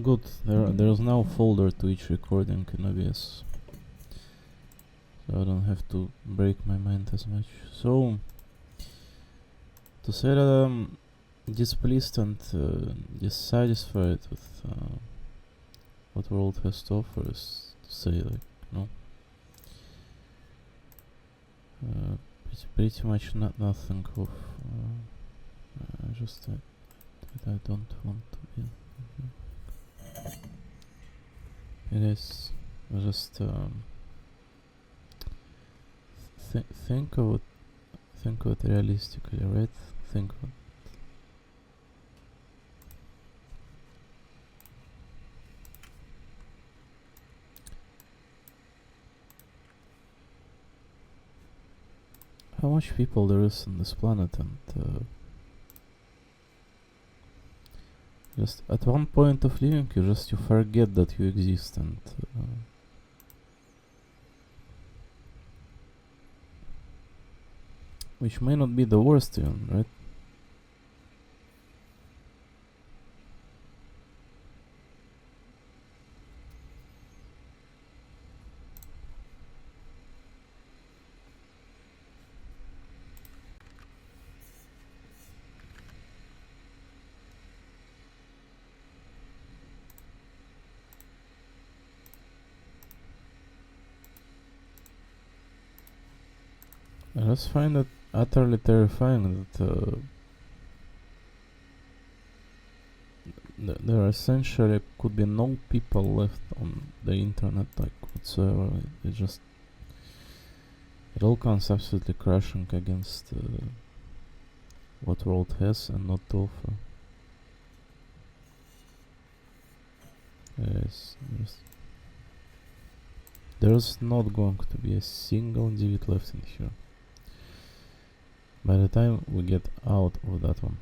Good. There's now a folder to each recording in OBS, so I don't have to break my mind as much. So, to say that I'm displeased and dissatisfied with what world has to offer is to say, like, no, pretty much nothing of just that I don't want to be. It is just think of it realistically, right? Think of it. How much people there is on this planet, and just at one point of living, you forget that you exist, and which may not be the worst even, right? I just find it utterly terrifying that there essentially could be no people left on the internet, like, whatsoever. It all comes absolutely crashing against what world has and not to offer. There's not going to be a single individual left in here by the time we get out of that one.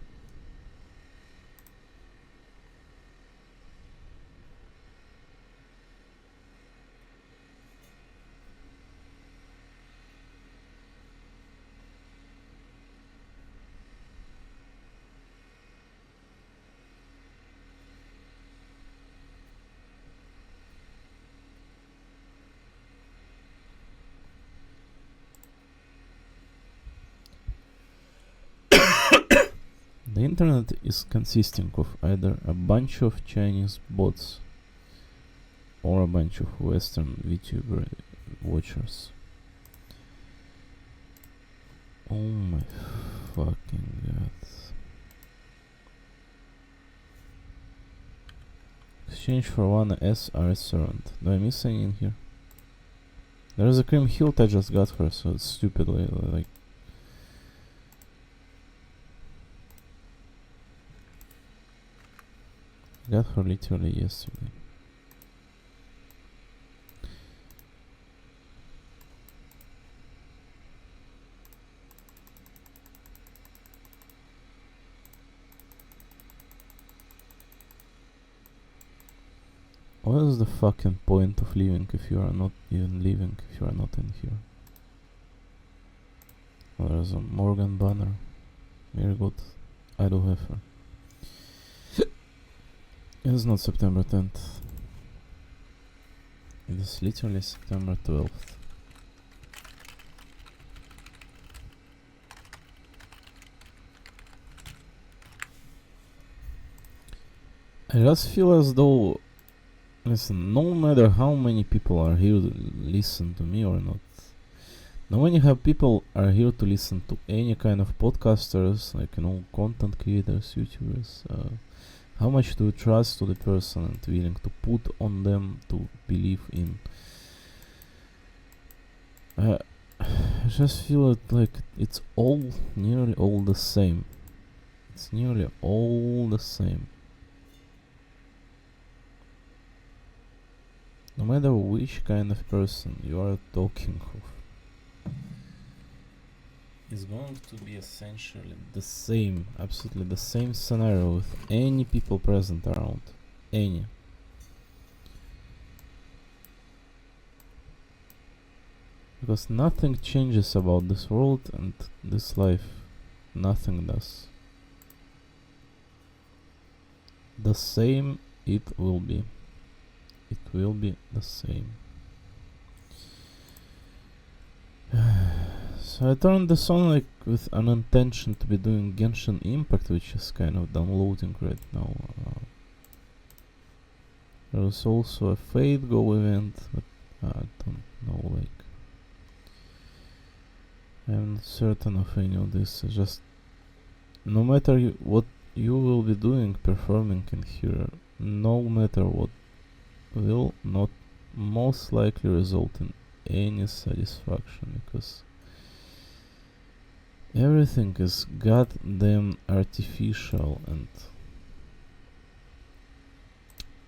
The internet is consisting of either a bunch of Chinese bots or a bunch of Western VTuber watchers. Oh my fucking god. Exchange for one SR servant. Do I miss any in here? There is a cream hilt I just got her, so it's stupidly like. Got her literally yesterday. What is the fucking point of living if you are not even living, if you are not in here? Oh, there's a Morgan banner. Very good. I do have her. It is not September 10th. It is literally September 12th. I just feel as though, listen, no matter how many people are here to listen to me or not, no many people are here to listen to any kind of podcasters, like, content creators, YouTubers. How much do you trust to the person and willing to put on them to believe in? I just feel like it's nearly all the same. It's nearly all the same. No matter which kind of person you are talking of, is going to be essentially the same, absolutely the same scenario with any people present around. Any. Because nothing changes about this world and this life. Nothing does. The same it will be the same. So I turned this on like with an intention to be doing Genshin Impact, which is kind of downloading right now. There was also a Fate Go event, but I don't know, like I'm not certain of any of this. Just no matter what you will be doing, performing in here, no matter what, will not most likely result in any satisfaction, because everything is goddamn artificial and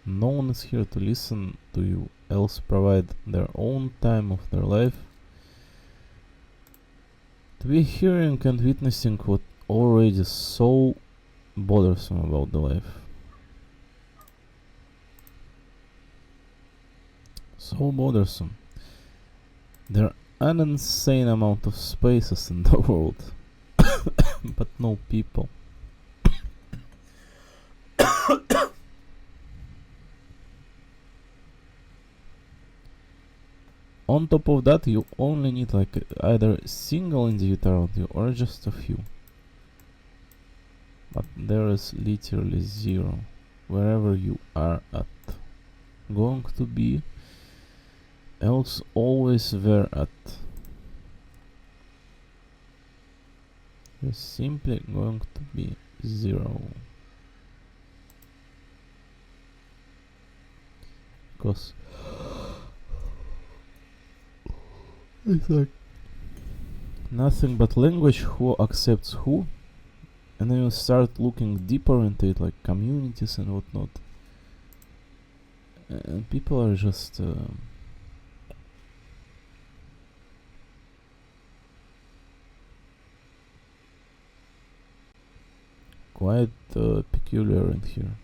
no one is here to listen to you, else provide their own time of their life to be hearing and witnessing what already is so bothersome about the life. So bothersome. There are an insane amount of spaces in the world, but no people. On top of that, you only need like either a single individual around you or just a few. But there is literally zero wherever you are at. Going to be, else always were at. There's simply going to be zero. Because it's like nothing but language who accepts who, and then you start looking deeper into it, like communities and whatnot, and people are just quite peculiar in here.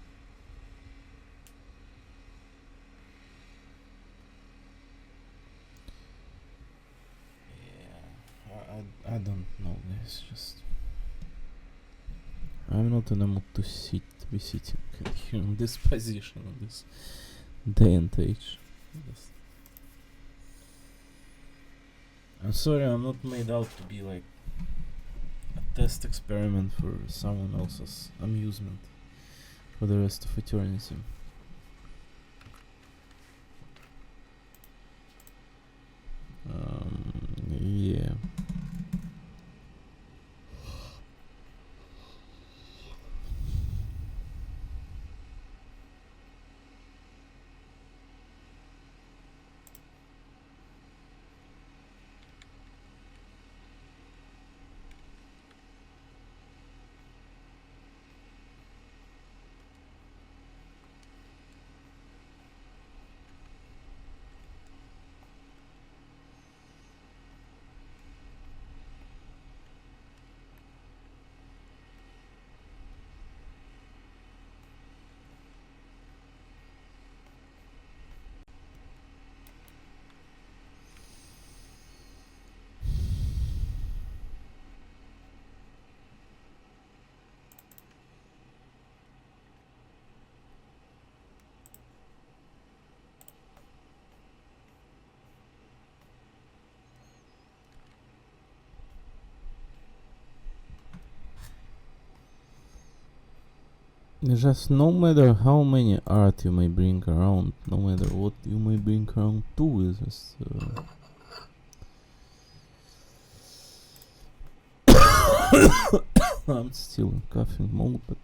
I don't know, guys. Just I'm not in a mood to be sitting here in this position in this day and age. Just I'm sorry, I'm not made out to be like a test experiment for someone else's amusement for the rest of eternity. Yeah. Just no matter how many art you may bring around, no matter what you may bring around too, is just I'm still in coughing mode, but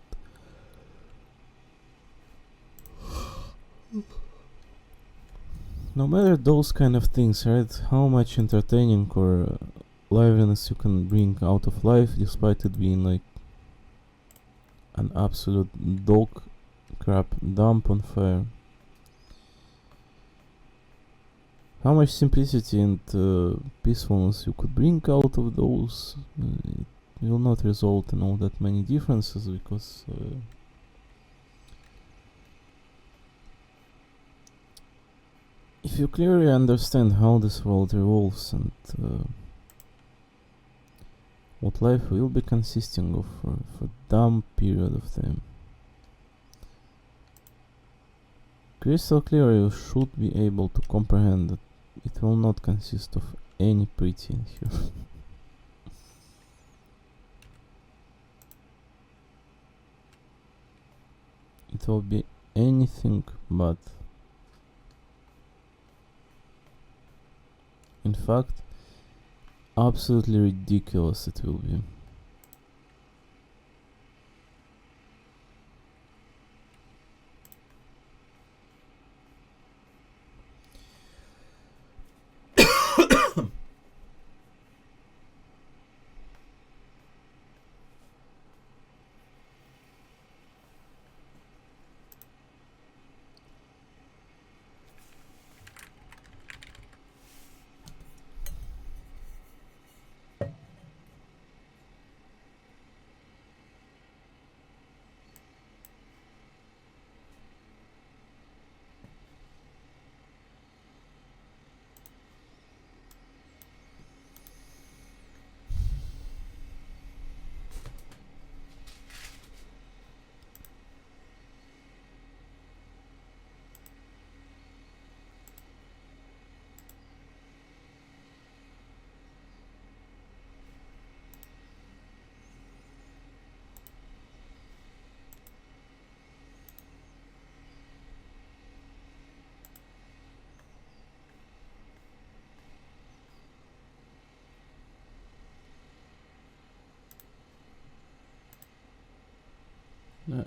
no matter those kind of things, right? How much entertaining or liveliness you can bring out of life, despite it being like an absolute dog crap dump on fire. How much simplicity and peacefulness you could bring out of those, it will not result in all that many differences, because if you clearly understand how this world revolves and what life will be consisting of for a dumb period of time, Crystal clear, you should be able to comprehend that it will not consist of any pretty in here. It will be anything but. In fact, absolutely ridiculous it will be.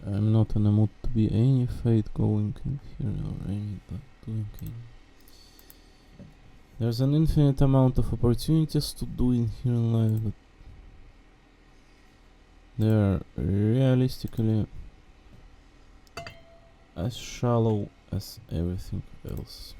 I'm not in a mood to be any fate going in here or any doing any. There's an infinite amount of opportunities to do in here in life, but they are realistically as shallow as everything else.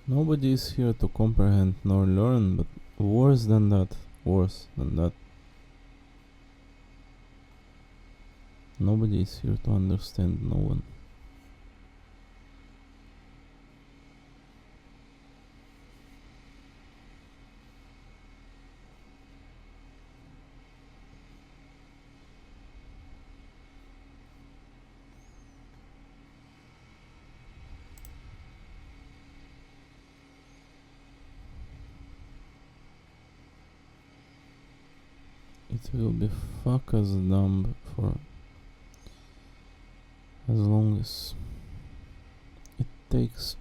Nobody is here to comprehend nor learn, but worse than that, nobody is here to understand no one. It will be fuck as dumb for as long as it takes.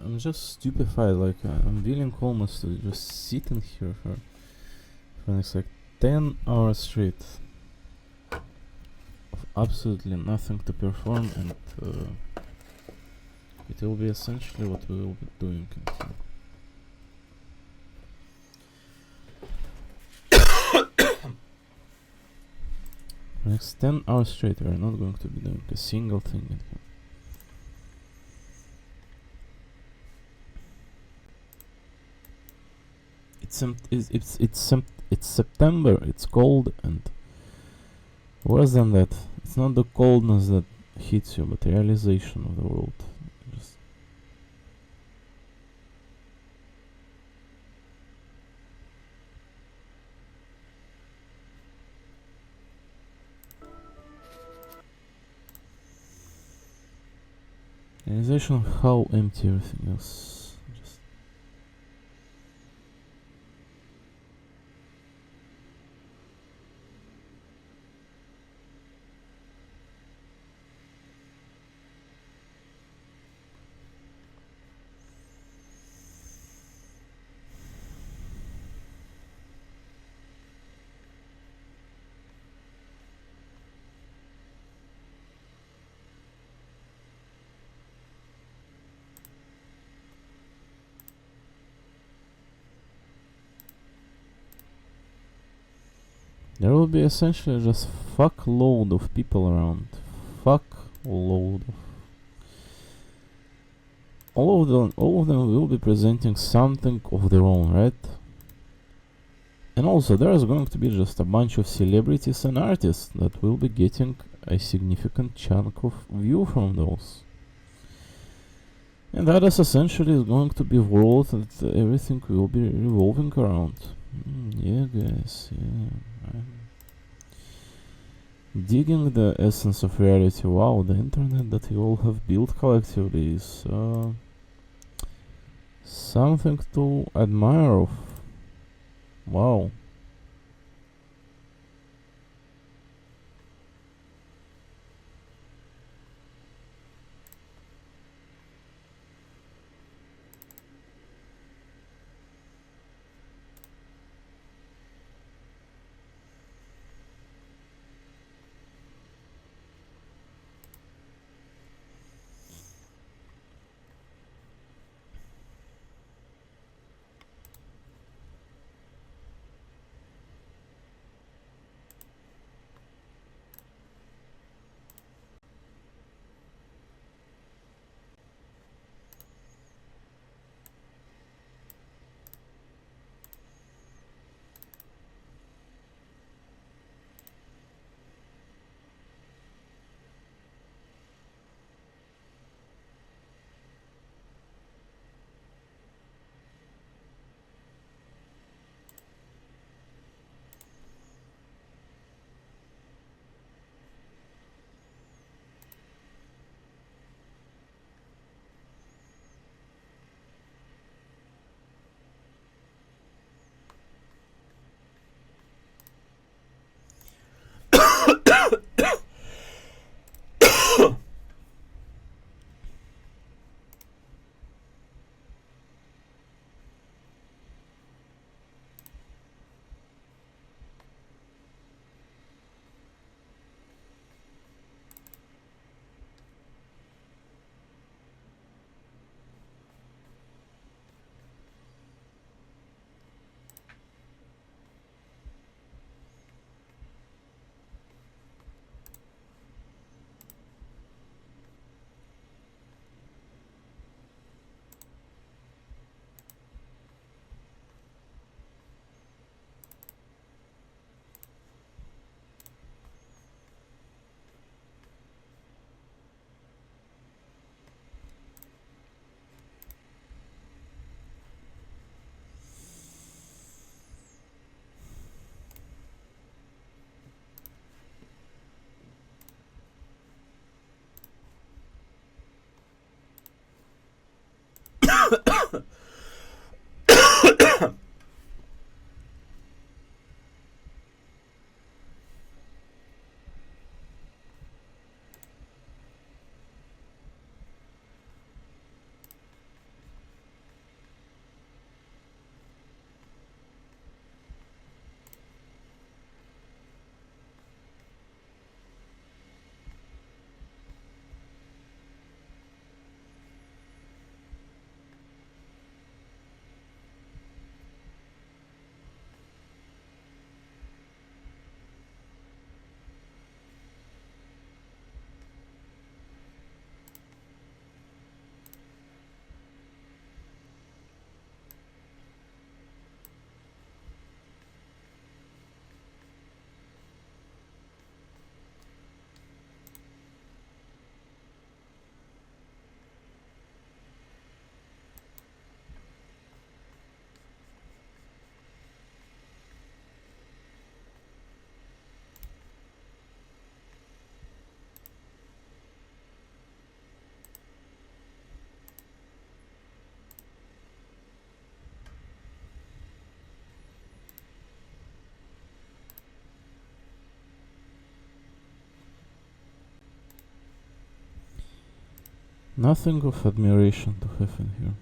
I'm just stupefied, like I'm willing almost to just sit in here for next like 10 hours straight of absolutely nothing to perform, and it will be essentially what we will be doing in here. Next 10 hours straight, we are not going to be doing a single thing in here. It's September, it's cold, and worse than that, it's not the coldness that hits you, but the realization of the world. Just realization of how empty everything is. Just there will be essentially just fuck load of people around. Fuck load of all of them will be presenting something of their own, right? And also there's going to be just a bunch of celebrities and artists that will be getting a significant chunk of view from those. And that is essentially is going to be a world that everything will be revolving around. Yeah, guys, yeah. I'm digging the essence of reality. Wow, the internet that you all have built collectively is something to admire of. Wow. Nothing of admiration to have in here.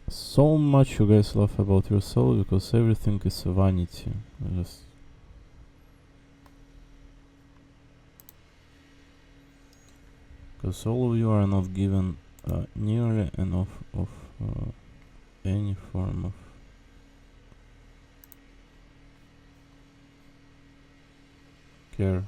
So much you guys laugh about your soul because everything is vanity. Just because all of you are not given nearly enough of any form of care.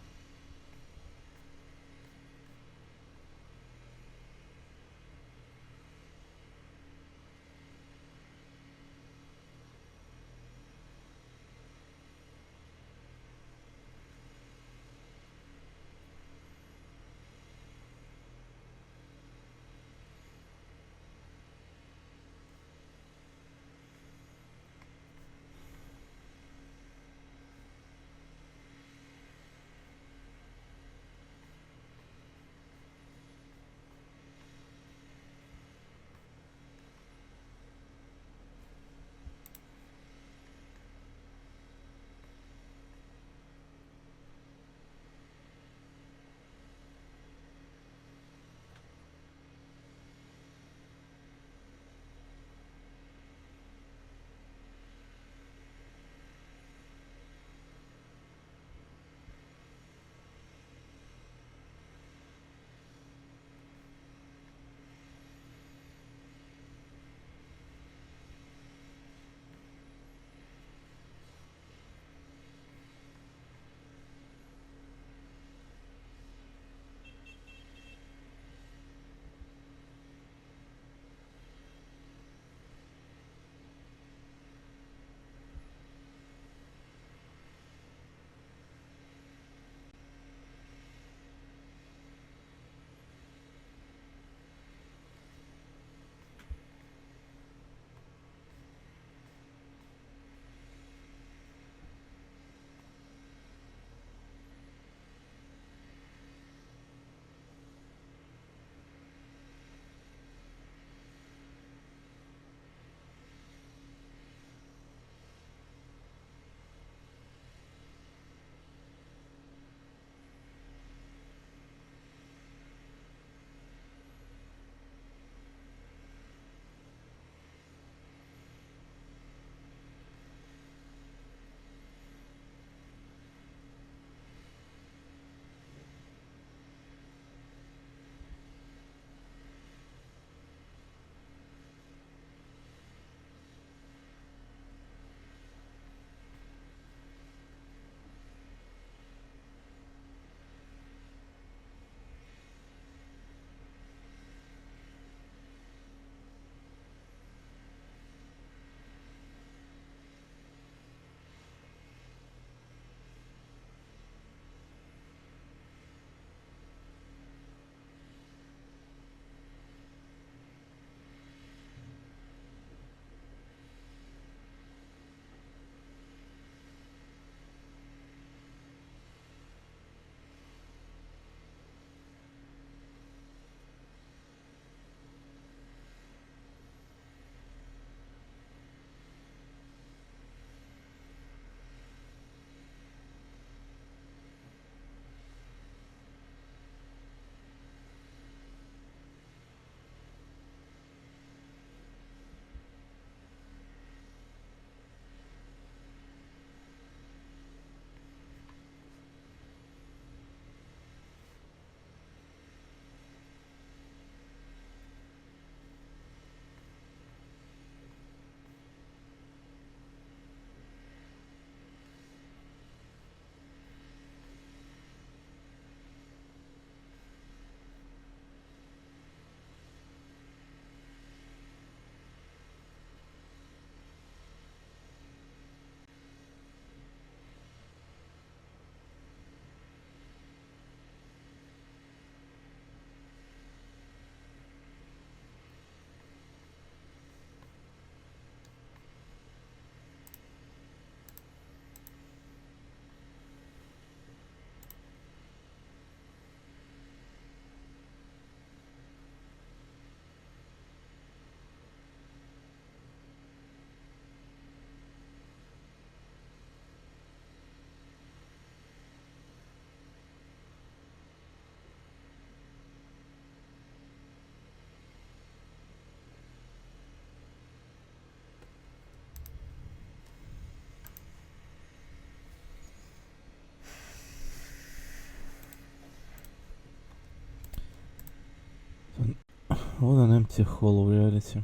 What an empty hole of reality.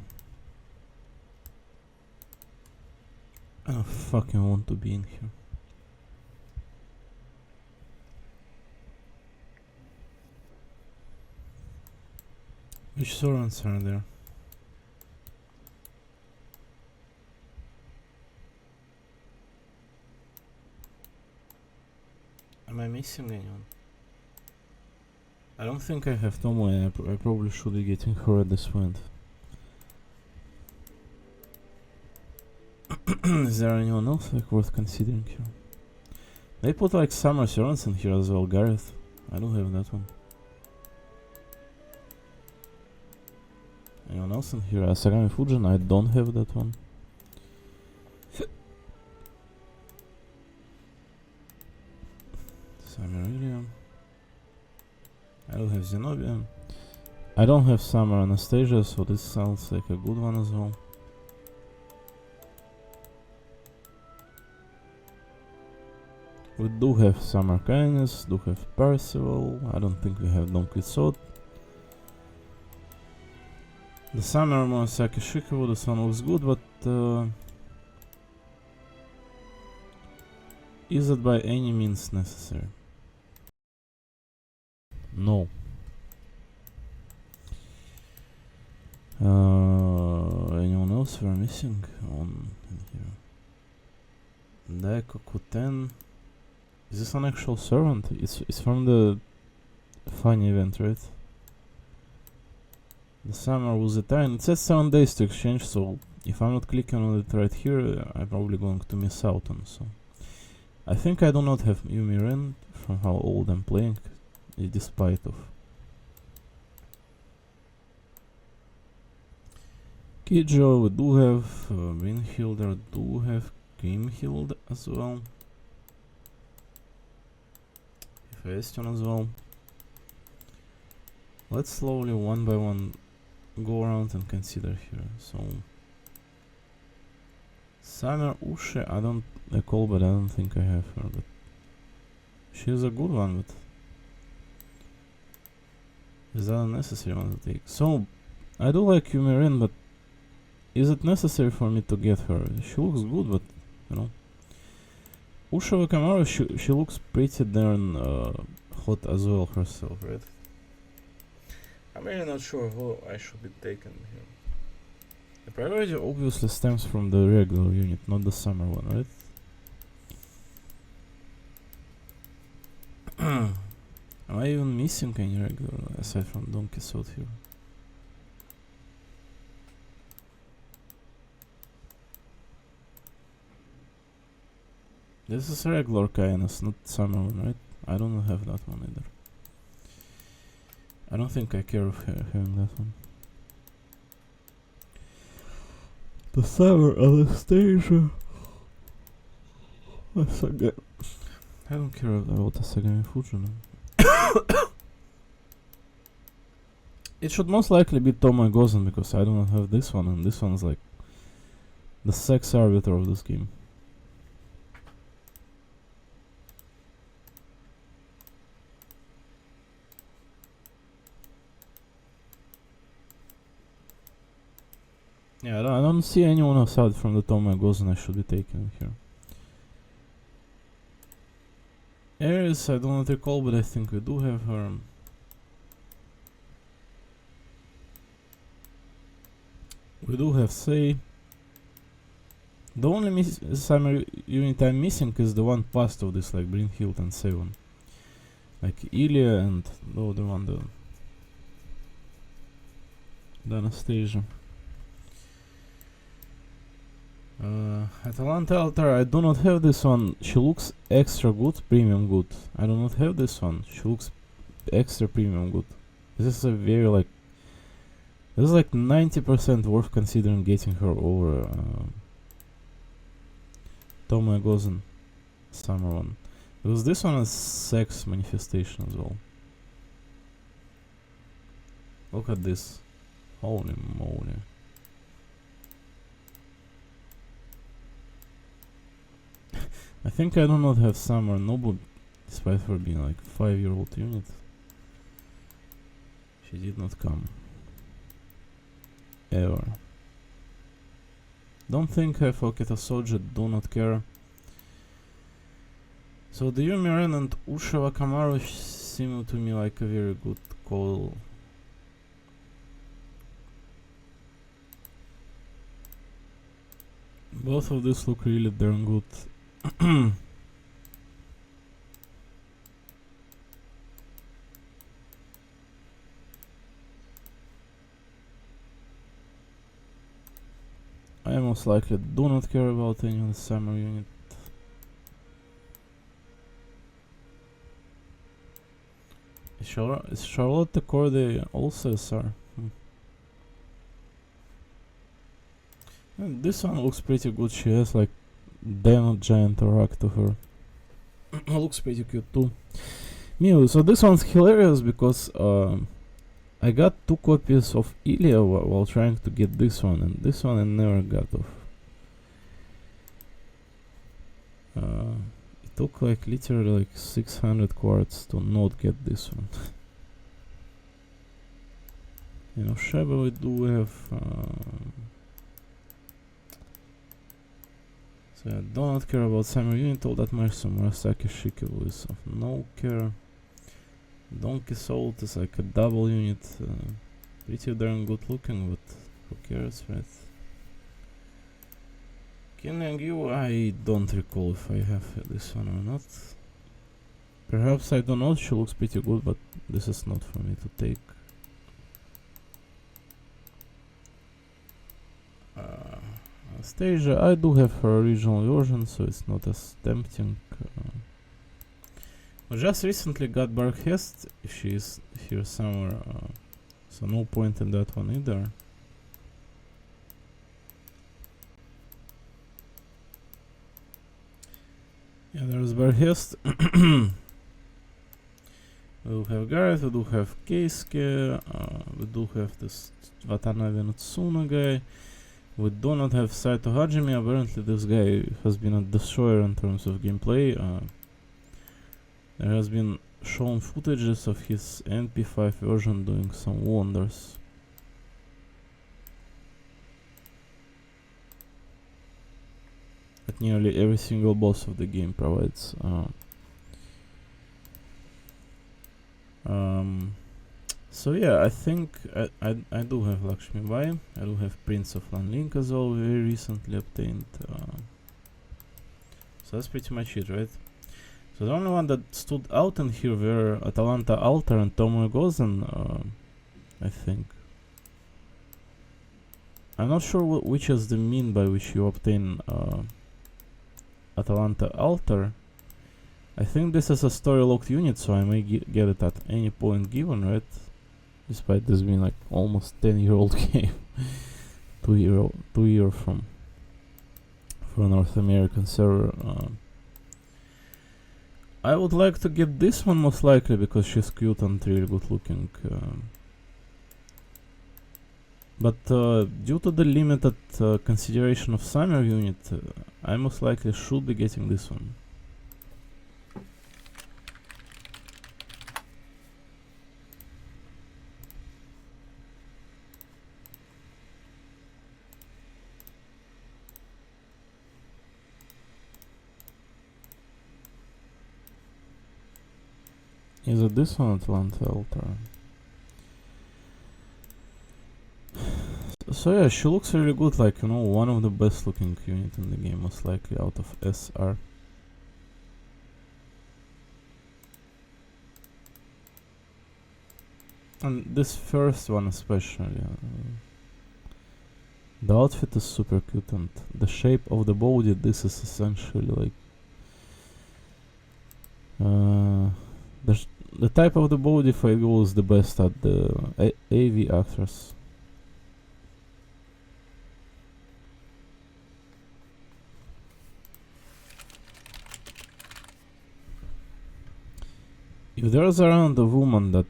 I don't fucking want to be in here. Which servants are there? Am I missing anyone? I don't think I have Tomoe. I probably should be getting her at this point. Is there anyone else like worth considering here? They put like summer servants in here as well. Gareth. I don't have that one. Anyone else in here? Asagami Fujin. I don't have that one. Samaria. I don't have Zenobia. I don't have Summer Anastasia, so this sounds like a good one as well. We do have Summer Kindness, do have Percival. I don't think we have Don Quixote. The Summer Murasaki Shikawa, this one looks good, but is it by any means necessary? No. Anyone else we're missing on in here? Daiko Kuten. Is this an actual servant? It's from the funny event, right? The summer was the time. It says 7 days to exchange, so if I'm not clicking on it right here, I'm probably going to miss out on. So I think I do not have Yumi Ren from how old I'm playing, despite of. Kijo, we do have Winhilder, do have Grimhild as well. Hephaestion as well. Let's slowly one by one go around and consider here. So Summer Ushe, I don't recall, but I don't think I have her, but she's a good one, but is that a necessary one to take? So I do like Yumi Ren, but is it necessary for me to get her? She looks good, but you know. Usha Wakamaru, she looks pretty darn hot as well herself, right? I'm really not sure who I should be taking here. The priority obviously stems from the regular unit, not the summer one, right? Am I even missing any regular aside from Don Quixote here? This is regular kindness, not summer one, right? I don't have that one either. I don't think I care of having that one. The summer Anastasia. I don't care about Asagami Fujin. It should most likely be Tomoe Gozen because I do not have this one, and this one's like the sex arbiter of this game. Yeah, I don't see anyone aside from the Tomoe Gozen I should be taking here. Ares, I do not recall, but I think we do have her. We do have Sei. The only summer unit I'm missing is the one past of this, like Brynhild and Seven. Like Ilya and the other one, the Anastasia. Atalanta Altar, I do not have this one. She looks extra good, premium good. I do not have this one. She looks extra premium good. This is a very like. This is like 90% worth considering getting her over Tomoe Gozen summer one. Because this one is sex manifestation as well. Look at this. Holy moly. I think I do not have Summer Noble, despite her being like 5-year-old unit. She did not come. ever. Don't think I forget a soldier, do not care. So the Yumi Ren and Usha Wakamaru seem to me like a very good call. Both of these look really darn good. I most likely do not care about any of the summer unit. Is Charlotte Corday also SR? This one looks pretty good. She has like Dino Giant Rock to her. Looks pretty cute too. Mew, so this one's hilarious because I got 2 copies of Ilya while trying to get this one, and this one I never got of. It took like literally like 600 quartz to not get this one. You know, Sheba we do have. So I do not care about Summer Unit all that much, so Murasaki Shikebo is of no care. Donkey Salt is like a double unit, pretty darn good looking, but who cares, right? Killing You, I don't recall if I have this one or not. Perhaps I don't know, she looks pretty good, but this is not for me to take. Anastasia, I do have her original version, so it's not as tempting. I just recently got Barkhest, she is here somewhere, so no point in that one either. Yeah, there's Barkhest. We do have Gareth, we do have Keisuke, we do have this Watanabe no Tsuna guy. We do not have Saito Hajime. Apparently this guy has been a destroyer in terms of gameplay. There has been shown footages of his NP5 version doing some wonders. That nearly every single boss of the game provides. So yeah, I think I do have Lakshmi Bai. I do have Prince of Lanlink as well, very recently obtained. So that's pretty much it, right? So the only one that stood out in here were Atalanta Altar and Tomoe Gozen, I think. I'm not sure which is the mean by which you obtain Atalanta Altar. I think this is a story locked unit, so I may get it at any point given, right? Despite this being like almost 10-year-old game. 2 year from for a North American server. I would like to get this one most likely because she's cute and really good looking. But due to the limited consideration of summer unit, I most likely should be getting this one. Is it this one, Atalanta Altar? So yeah, she looks really good, like, you know, one of the best looking unit in the game, most likely out of SR. And this first one especially. The outfit is super cute, and the shape of the body, this is essentially like... the type of the body fight goes the best at the AV actors. If there's around a woman that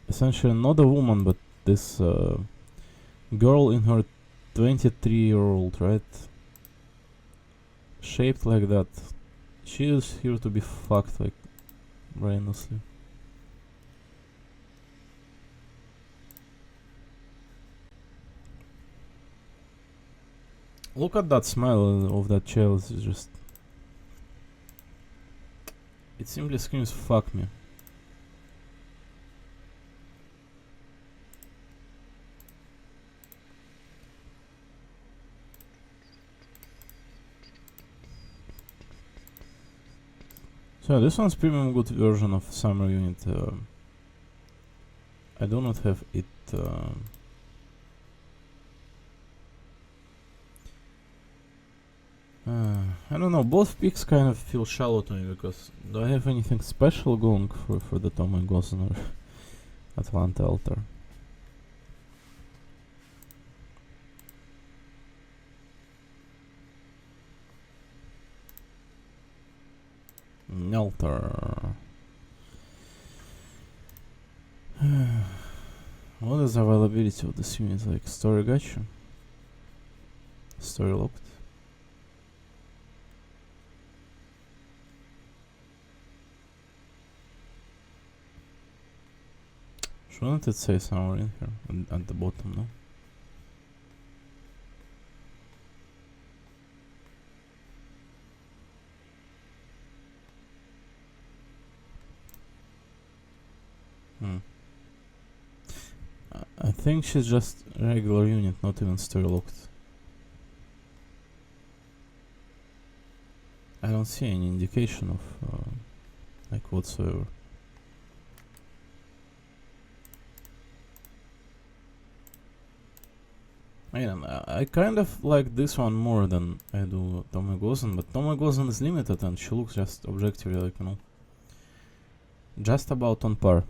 essentially not a woman, but this girl in her 23-year-old, right? Shaped like that. She is here to be fucked, like, brainlessly. Look at that smile of that child. It's just... It simply screams fuck me. So this one's premium good version of Summer Unit. I do not have it. I don't know. Both picks kind of feel shallow to me because do I have anything special going for the Tommy Gozen or Atalanta Altar? Altar. What is the availability of this unit? Like story gacha? Story locked? Shouldn't it say somewhere in here? At the bottom, no? I think she's just regular unit, not even story locked. I don't see any indication of like whatsoever. I kind of like this one more than I do Tommy Gozen, but Tommy Gozen is limited and she looks just objectively like, you know, just about on par.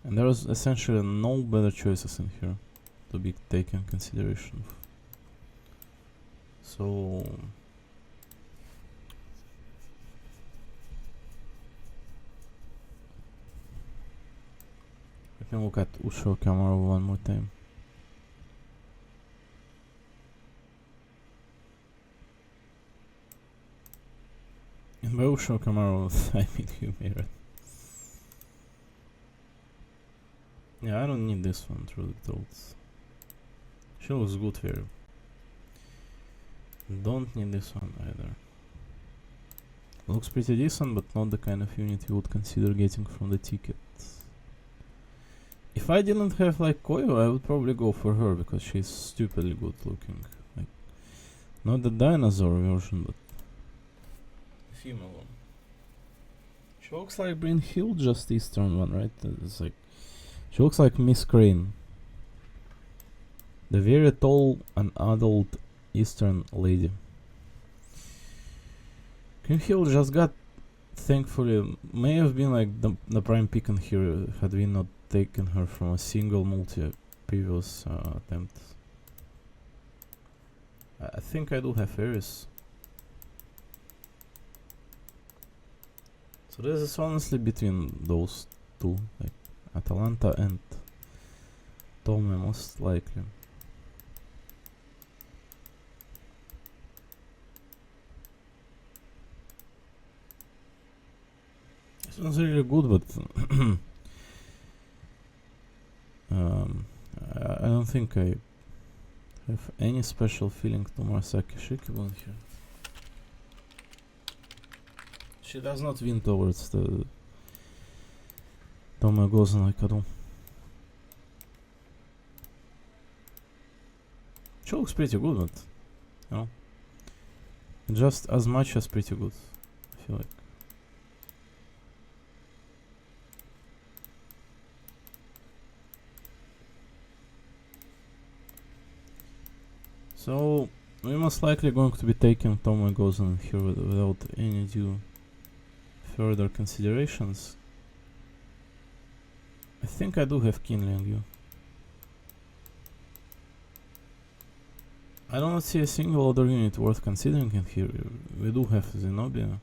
And there is essentially no better choices in here to be taken consideration of. So we can look at Usho Kamaru one more time. And by Usho Kamaru I mean Humira. Yeah, I don't need this one through the thoughts. She looks good here. Don't need this one either. Looks pretty decent, but not the kind of unit you would consider getting from the ticket. If I didn't have like Koyo, I would probably go for her because she's stupidly good looking. Like, not the dinosaur version, but female one. She looks like Brynhild, just Eastern one, right? It's like she looks like Miss Crane, the very tall and adult Eastern lady. Brynhild just got, thankfully, may have been like the prime pick in here had we not taken her from a single multi previous attempt. I think I do have Ares. So this is honestly between those two, like Atalanta and Tommy most likely. This one's really good, but I don't think I have any special feeling to Murasaki Shikibun here. She does not win towards the Tommy Gozen like I do. She looks pretty good, but you know, just as much as pretty good, I feel like. So we're most likely going to be taking Tommy Gozen here without any due further considerations. I think I do have Kinling you. I don't see a single other unit worth considering in here. We do have Zenobia.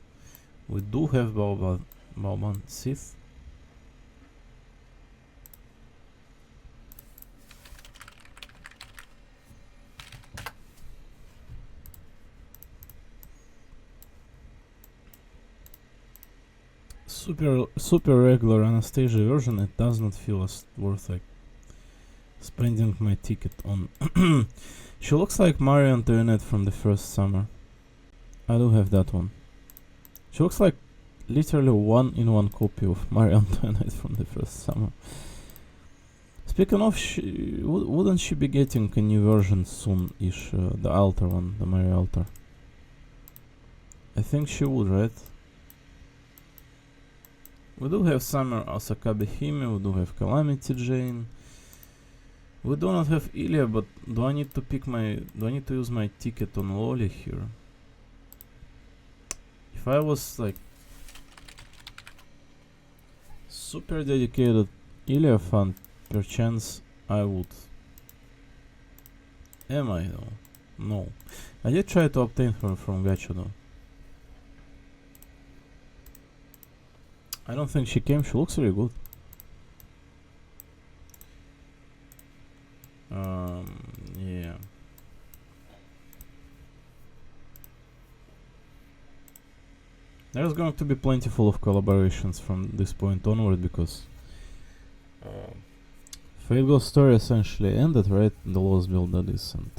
We do have Baoban Sith. Super regular Anastasia version. It does not feel as worth like Spending my ticket on. She looks like Marie Antoinette from the first summer. I do have that one. She looks like literally one-in-one copy of Marie Antoinette from the first summer. Speaking of, wouldn't she be getting a new version soon-ish? The altar one, the Marie altar. I think she would, right? We do have Summer Asakabe Hime, we do have Calamity Jane. We do not have Ilya, but do I need to use my ticket on Loli here? If I was like super dedicated Ilya fan, perchance I would. Am I though? No. I did try to obtain her from Gacha though. I don't think she came, she looks really good. Yeah. There's going to be plentiful of collaborations from this point onward because Fate Ghost story essentially ended, right? The Lost Build that is, and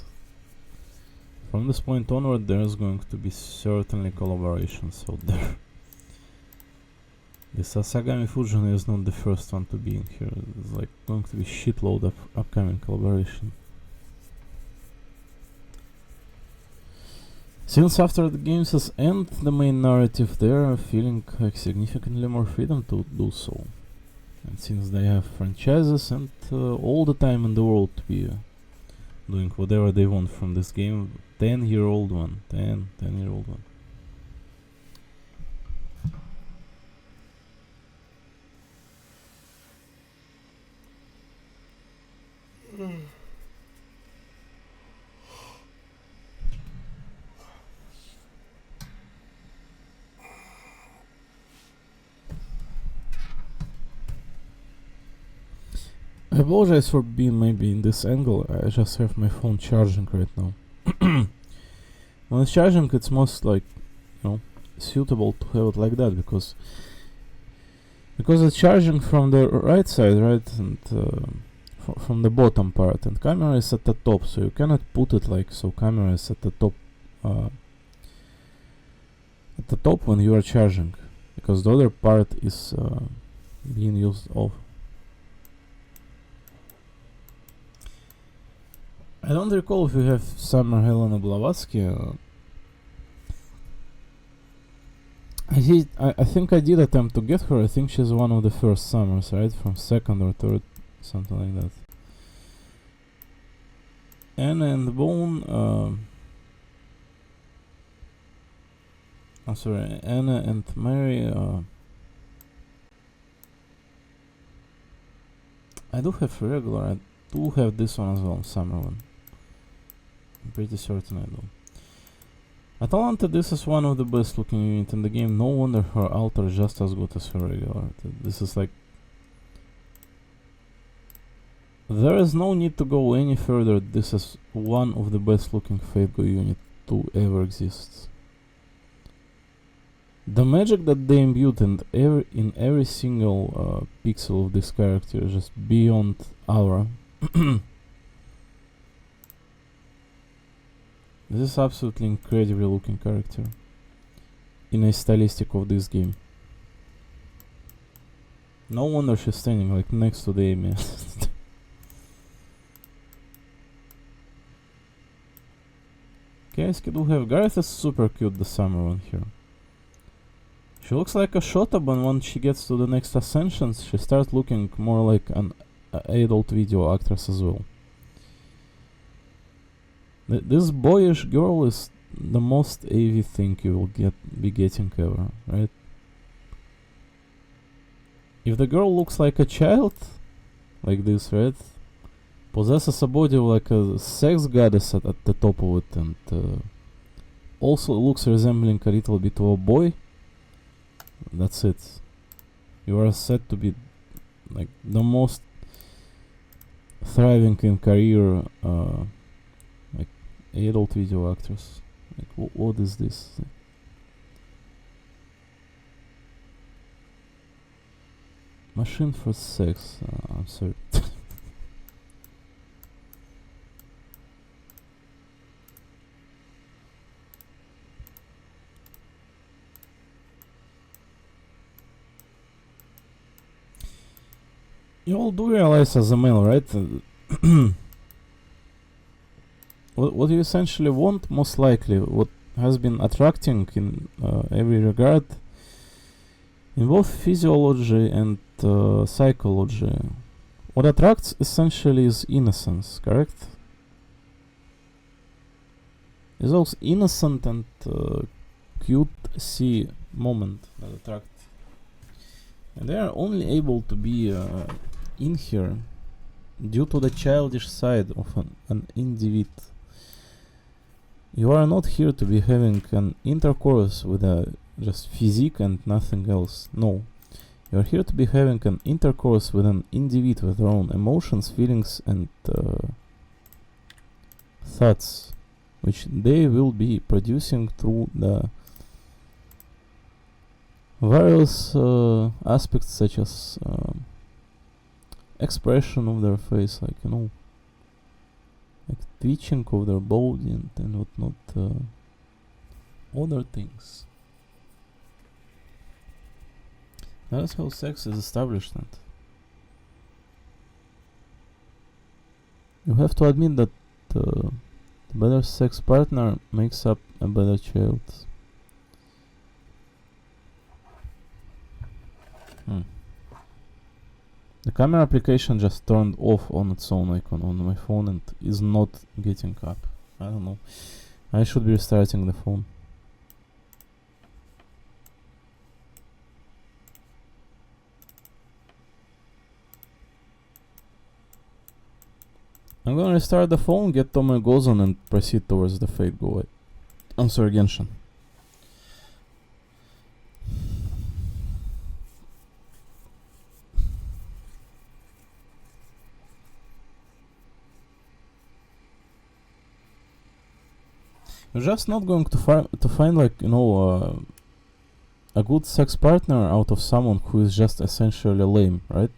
from this point onward there's going to be certainly collaborations out there. This Asagami Fujin is not the first one to be in here. It's like going to be shitload of upcoming collaboration. Since after the games end the main narrative, they are feeling like significantly more freedom to do so. And since they have franchises and all the time in the world to be doing whatever they want from this game, 10-year-old one. I apologize for being maybe in this angle. I just have my phone charging right now. When it's charging, it's most like, suitable to have it like that because it's charging from the right side, right, and from the bottom part, and camera is at the top, so you cannot put it like so. Camera is at the top when you are charging, because the other part is being used off. I don't recall if we have Summer Helena Blavatsky. I think I did attempt to get her. I think she's one of the first summers, right? From second or third, something like that. Anna and Bone. Anna and Mary. I do have regular. I do have this one as well, summer one. I'm pretty certain I do. Atalanta, this is one of the best looking units in the game. No wonder her altar is just as good as her regular. This is like... There is no need to go any further. This is one of the best looking Fate Go unit to ever exist. The magic that they imbued in every single pixel of this character is just beyond aura. This is absolutely incredibly looking character in a stylistic of this game. No wonder she's standing like next to the Amy. Okay, I do have Gareth is super cute, the summer one here. She looks like a Shota, but when she gets to the next ascensions, she starts looking more like an adult video actress as well. This boyish girl is the most AV thing you will be getting ever, right? If the girl looks like a child, like this, right? Possesses a body like a sex goddess at the top of it, and also looks resembling a little bit of a boy. That's it. You are set to be like the most thriving in career like adult video actress. Like what is this? Machine for sex. I'm sorry. You all do realize as a male, right? What you essentially want, most likely, what has been attracting in every regard, in both physiology and psychology, what attracts essentially is innocence, correct? It's also innocent and cute moment that attract. And they are only able to be in here due to the childish side of an individual. You are not here to be having an intercourse with a just physique and nothing else. No. You are here to be having an intercourse with an individual with their own emotions, feelings and thoughts, which they will be producing through the various aspects such as expression of their face, like, you know, like twitching of their body and whatnot, other things. That is how sex is established. And you have to admit that the better sex partner makes up a better child. The camera application just turned off on its own icon on my phone and is not getting up. I don't know. I should be restarting the phone. I'm gonna restart the phone, get Tomoe Gozen and proceed towards the Fate Go. I'm sorry, Genshin. You're just not going to find like, you know, a good sex partner out of someone who is just essentially lame, right?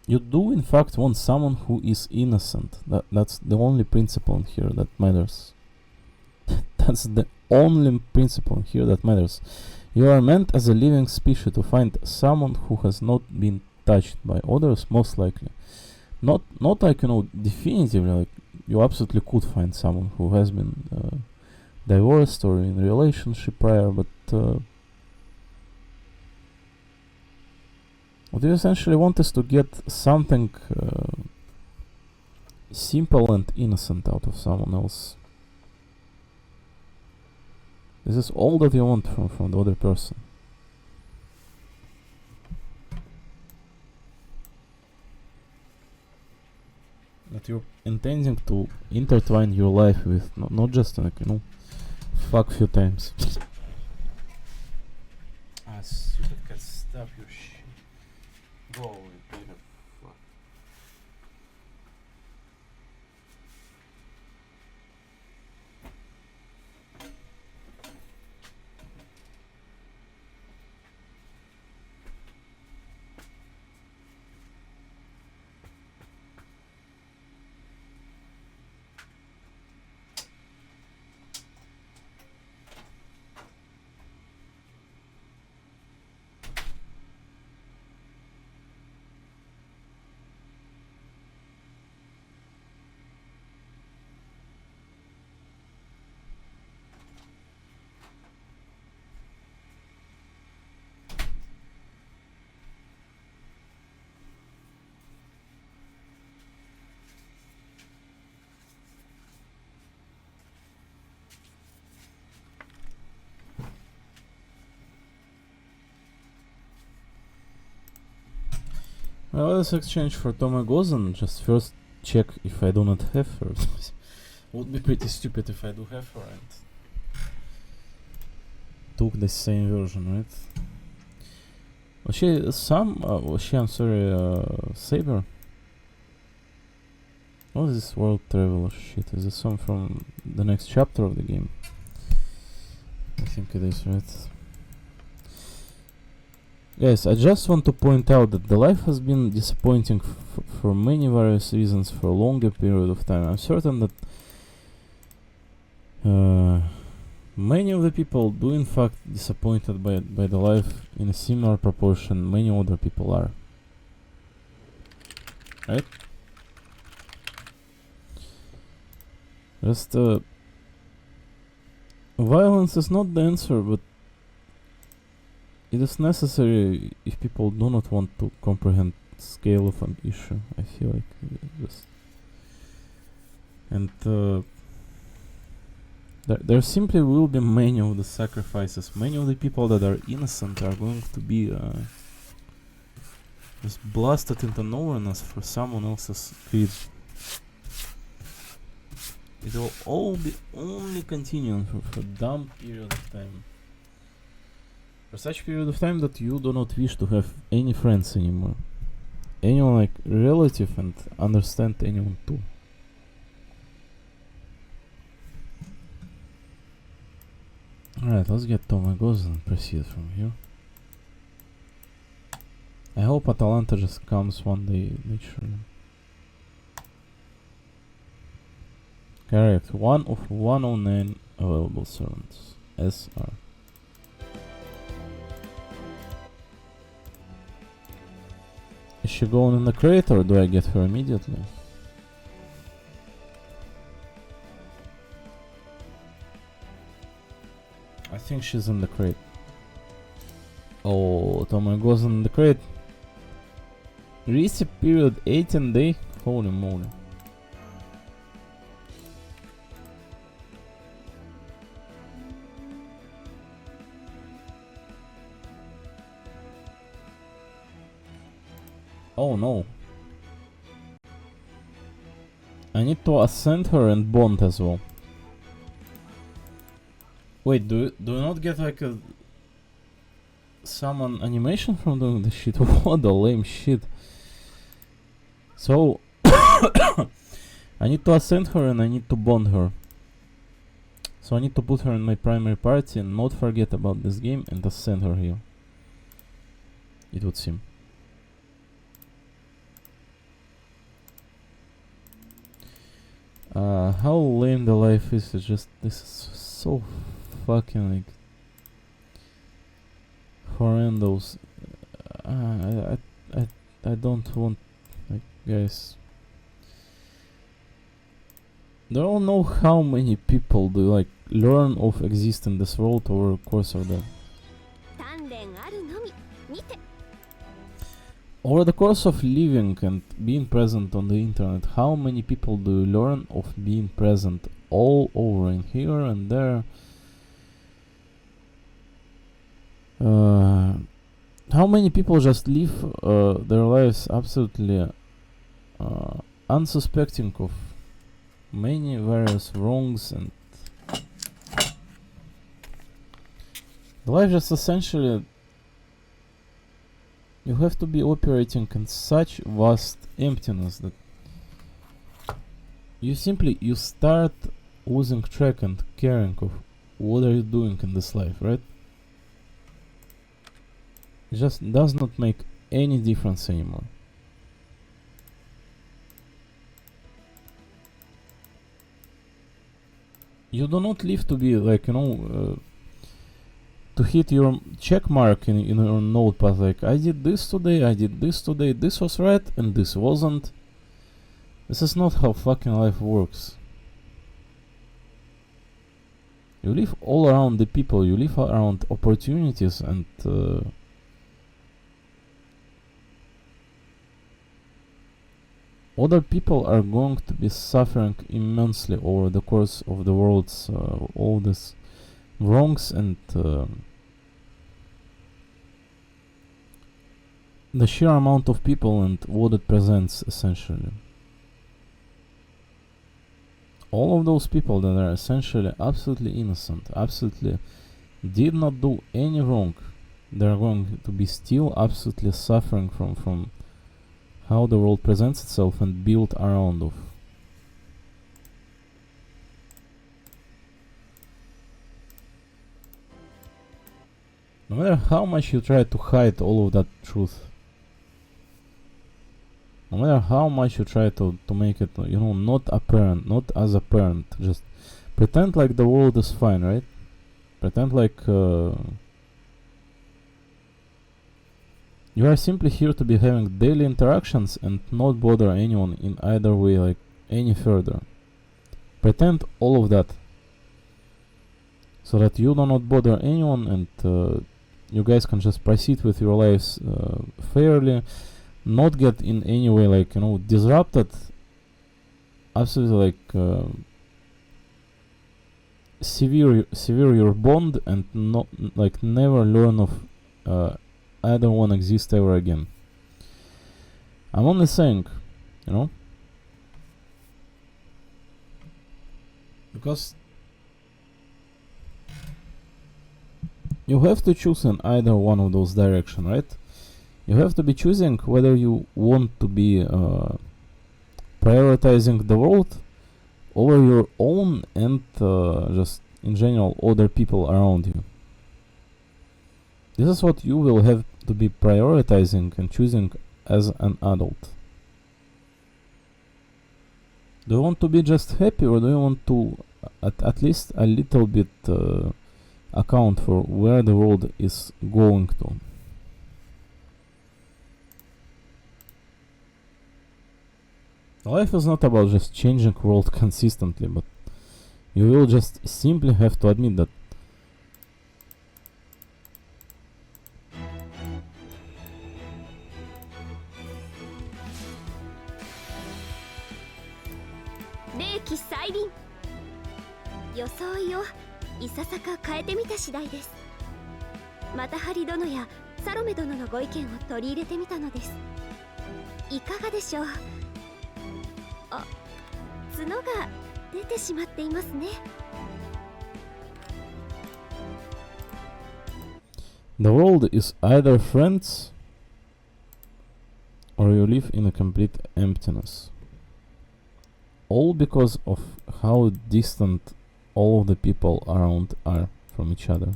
You do in fact want someone who is innocent. That's the only principle in here that matters. That's the only principle in here that matters. You are meant as a living species to find someone who has not been touched by others, most likely. Not like, you know, definitively, like you absolutely could find someone who has been divorced or in a relationship prior, but what you essentially want is to get something simple and innocent out of someone else. This is all that you want from the other person. That you're intending to intertwine your life with, not just like, you know, fuck few times. Stupid cat, stop your shit. Go away, Peter. Fuck. Well, let's exchange for Tomoe Gozen. Just first check if I do not have her. Would be pretty stupid if I do have her and took the same version, right? Was she Saber? What is this world traveler shit? Is this some from the next chapter of the game? I think it is, right? Guys, I just want to point out that the life has been disappointing for many various reasons for a longer period of time. I'm certain that Many of the people do in fact disappointed by the life in a similar proportion many other people are. Right? Just violence is not the answer, but it is necessary if people do not want to comprehend scale of an issue. I feel like just and there simply will be many of the sacrifices. Many of the people that are innocent are going to be just blasted into nothingness for someone else's greed. It will all be only continuing for a dumb period of time. For such period of time that you do not wish to have any friends anymore. Anyone like relative and understand anyone too. Alright, let's get Toma Goes and proceed from here. I hope Atalanta just comes one day, naturally. Correct, 1 of 109 available servants. SR. Is she going in the crate or do I get her immediately? I think she's in the crate. Oh, Toma goes in the crate. Receipt period 18 day. Holy moly. Oh no. I need to ascend her and bond as well. Wait, do you not get like a summon animation from doing the shit? What a lame shit. So I need to ascend her and I need to bond her. So I need to put her in my primary party and not forget about this game and ascend her here. It would seem. How lame the life is. It's just, this is so fucking like horrendous. I don't want, like, guys. Don't know how many people do like learn of exist in this world over the course of the living and being present on the internet. How many people do you learn of being present all over in here and there? How many people just live their lives absolutely unsuspecting of many various wrongs, and the life just essentially, you have to be operating in such vast emptiness that you start losing track and caring of what are you doing in this life, right? It just does not make any difference anymore. You do not live to be like, you know, to hit your check mark in your notepad, like I did this today, this was right and this wasn't. This is not how fucking life works. You live all around the people, you live around opportunities, and other people are going to be suffering immensely over the course of the world's all this wrongs and the sheer amount of people and what it presents essentially. All of those people that are essentially absolutely innocent, absolutely did not do any wrong, they're going to be still absolutely suffering from how the world presents itself and built around of. No matter how much you try to hide all of that truth, no matter how much you try to make it, you know, not apparent, not as apparent, just pretend like the world is fine, right? Pretend like you are simply here to be having daily interactions and not bother anyone in either way, like any further. Pretend all of that, so that you do not bother anyone and you guys can just proceed with your lives fairly, not get in any way like, you know, disrupted, absolutely like severe your bond, and not like never learn of either one exist ever again. I'm only saying, you know, because you have to choose in either one of those direction, right? You have to be choosing whether you want to be prioritizing the world over your own and just in general other people around you. This is what you will have to be prioritizing and choosing as an adult. Do you want to be just happy, or do you want to at least a little bit account for where the world is going to? Life is not about just changing world consistently, but you will just simply have to admit that装いをいささか変えてみた次第です。またハリ殿やサロメ殿のご意見を取り入れてみたのです。いかがでしょう。あ、角が出てしまっていますね。The world is either friends or you live in a complete emptiness. All because of how distant all of the people around are from each other.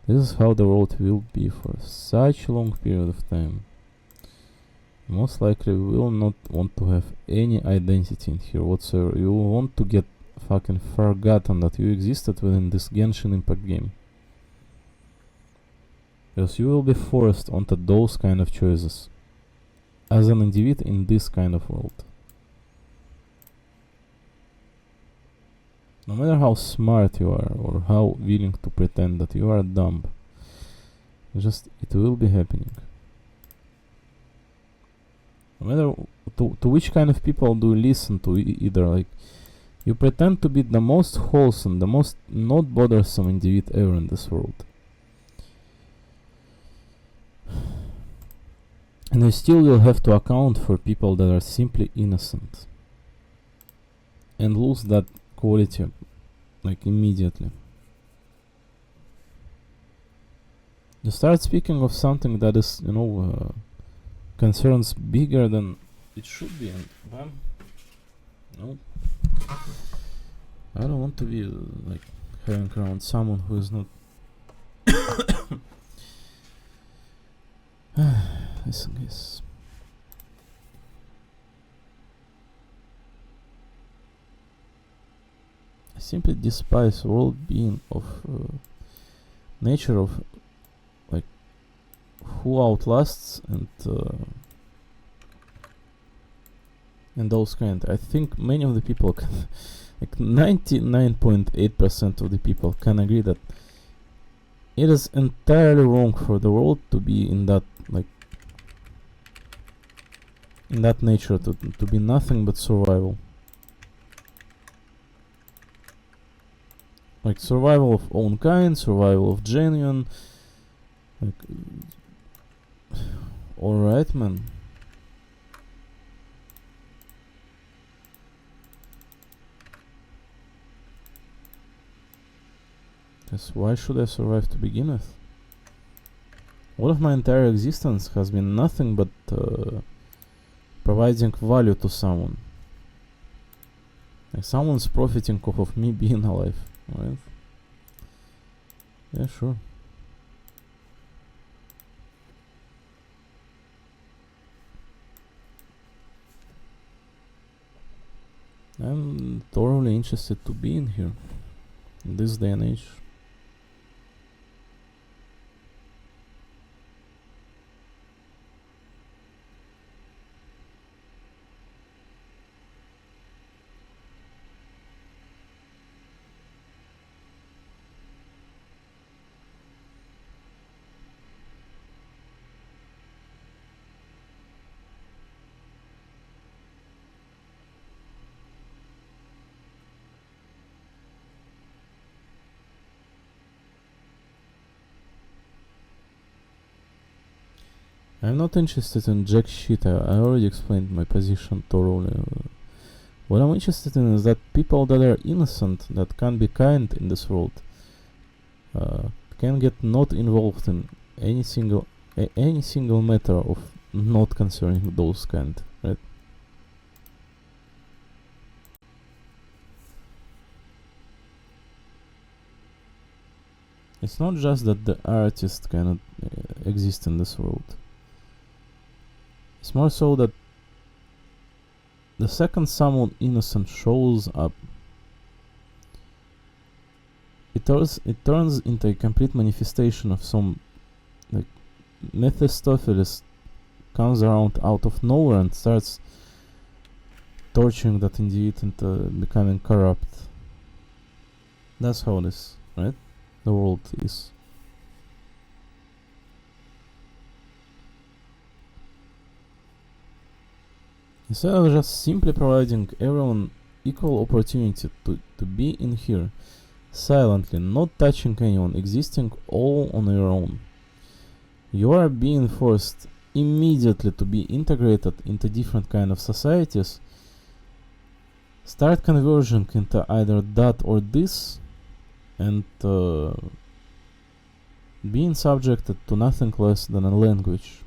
This is how the world will be for such a long period of time. Most likely we will not want to have any identity in here whatsoever. You will want to get fucking forgotten that you existed within this Genshin Impact game. Because you will be forced onto those kind of choices as an individual in this kind of world. No matter how smart you are or how willing to pretend that you are dumb, it will be happening. No matter to which kind of people do you listen to, either like you pretend to be the most wholesome, the most not bothersome individual ever in this world, and you still will have to account for people that are simply innocent and lose that quality like immediately. You start speaking of something that is, you know, concerns bigger than it should be, and bam, no, I don't want to be like having around someone who is not listen, guys. I simply despise world being of nature of like who outlasts and those kind. I think many of the people can, like 99.8% of the people can agree that it is entirely wrong for the world to be in that in that nature, to be nothing but survival. Like survival of own kind, survival of genuine. Like, alright, man. Yes, why should I survive to begin with? All of my entire existence has been nothing but providing value to someone. Like someone's profiting off of me being alive, right? Yeah, sure. I'm thoroughly interested to be in here in this day and age. I'm not interested in jack shit. I already explained my position thoroughly. What I'm interested in is that people that are innocent, that can be kind in this world, can get not involved in any single matter of not concerning those kind, right? It's not just that the artist cannot exist in this world. It's more so that the second someone innocent shows up, it turns into a complete manifestation of some, like, Mephistopheles comes around out of nowhere and starts torturing that individual into becoming corrupt. That's how this, right? The world is. Instead of just simply providing everyone equal opportunity to be in here, silently, not touching anyone, existing all on your own, you are being forced immediately to be integrated into different kind of societies, start converging into either that or this, and being subjected to nothing less than a language.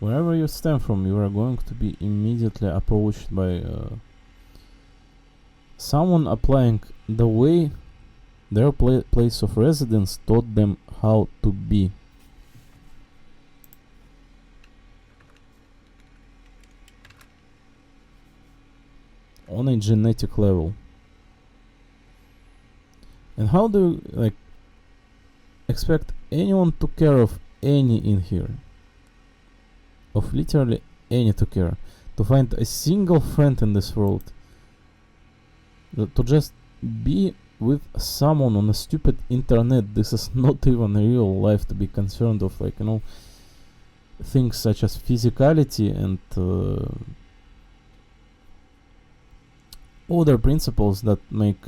Wherever you stem from, you are going to be immediately approached by someone applying the way their place of residence taught them how to be. On a genetic level. And how do you expect anyone to care of any in here? Of literally any to care. To find a single friend in this world. To just be with someone on a stupid internet. This is not even a real life to be concerned of, things such as physicality and other principles that make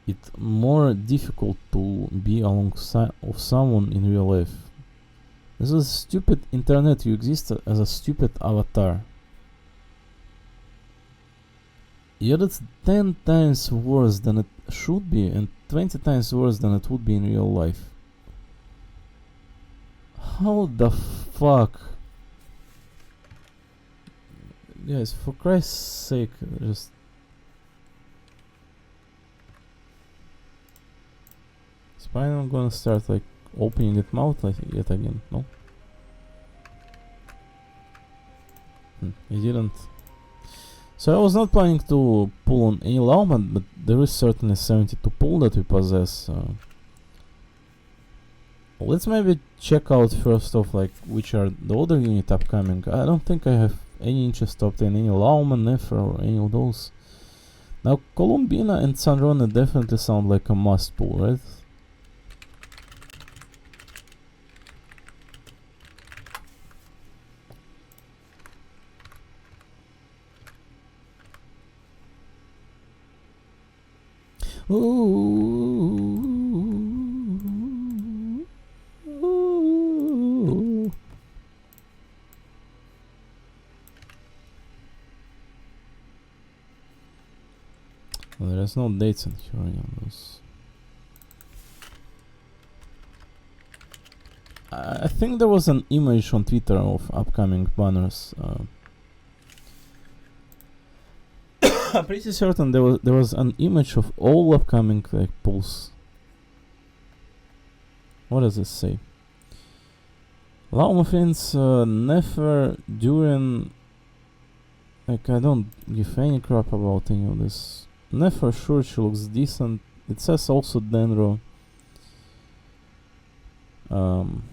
it more difficult to be alongside of someone in real life. This is stupid internet. You exist as a stupid avatar. Yet it's 10 times worse than it should be, and 20 times worse than it would be in real life. How the fuck? Guys, for Christ's sake, just... Spinal gonna start opening its mouth yet again, no? He didn't. So I was not planning to pull on any Lawman, but there is certainly 72 pull that we possess. Let's maybe check out first off which are the other unit upcoming. I don't think I have any interest to obtain any Lawman, Nefer, or any of those. Now Columbina and Sanrona definitely sound like a must pull, right? Ooh. Well, there's no dates in here on this. I think there was an image on Twitter of upcoming banners. I'm pretty certain there was an image of all upcoming pulls. What does this say? Laumafins, Nefer, Durin. I don't give any crap about any of this. Nefer, sure, she looks decent. It says also Denro. Columbina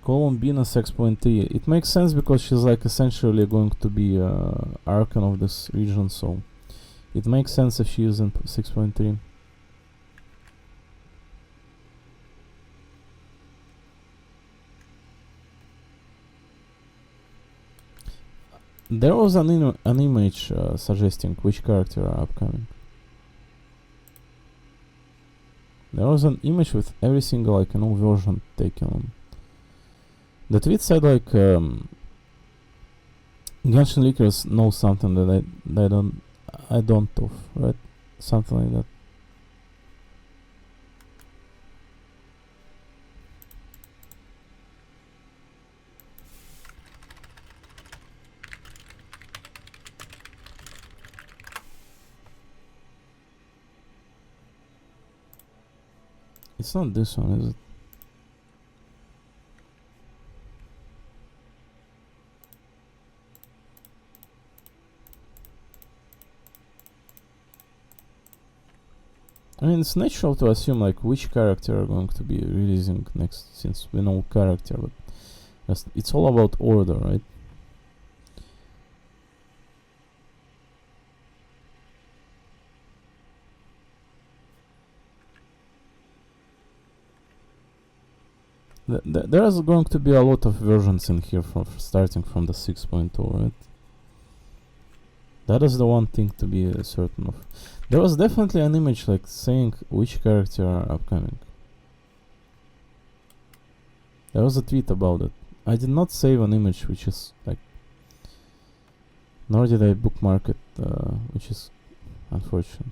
6.3. It makes sense because she's essentially going to be Archon of this region, so it makes sense if she is in 6.3. There was an image suggesting which character are upcoming. There was an image with every single like version taken on. The tweet said like Genshin leakers know something that I don't of, right? Something like that. It's not this one, is it? I mean, it's natural to assume like which character are going to be releasing next, since we know character, but it's all about order, right? There's going to be a lot of versions in here starting from the 6.0, right? That is the one thing to be certain of. There was definitely an image like saying which character are upcoming. There was a tweet about it. I did not save an image, which is like, nor did I bookmark it, which is unfortunate.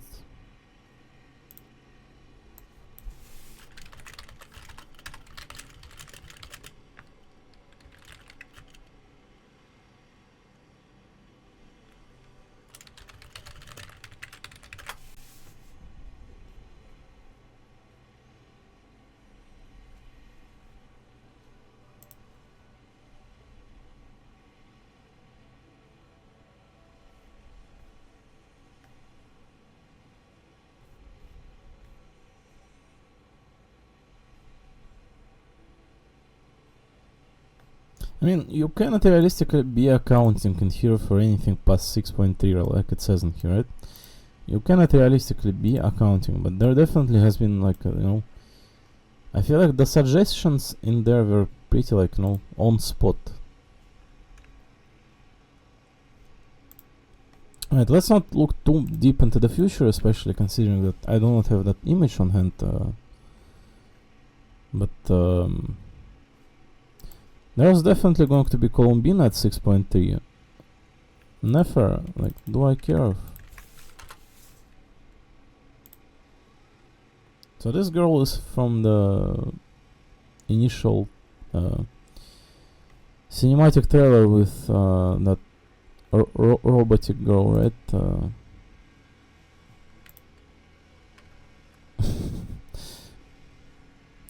I mean, you cannot realistically be accounting in here for anything past 6.3, like it says in here, right? You cannot realistically be accounting, but there definitely has been like, I feel like the suggestions in there were pretty like, on spot. Alright, let's not look too deep into the future, especially considering that I do not have that image on hand, there's definitely going to be Columbina at 6.3. Nefer, like, do I care? So this girl is from the initial cinematic trailer with that robotic girl, right? The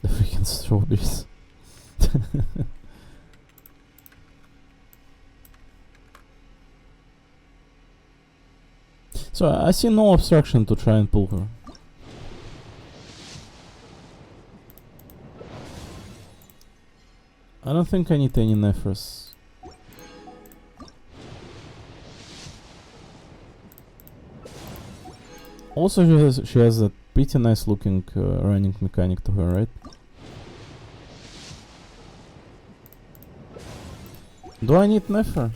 freaking strawberries. So I see no obstruction to try and pull her. I don't think I need any Nefers. Also, she has a pretty nice looking running mechanic to her, right? Do I need Nefer?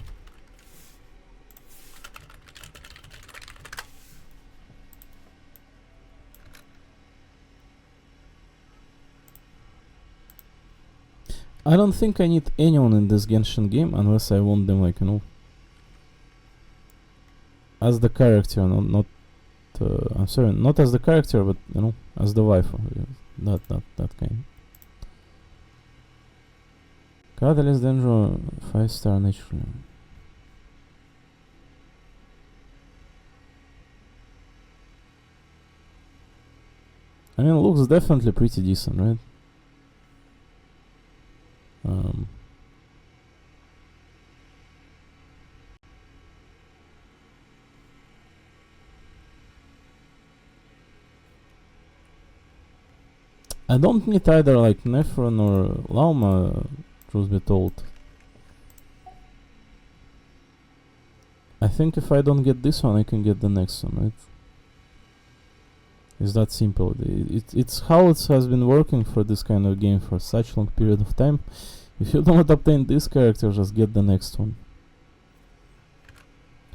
I don't think I need anyone in this Genshin game unless I want them, like, as the character, not I'm sorry, not as the character, but as the waifu. That kind. Catalyst Dendro 5-star naturally. I mean, it looks definitely pretty decent, right? I don't need either like Nephron or Lauma, truth be told. I think if I don't get this one, I can get the next one, right? It's that simple. It's how it has been working for this kind of game for such long period of time. If you don't obtain this character, just get the next one.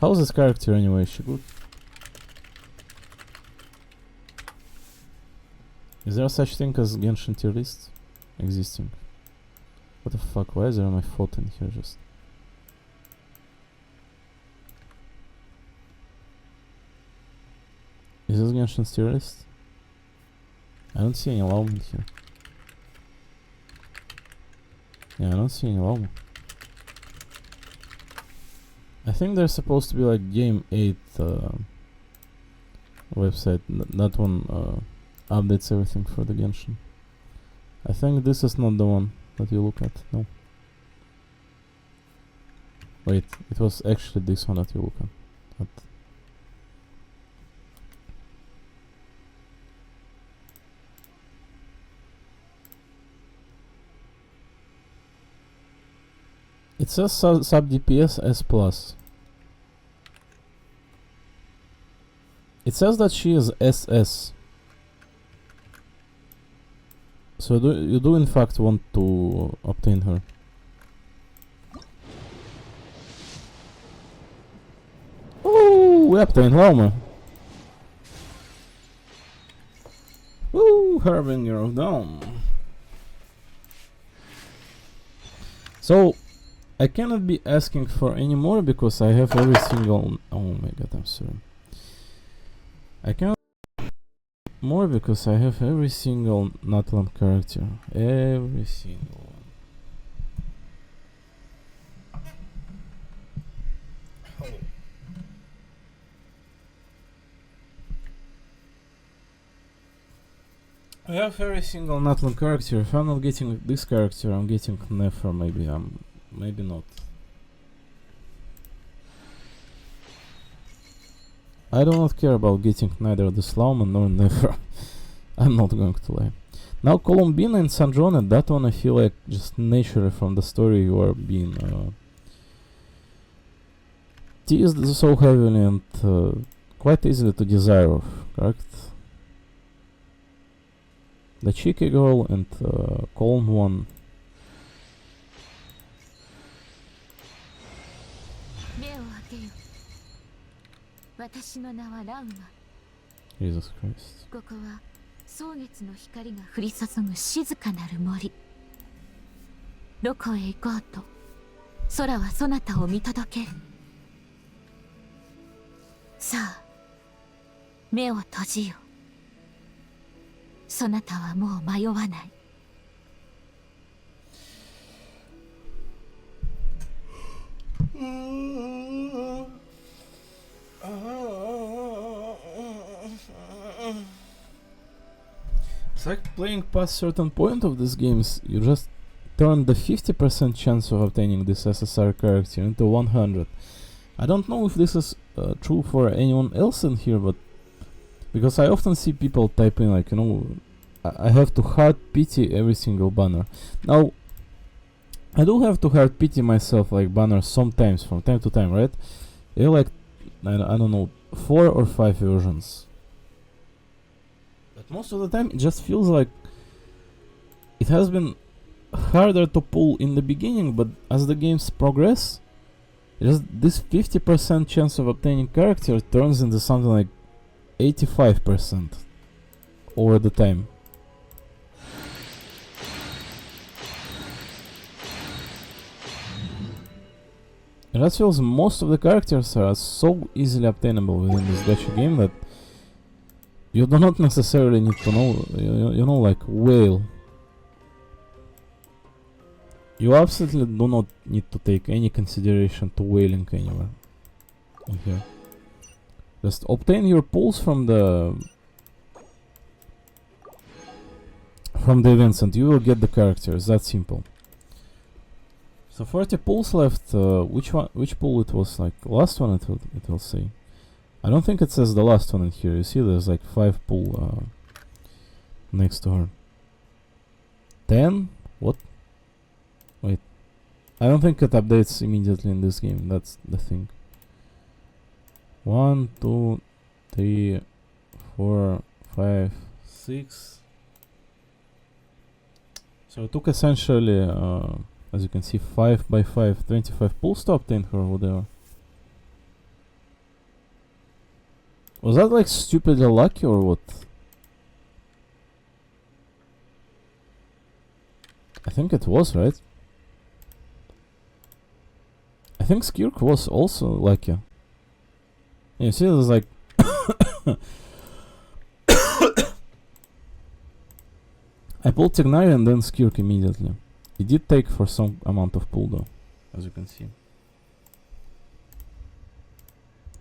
How's this character anyway? Is she good? Is there such thing as Genshin tier list existing? What the fuck? Why is there my photo in here just? Is this Genshin tier list? I don't see any Lauma here. Yeah, I don't see any Lauma. I think there's supposed to be like Game 8 website. That one updates everything for the Genshin. I think this is not the one that you look at. No. Wait, it was actually this one that you look at. It says sub DPS S plus. It says that she is SS. So you do in fact want to obtain her. Ooh, we obtained Lauma. Ooh, Harbinger of Dawn. So I cannot be asking for any more because I have every single. Oh my god, I'm sorry. I cannot more because I have every single Natlan character. Every single one. I have every single Natlan character. If I'm not getting this character, I'm getting Nefer. Maybe maybe not. I do not care about getting neither the Lauma nor Nefer. I'm not going to lie. Now Columbina and San Juan, that one I feel like just naturally from the story you are being teased so heavily and quite easily to desire of, correct? The cheeky girl and calm one. Jesus Christ. ここは蒼月の光が降り注ぐ静かなる森。どこへ行こうと空はそなたを見届ける。さあ目を閉じよ。そなたはもう迷わない。It's like playing past certain point of these games, you just turn the 50% chance of obtaining this SSR character into 100. I don't know if this is true for anyone else in here, but because I often see people typing like, you know, I have to hard pity every single banner. Now, I do have to hard pity myself like banners sometimes, from time to time, right? There are like, I don't know, 4 or 5 versions. But most of the time it just feels like it has been harder to pull in the beginning, but as the games progress, just this 50% chance of obtaining character turns into something like 85% over the time. And that feels most of the characters are so easily obtainable within this gacha game that you do not necessarily need to know, you know, like Whale. You absolutely do not need to take any consideration to whaling anywhere in here. Just obtain your pulls from the events and you will get the characters. That simple. So 40 pulls left. Which pull it was? Like last one it will say. I don't think it says the last one in here. You see there's like 5 pull next to her. 10? What? Wait. I don't think it updates immediately in this game. That's the thing. 1, 2, 3, 4, 5, 6. So it took essentially, as you can see, 5 by 5, 25 pulls to obtain her or whatever. Was that like stupidly lucky or what? I think it was, right? I think Skirk was also like a... You see, there's like... I pulled Tignari and then Skirk immediately. It did take for some amount of pull though, as you can see.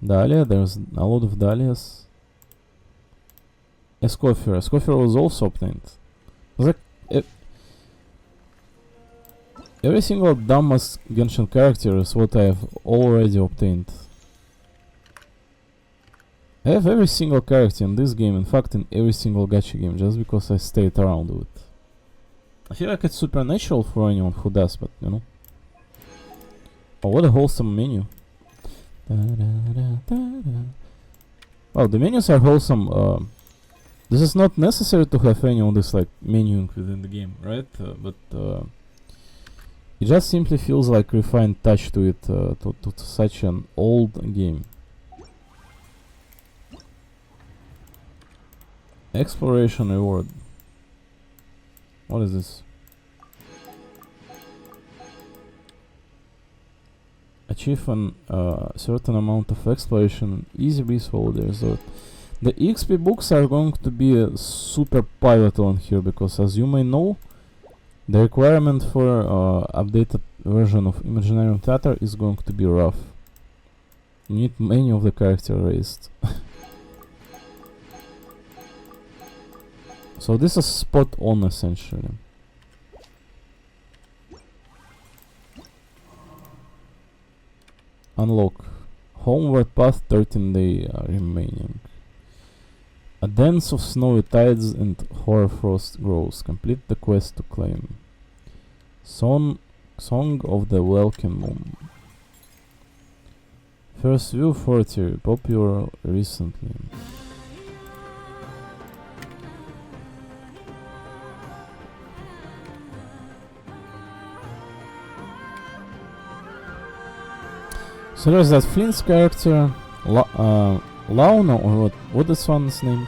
Dahlia, there's a lot of Dahlias. Escoffier. Escoffier was also obtained. It was like... every single dumbest Genshin character is what I have already obtained. I have every single character in this game, in fact in every single gacha game, just because I stayed around with it. I feel like it's supernatural for anyone who does, but you know. Oh, what a wholesome menu. Well, the menus are wholesome. This is not necessary to have any of this like menuing within the game, right? But it just simply feels like refined touch to it, to such an old game. Exploration reward. What is this? Achieve a certain amount of exploration in Easy Breeze Holiday Resort. The XP books are going to be super pivotal in here because, as you may know, the requirement for updated version of Imaginarium Theater is going to be rough. You need many of the characters raised. So this is spot on essentially. Unlock. Homeward path 13 day remaining. A dance of snowy tides and hoarfrost grows. Complete the quest to claim. Song of the Welkin Moon. First View 40, popular recently. So there's that Flint's character, Launa, or what is one's name?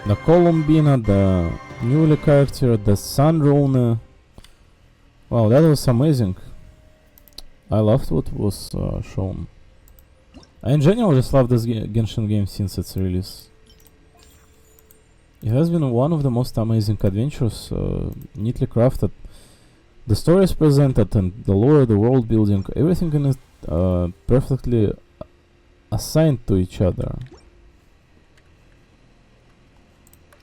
The Columbina, the Newly character, the Sandrone. Wow, that was amazing. I loved what was shown. I in general just love this Genshin game since its release. It has been one of the most amazing adventures, neatly crafted. The story is presented and the lore, the world building, everything in it perfectly assigned to each other.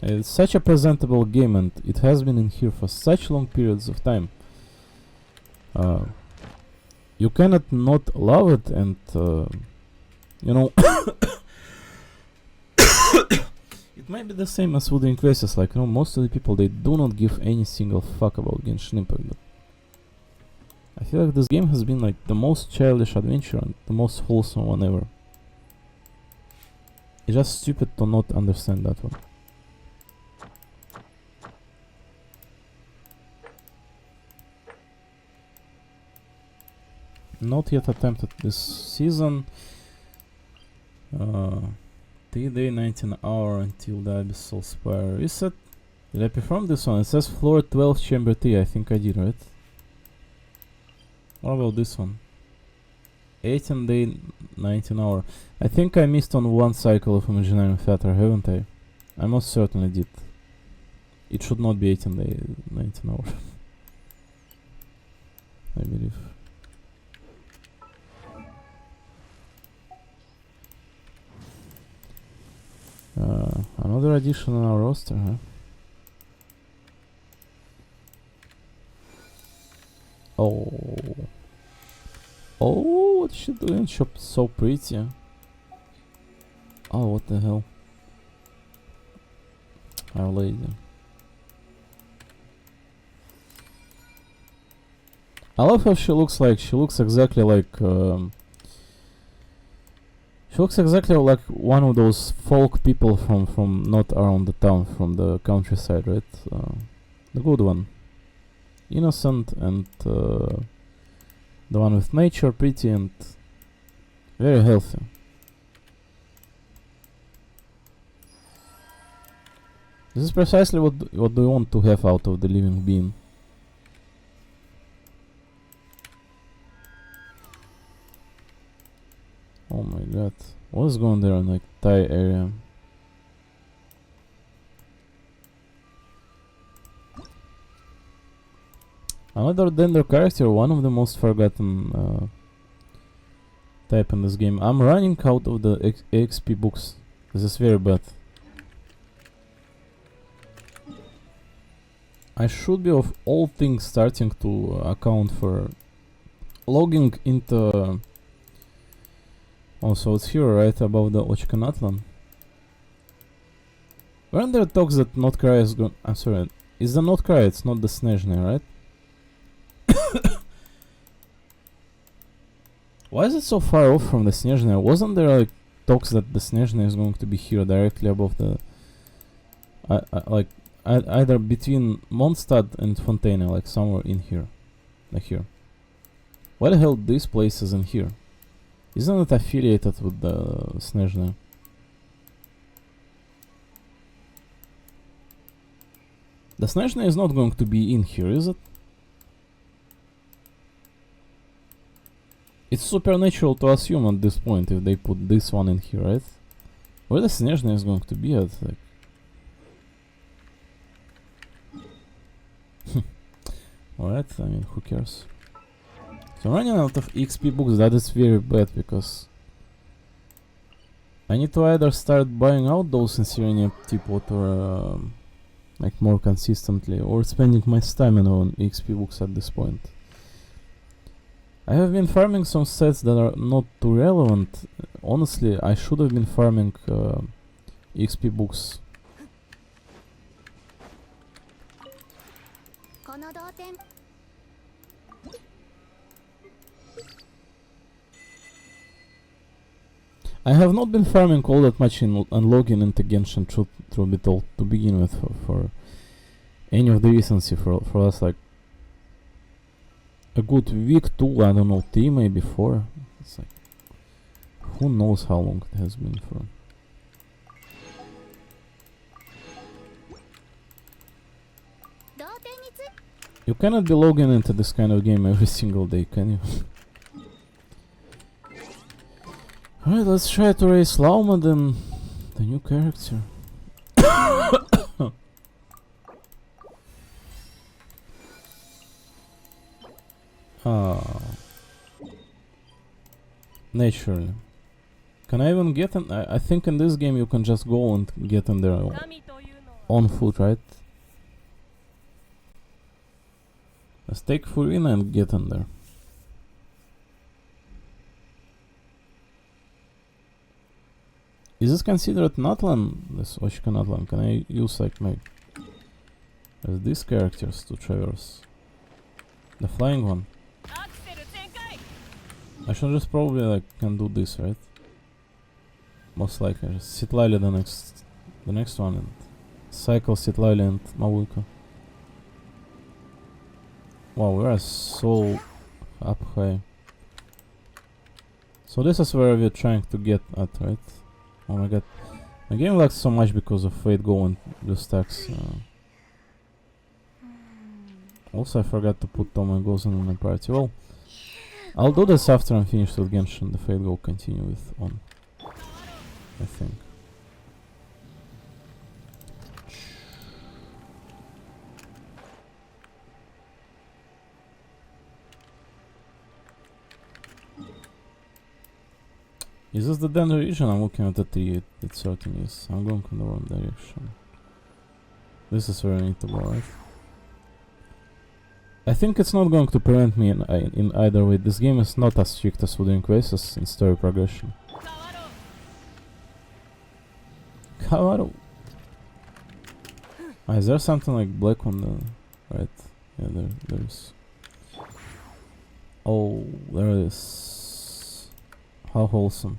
It's such a presentable game and it has been in here for such long periods of time. You cannot not love it and, you know, it might be the same as with the Inquisitors, like, you know, most of the people, they do not give any single fuck about Genshin Impact, but I feel like this game has been like the most childish adventure and the most wholesome one ever. It's just stupid to not understand that one. Not yet attempted this season. 3 day 19 hour until the Abyssal Spire reset. Did I perform this one? It says floor 12 chamber T. I think I did, right? What about this one? 18 day 19 hour. I think I missed on one cycle of Imaginarium Theater, haven't I? I most certainly did. It should not be 18 day 19 hour. I believe. Another addition on our roster, huh? Oh, what's she doing? She's so pretty. Oh, what the hell? Our lady. I love how she looks like. She looks exactly like. She looks exactly like one of those folk people from not around the town, from the countryside, right? The good one. Innocent and the one with nature, pretty and very healthy. This is precisely what do you want to have out of the living being. Oh my god. What is going there in like Thai area? Another Dender character, one of the most forgotten type in this game. I'm running out of the XP books. This is very bad. I should be of all things starting to account for logging into... Also it's here, right, above the Ochkanatlan. Weren't there talks that Notkraya is going... I'm sorry, it's the Notkraya, it's not the Snezhny, right? Why is it so far off from the Snezhny? Wasn't there like talks that the Snezhny is going to be here directly above the... like either between Mondstadt and Fontaine, like somewhere in here. Like here. Why the hell this place is in here? Isn't it affiliated with the Snezhny? The Snezhny is not going to be in here, is it? It's supernatural to assume at this point if they put this one in here, right? Where the Snezhny is going to be at, like... Alright, I mean, who cares? So running out of XP books, that is very bad, because... I need to either start buying out those in Serenia Teapot or... like more consistently, or spending my stamina on XP books at this point. I have been farming some sets that are not too relevant. Honestly, I should have been farming XP books. I have not been farming all that much in unlogging into Genshin, truth be told, to begin with, for any of the recency for us, like a good week, 2, I don't know, 3, maybe 4. It's like, who knows how long it has been for. You cannot be logging into this kind of game every single day, can you? Alright, let's try to raise Lauma then, the new character. Naturally. Can I even get in? I think in this game you can just go and get in there on foot, right? Let's take Furina and get in there. Is this considered Natlan? This Oshika Natlan? Can I use like my as these characters to traverse? The flying one. I should just probably like can do this, right? Most likely. Just Sitlali the next one and cycle Sitlali and Mavuika. Wow, we are so up high. So this is where we're trying to get at, right? Oh my god. My game lags so much because of Fate Go and the stacks. Also I forgot to put Toma Gozen in my party. Well, I'll do this after I'm finished with Genshin. The Fate Go continue with on, I think. Is this the Dender region? I'm looking at the tree, it certainly is. I'm going in the wrong direction. This is where I need to go, right? I think it's not going to prevent me in either way. This game is not as strict as Wuthering Waves in story progression. Kawaru! Is there something like black on the... right? Yeah, there is. Oh, there it is. How wholesome.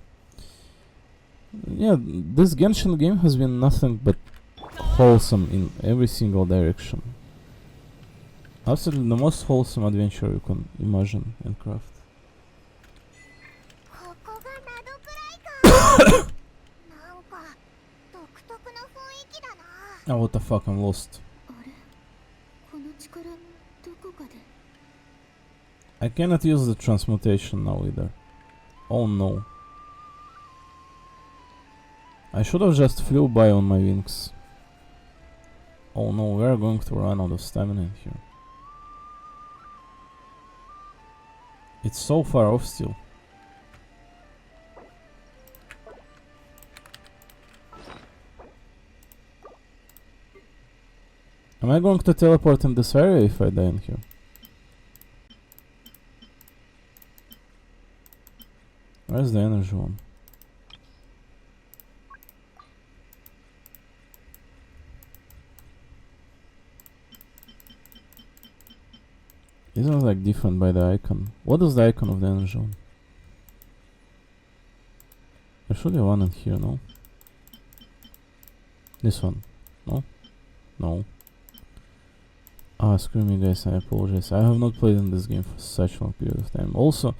Yeah, this Genshin game has been nothing but wholesome in every single direction. Absolutely the most wholesome adventure you can imagine and craft. Oh, what the fuck, I'm lost. あれこの力どこかで I cannot use the transmutation now either. Oh no. I should have just flew by on my wings. Oh no, we are going to run out of stamina in here. It's so far off still. Am I going to teleport in this area if I die in here? Where's the energy one? Isn't it like different by the icon? What is the icon of the energy one? There should be one in here, no? This one. No? No. Ah, screw me guys, I apologize. I have not played in this game for such a long period of time. Also,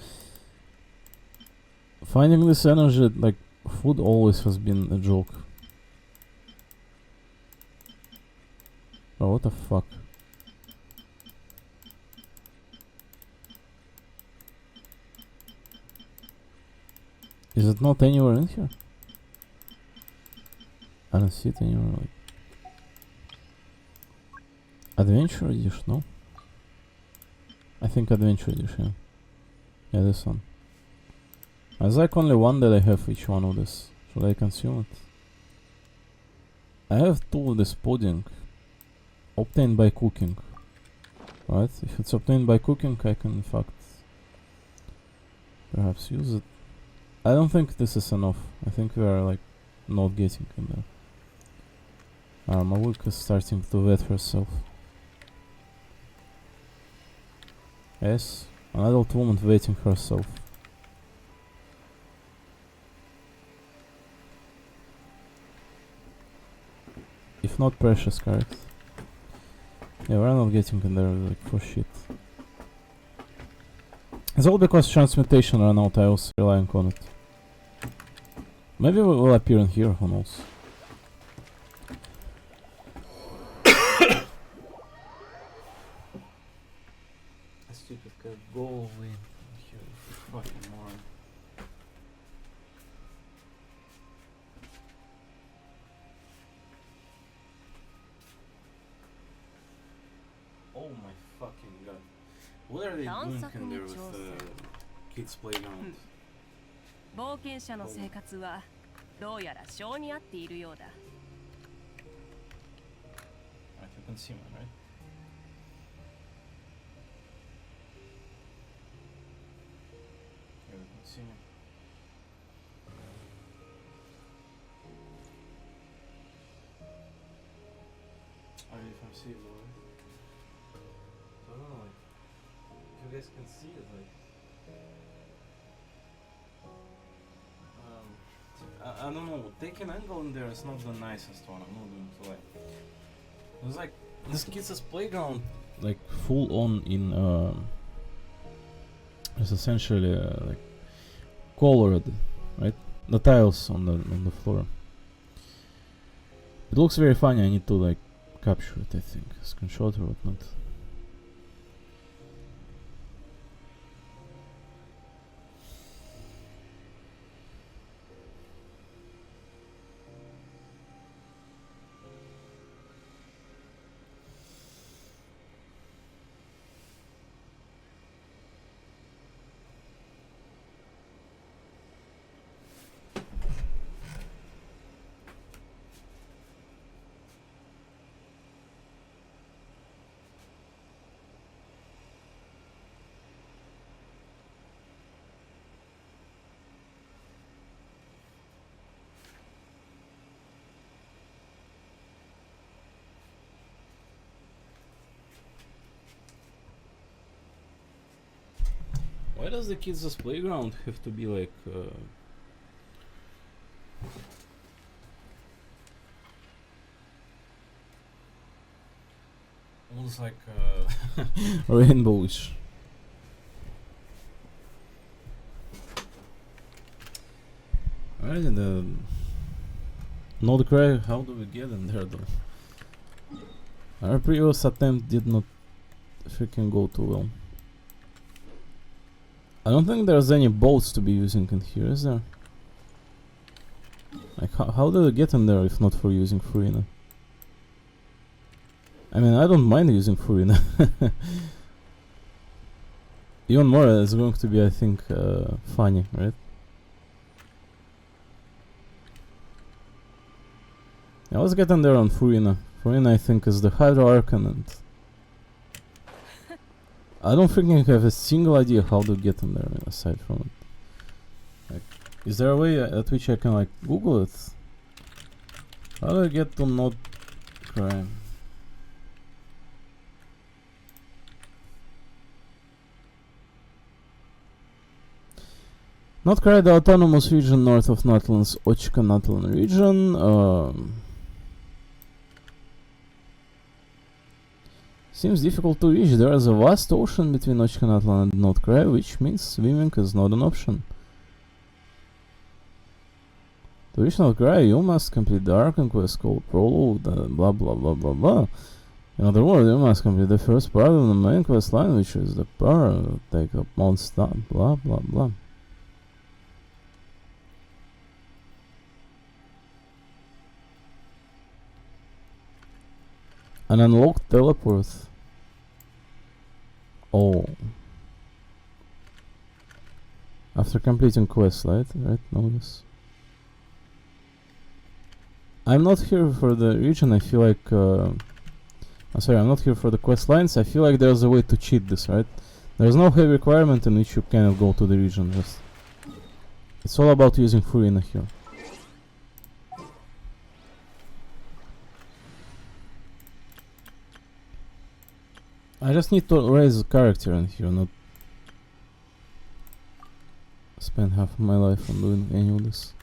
finding this energy, like, food always has been a joke. Oh, what the fuck? Is it not anywhere in here? I don't see it anywhere, like... Adventure Edition, no? I think Adventure Edition, yeah. Yeah, this one. There's like only one that I have each one of this. Should I consume it? I have two of this pudding. Obtained by cooking. Right? If it's obtained by cooking, I can in fact perhaps use it. I don't think this is enough. I think we are like not getting in there. My work is starting to wet herself. Yes, an adult woman waiting herself. If not precious, correct? Yeah, we're not getting in there like for shit. It's all because transmutation ran out, I was relying on it. Maybe we will appear in here, who knows? Stupid guy, go away from here, you fucking moron. Oh my fucking god. What are they doing in there with the kids' playground? 冒険者の生活はどうやら性に合っているようだ。Right, you can see me, right? Yeah, you can see me. I mean, if I'm seeing it, right? So I don't know, like, if you guys can see it, like, I don't know, taking angle in there is not the nicest one, I'm not going to lie. It was like, this kid's playground, like, full on in, it's essentially, like, colored, right? The tiles on the floor. It looks very funny, I need to, like, capture it, I think. Screenshot or whatnot. Why does the kids' playground have to be like almost like rainbowish? Alright, and Node Cry, how do we get in there though? Our previous attempt did not freaking go too well. I don't think there's any boats to be using in here, is there? Like, how did I get in there if not for using Furina? I mean, I don't mind using Furina. Even more is going to be, I think, funny, right? Yeah, let's get in there on Furina. Furina, I think, is the Hydro Archon, and I don't freaking have a single idea how to get in there aside from it. Like, is there a way at which I can like Google it? How do I get to not cry? Not Cry, the autonomous region north of Natlan's Ochka Natlan region. Seems difficult to reach. There is a vast ocean between Ochka Natlan and North Cry, which means swimming is not an option. To reach North Cry, you must complete the Archon quest called Prologue, blah blah blah blah blah. In other words, you must complete the first part of the main quest line, which is the power take up Mount Star, blah blah blah. An unlocked teleport. Oh. After completing quest, right? Notice. I'm not here for the region, I feel like... I'm sorry, I'm not here for the quest lines. I feel like there's a way to cheat this, right? There's no heavy requirement in which you cannot go to the region, just... It's all about using Furina here. I just need to raise a character in here, not spend half of my life on doing any of this.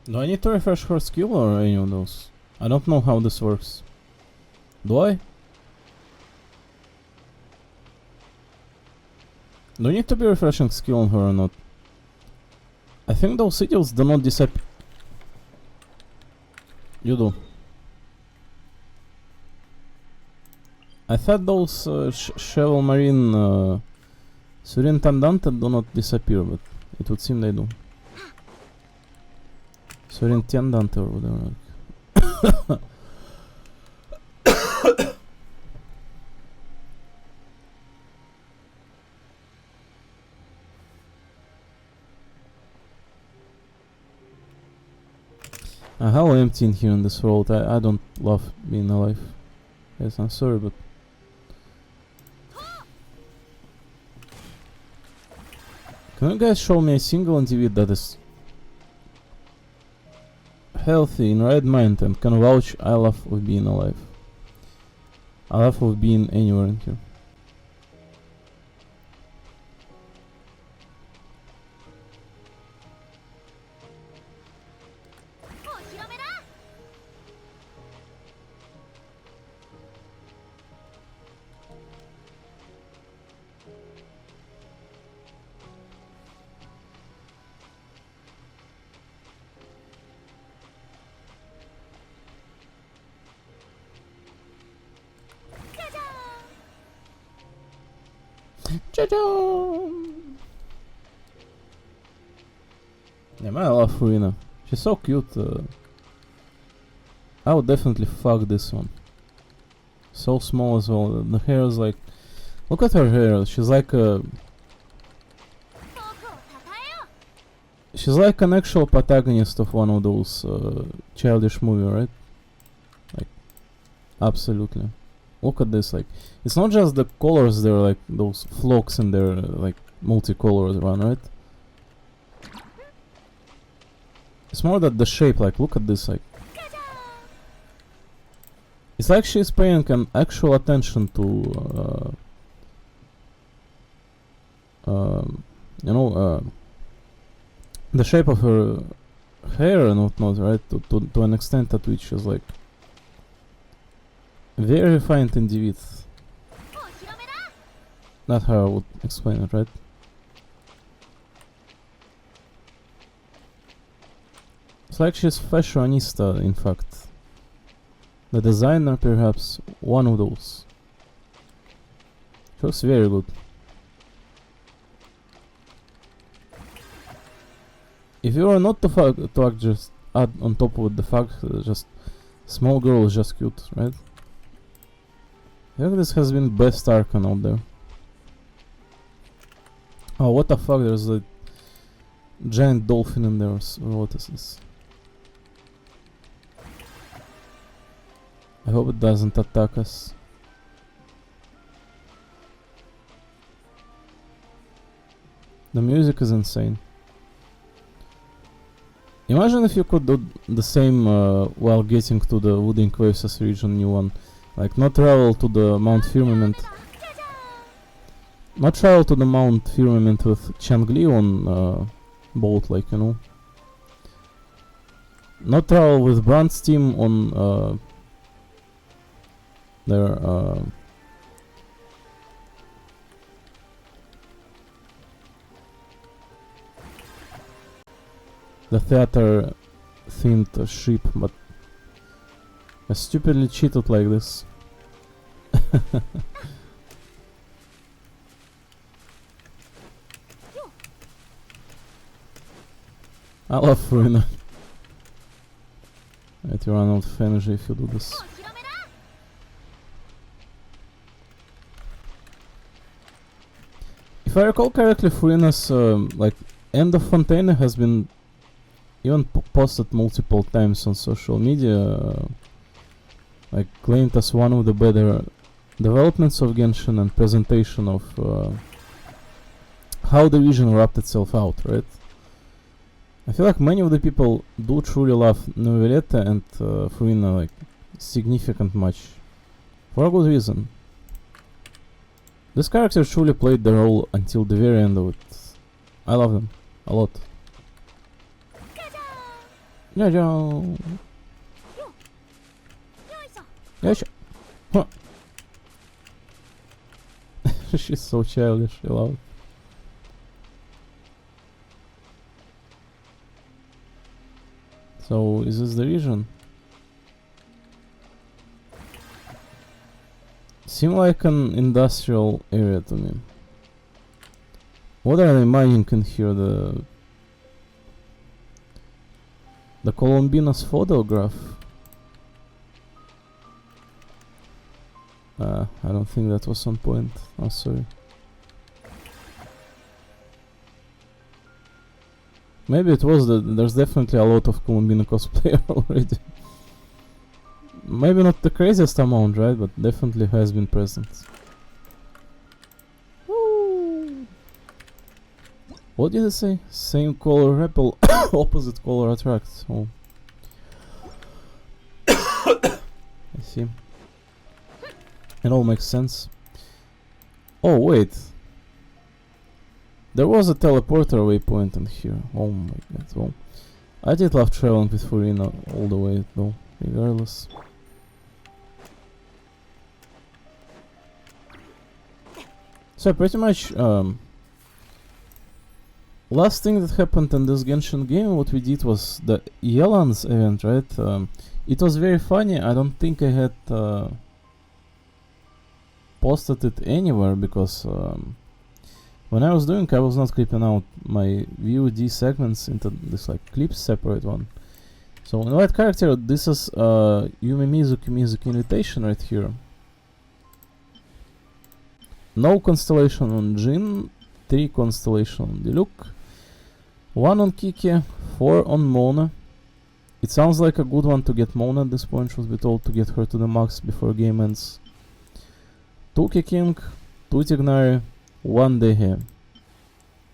Do I need to refresh her skill or any of those? I don't know how this works. Do I? Do you need to be refreshing skill on her or not? I think those sigils do not disappear. You do. I thought those Cheval Marine Surintendante do not disappear, but it would seem they do. Surintendante or whatever. How empty in here in this world. I don't love being alive. Yes, I'm sorry, but... Can you guys show me a single individual that is healthy, in right mind, and can vouch I love of being alive? I love of being anywhere in here. Yeah, man, I love Furina. She's so cute. I would definitely fuck this one. So small as well. The hair is like... Look at her hair. She's like a... She's like an actual protagonist of one of those childish movies, right? Like, absolutely. Look at this, like, it's not just the colors, they're like those flocks in their like multicolors one, right? It's more that the shape, like, look at this, like, it's like she's paying an actual attention to you know, the shape of her hair and whatnot, right? To an extent at which is like Very refined individual. Not how I would explain it, right? It's like she's fashionista, in fact. The designer, perhaps, one of those. She looks very good. If you are not to act just add on top of the fact just small girl is just cute, right? I think this has been best Archon out there. Oh, what the fuck, there's a giant dolphin in there, what is this? I hope it doesn't attack us. The music is insane. Imagine if you could do the same while getting to the Wooding Oasis region new one. Like not travel to the Mount Firmament. Not travel to the Mount Firmament with Changli on boat, like, you know. Not travel with Brand's team on their the theater themed ship, but I stupidly cheated like this. I love Furina. Right, you run out of energy if you do this. If I recall correctly, Furina's like End of Fontaine has been even posted multiple times on social media, like claimed as one of the better developments of Genshin and presentation of how the region wrapped itself out, right? I feel like many of the people do truly love Noveleta and Furina like significant much, for a good reason. This character truly played the role until the very end of it. I love them a lot. Jojo. Yoisho. Huh. She's so childish, I love it. So, is this the region? Seem like an industrial area to me. What are they mining in here? The Columbinas photograph? I don't think that was on point. Oh, sorry. Maybe it was. There's definitely a lot of Columbina cosplayer already. Maybe not the craziest amount, right? But definitely has been present. Woo. What did I say? Same color repel, opposite color attracts. Oh. I see. It all makes sense. Oh, wait. There was a teleporter waypoint in here. Oh my god. Well, I did love traveling with Furina all the way though, regardless. So pretty much last thing that happened in this Genshin game, what we did was the Yelan's event, right? It was very funny. I don't think I had posted it anywhere because when I was doing, I was not clipping out my VOD segments into this like clips separate one. So in white character, this is Yume Mizuki invitation right here. No constellation on Jin, 3 constellation on Diluc, 1 on Kiki, 4 on Mona. It sounds like a good one to get Mona at this point, should be told to get her to the max before game ends. 2 King, 2 Tignari, 1 Dehe.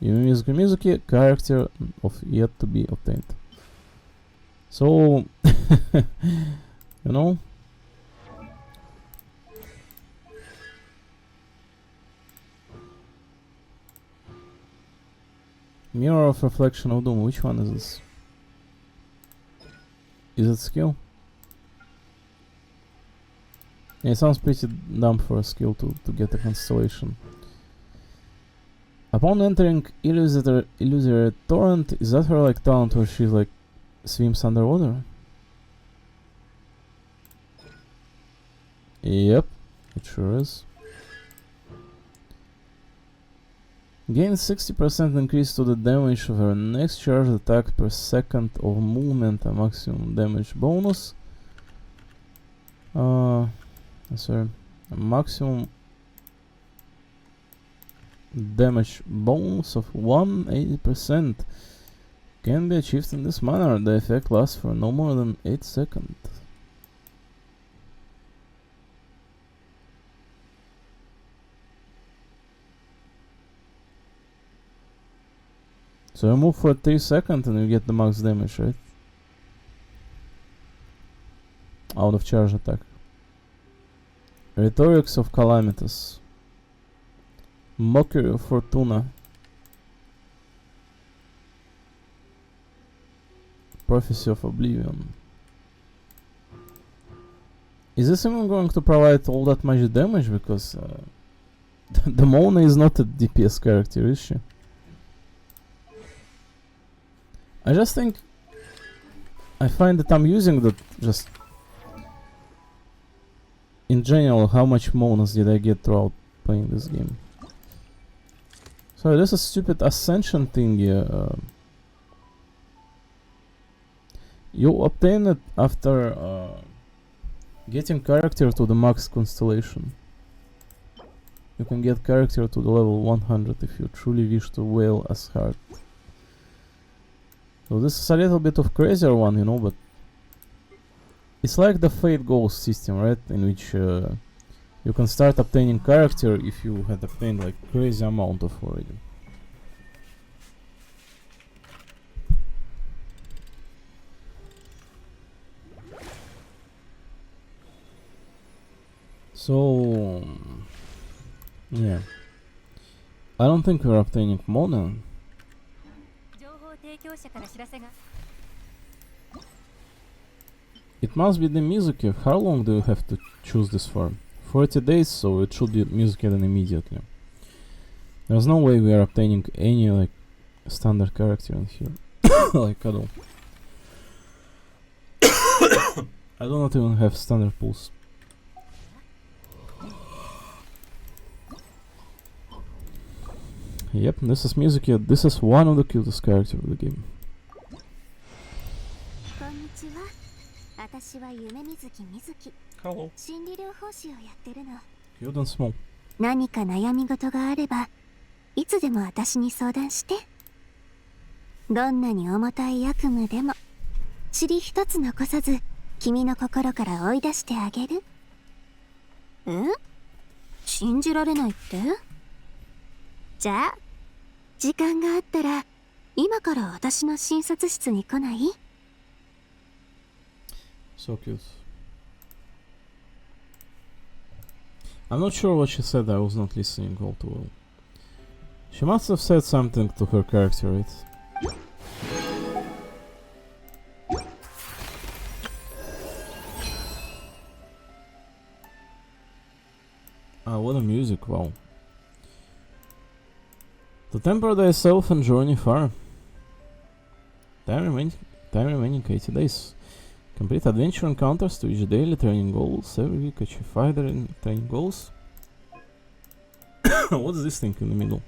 Yume Mizuki, character of yet to be obtained. So, you know, Mirror of Reflection of Doom, which one is this? Is it skill? Yeah, it sounds pretty dumb for a skill to get a constellation. Upon entering Illusory Torrent, is that her like talent where she like swims underwater? Yep, it sure is. Gain 60% increase to the damage of her next charge attack per second of movement, a maximum damage bonus. Sorry, a maximum damage bonus of 180% can be achieved in this manner. The effect lasts for no more than 8 seconds. So you move for 3 seconds and you get the max damage, right? Out of charge attack. Rhetorics of Calamitas. Mockery of Fortuna. Prophecy of Oblivion. Is this even going to provide all that much damage? Because the Mona is not a DPS character, is she? I just think I find that I'm using that just in general. How much Monas did I get throughout playing this game? So there's a stupid ascension thing here. You obtain it after getting character to the max constellation. You can get character to the level 100 if you truly wish to wail as hard. So this is a little bit of crazier one, you know, but it's like the Fate Ghost system, right? In which you can start obtaining character if you had obtained like crazy amount of already. So yeah, I don't think we're obtaining Mona. It must be the music. How long do you have to choose this for? 40 days, so it should be music then immediately. There's no way we are obtaining any like standard character in here. Like I do not even have standard pulse. Yep, this is music. This is one of the cutest characters of the game. Hello. Cute and small. 何か悩み事があればいつでも私に相談して。どんなに重たい悪夢でも塵一つ残さず君の心から追い出してあげる。え？信じられないって？じゃあ時間があったら今から私の診察室に来ない？ So cute. I'm not sure what she said. I was not listening all too well. She must have said something to her character, right? Ah, what a music, wow. To temper thyself and journey far. Time remaining 80 days. Complete adventure encounters to reach daily training goals. Every week achieve 5 training goals. What's this thing in the middle?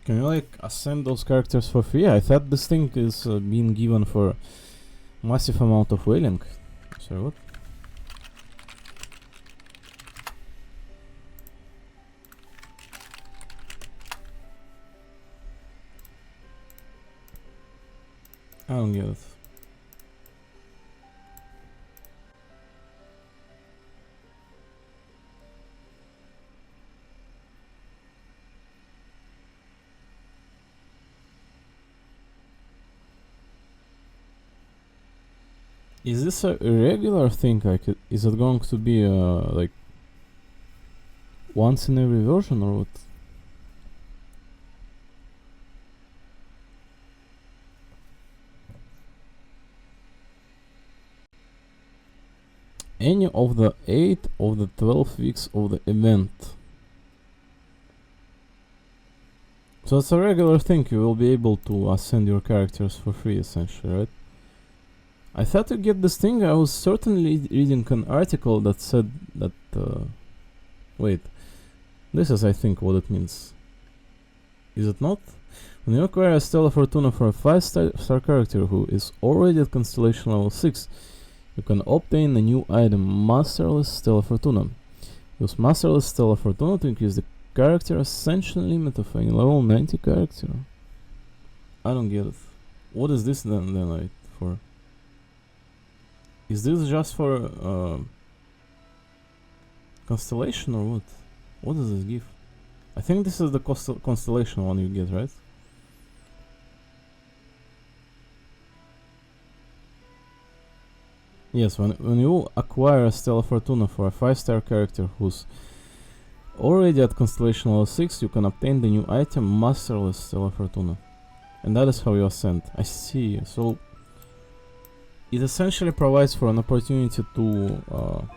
Can you like ascend those characters for free? I thought this thing is being given for massive amount of whaling. Sorry, what? I don't get it. Is this a regular thing? Like, is it going to be like once in every version or what? Any of the 8 of the 12 weeks of the event. So it's a regular thing, you will be able to ascend your characters for free essentially, right? I thought to get this thing, I was certainly reading an article that said that... wait, this is I think what it means. Is it not? When you acquire a Stella Fortuna for a 5-star character who is already at Constellation level 6, you can obtain a new item, Masterless Stella Fortuna. Use Masterless Stella Fortuna to increase the character ascension limit of any level 90 character. I don't get it. What is this then like for? Is this just for Constellation or what? What does this give? I think this is the Constellation one you get, right? Yes, when you acquire a Stella Fortuna for a 5-star character who's already at Constellation level 6, you can obtain the new item Masterless Stella Fortuna. And that is how you ascend. I see. So it essentially provides for an opportunity to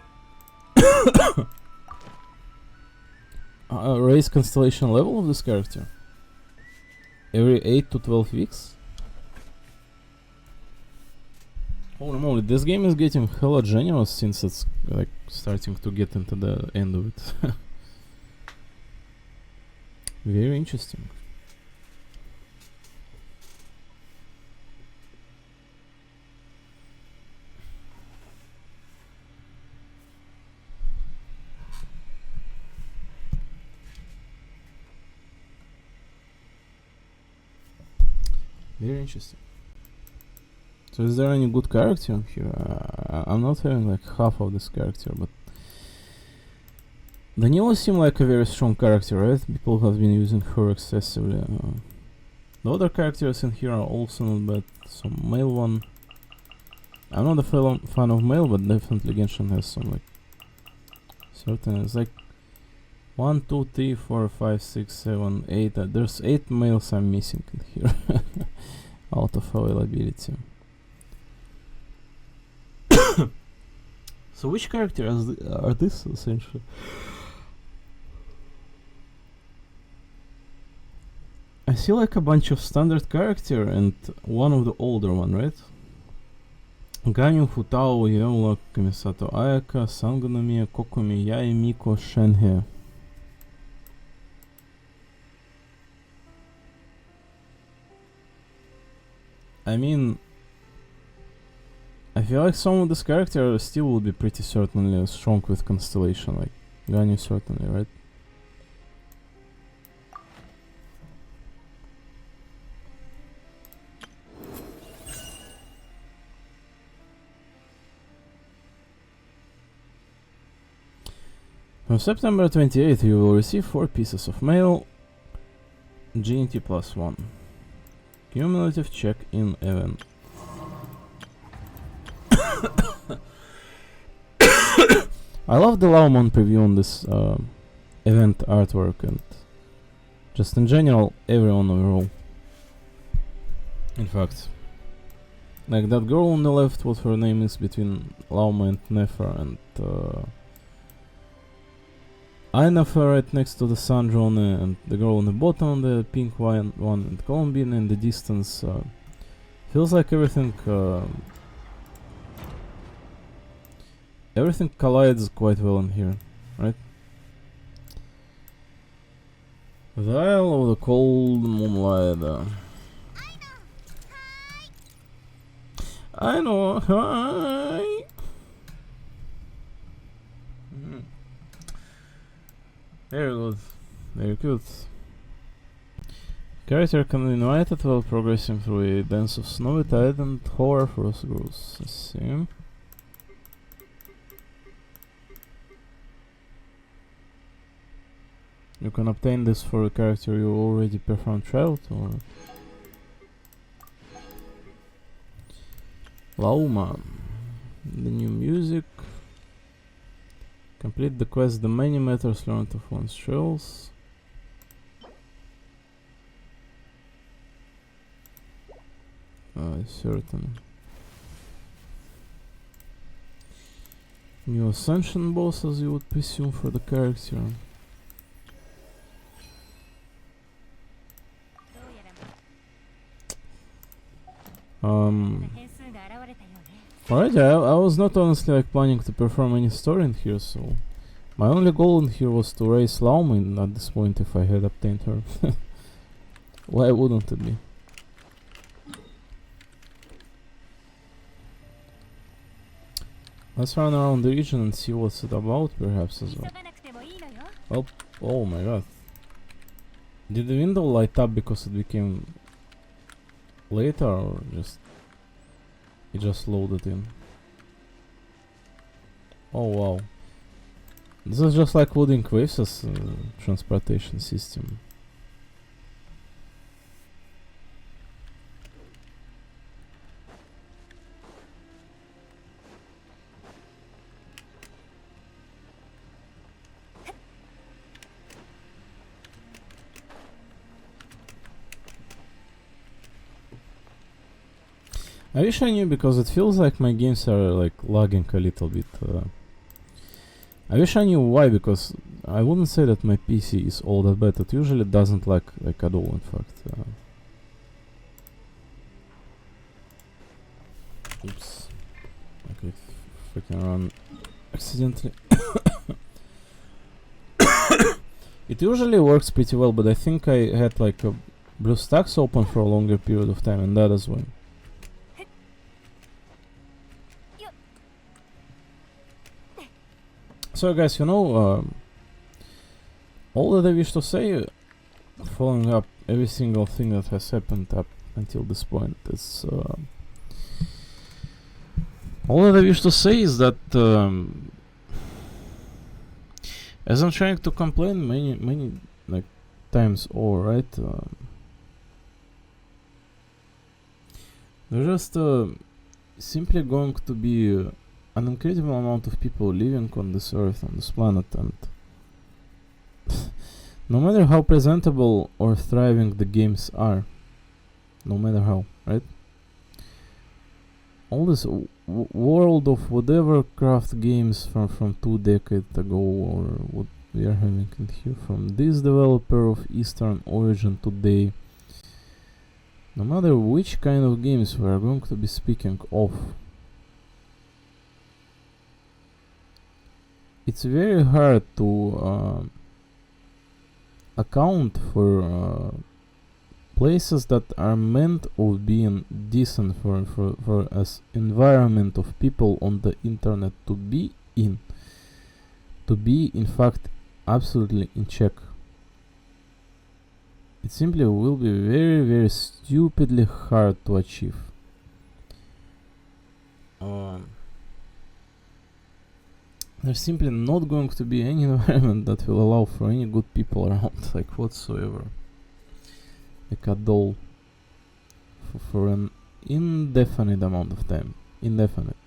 raise Constellation level of this character every 8 to 12 weeks. Holy moly, this game is getting hella generous since it's like starting to get into the end of it. Very interesting. Very interesting. So is there any good character here? I'm not having like half of this character, but Danilo seems like a very strong character, right? People have been using her excessively. The other characters in here are also not bad. Some male one. I'm not a fan of male, but definitely Genshin has some like certain. It's like 1, 2, 3, 4, 5, 6, 7, 8. There's 8 males I'm missing in here out of availability. So which characters are this essentially? I see like a bunch of standard character and one of the older one, right? Ganyu, Futao, Yola, Kamisato Ayaka, Sangonomiya, Kokumi, Yai, Miko, Shenhe. I mean, I feel like some of this character still will be pretty certainly strong with Constellation, like Ganyu certainly, right? From September 28th you will receive 4 pieces of mail, GNT +1. Cumulative check-in event. I love the Laumon preview on this event artwork and just in general everyone overall. In fact, like that girl on the left, what her name is between Lauma and Nefer, and Ainafer right next to the Sandrone, and the girl on the bottom, the pink one, and Colombian in the distance. Feels like everything everything collides quite well in here, right? The Isle of the Cold Moonlight. I know, hi! Very good, very good. Character can be invited while progressing through a dance of snowy tide and horror frost growth. I see. You can obtain this for a character you already performed trial to, or Lauma. The new music. Complete the quest. The many matters learned of one's shells. Certain. New ascension bosses you would presume for the character. Alright, I was not honestly like planning to perform any story in here, so my only goal in here was to raise Laumin at this point if I had obtained her. Why wouldn't it be? Let's run around the region and see what's it about, perhaps, as well. Well, oh my god. Did the window light up because it became later, or just it just loaded in? Oh wow. This is just like loading waves as transportation system. I wish I knew, because it feels like my games are like lagging a little bit. I wish I knew why, because I wouldn't say that my PC is all that bad. It usually doesn't lag like at all, in fact. Oops. Okay, if I can run accidentally. It usually works pretty well, but I think I had like a BlueStacks open for a longer period of time, and that is why. So guys, you know, all that I wish to say, following up every single thing that has happened up until this point, is all that I wish to say is that as I'm trying to complain many like times over, right? There's just simply going to be an incredible amount of people living on this earth, on this planet, and no matter how presentable or thriving the games are, no matter how, right? All this world of whatever craft games from 2 decades ago, or what we are having in here, from this developer of Eastern origin today, no matter which kind of games we are going to be speaking of, it's very hard to account for places that are meant of being decent for as environment of people on the internet to be in fact absolutely in check. It simply will be very stupidly hard to achieve. There's simply not going to be any environment that will allow for any good people around, like whatsoever. Like at all. For an indefinite amount of time. Indefinite.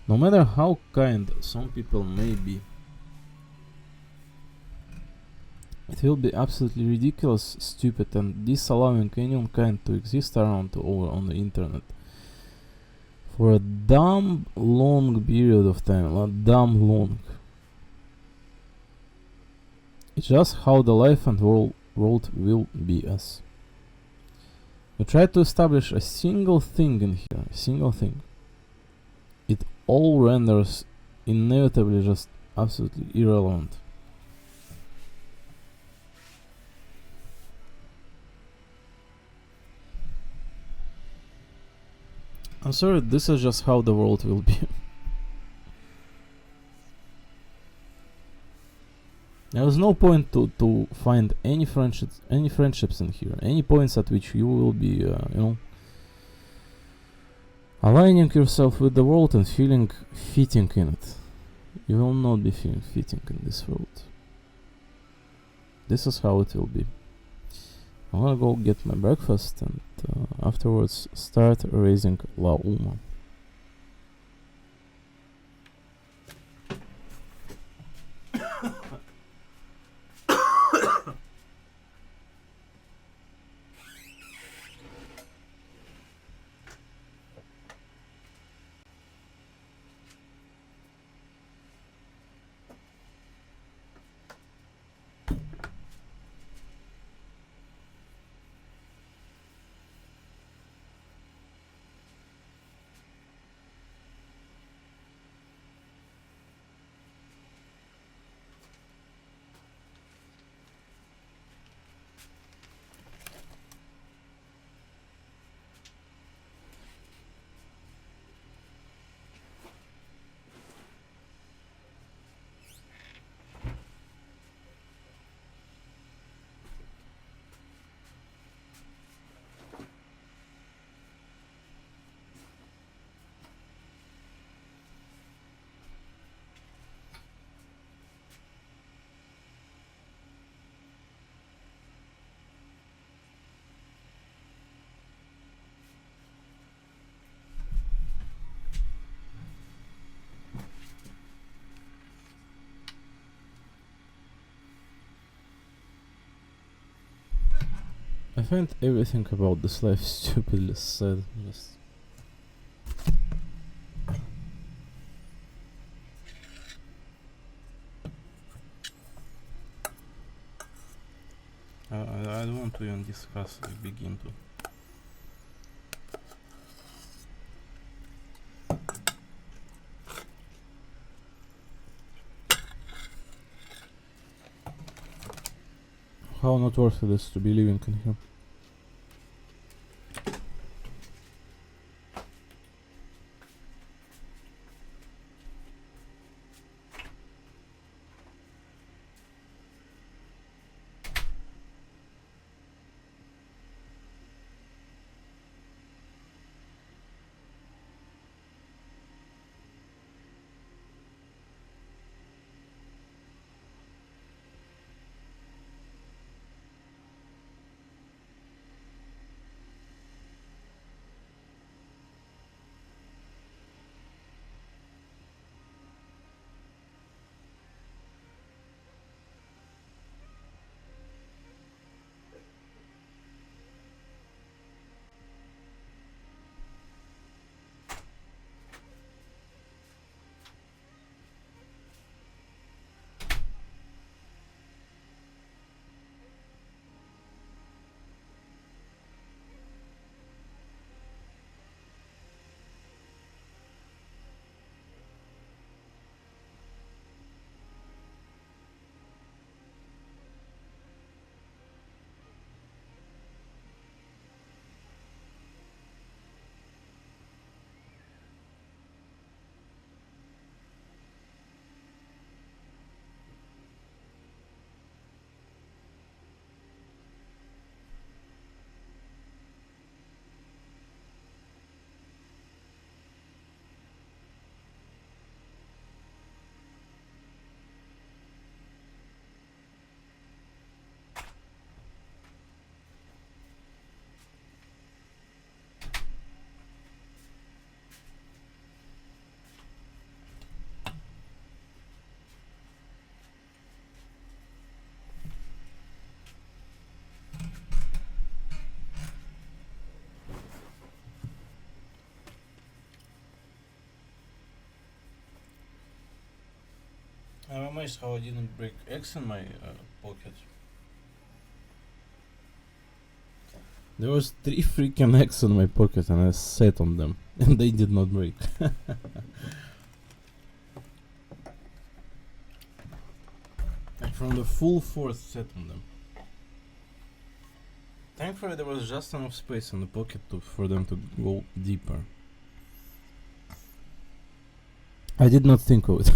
No matter how kind some people may be, it will be absolutely ridiculous, stupid, and disallowing anyone kind to exist around or on the internet for a damn long period of time. Damn long. It's just how the life and world will be as. You try to establish a single thing in here, a single thing. It all renders inevitably just absolutely irrelevant. I'm sorry, this is just how the world will be. There is no point to find any friendships in here, any points at which you will be, aligning yourself with the world and feeling fitting in it. You will not be feeling fitting in this world. This is how it will be. I'm gonna go get my breakfast and afterwards start raising La Uma. I find everything about this life stupidly sad. Just I don't want to even discuss or begin to. How not worth it is to be living in here. I'm amazed how I didn't break eggs in my pocket. There was 3 freaking eggs in my pocket and I sat on them and they did not break. Like from the full force sat on them. Thankfully there was just enough space in the pocket for them to go deeper. I did not think of it.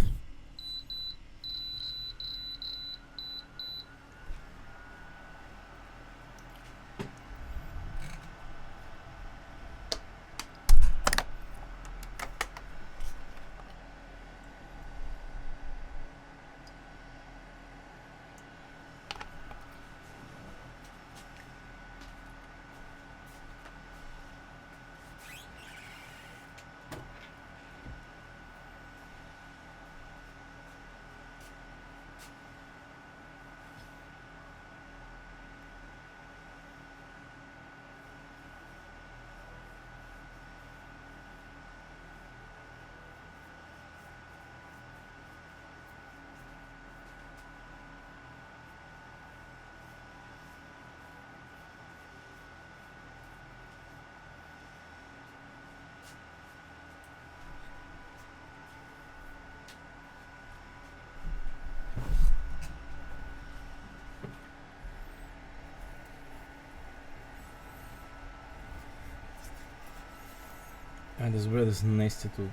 And this bread is nasty to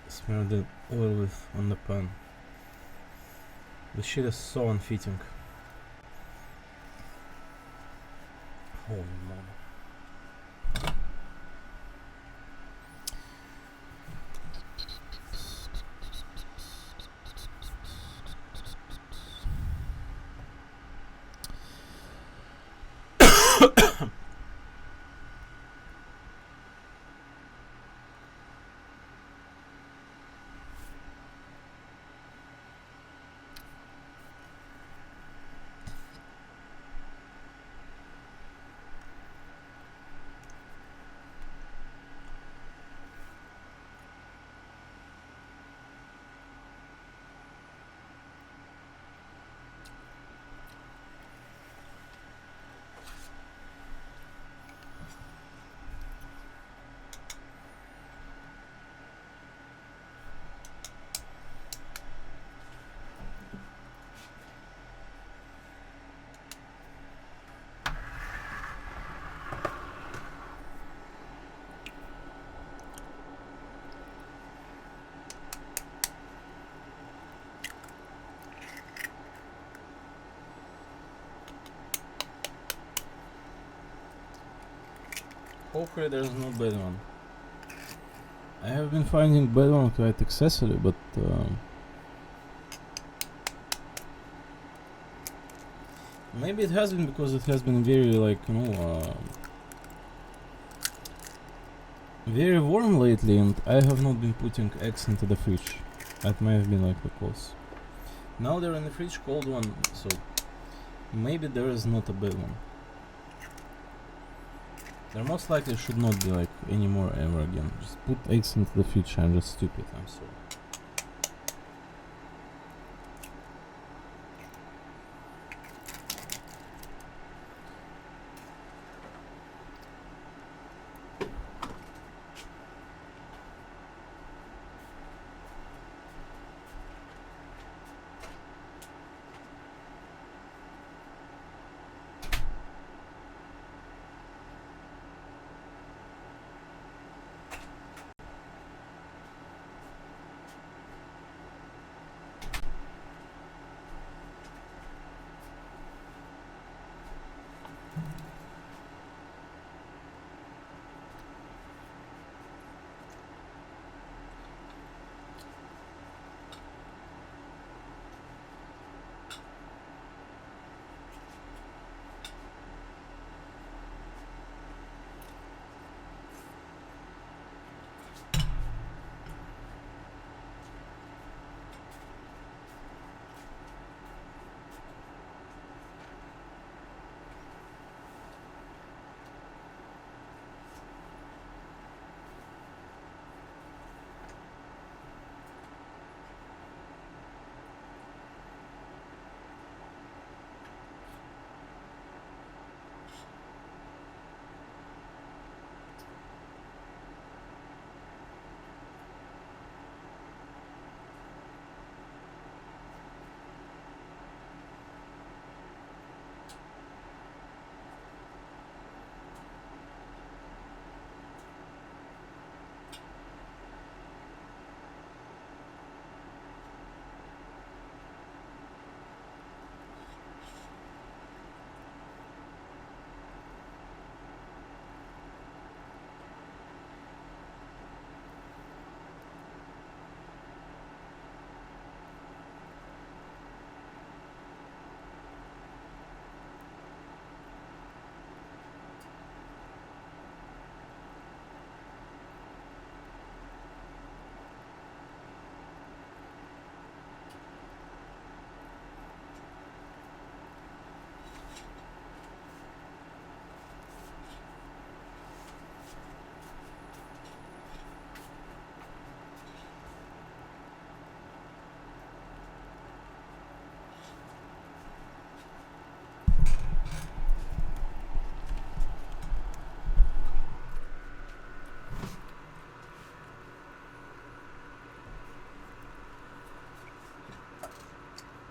smear the oil with on the pan. The shit is so unfitting. Oh no. Hopefully there's no bad one. I have been finding bad one quite excessively, but maybe it has been because it has been very like, you know, very warm lately, and I have not been putting eggs into the fridge. That might have been like the cause. Now they're in the fridge, cold one, so maybe there is not a bad one. There most likely should not be like anymore ever again. Just put eggs into the fridge. I'm just stupid. I'm sorry.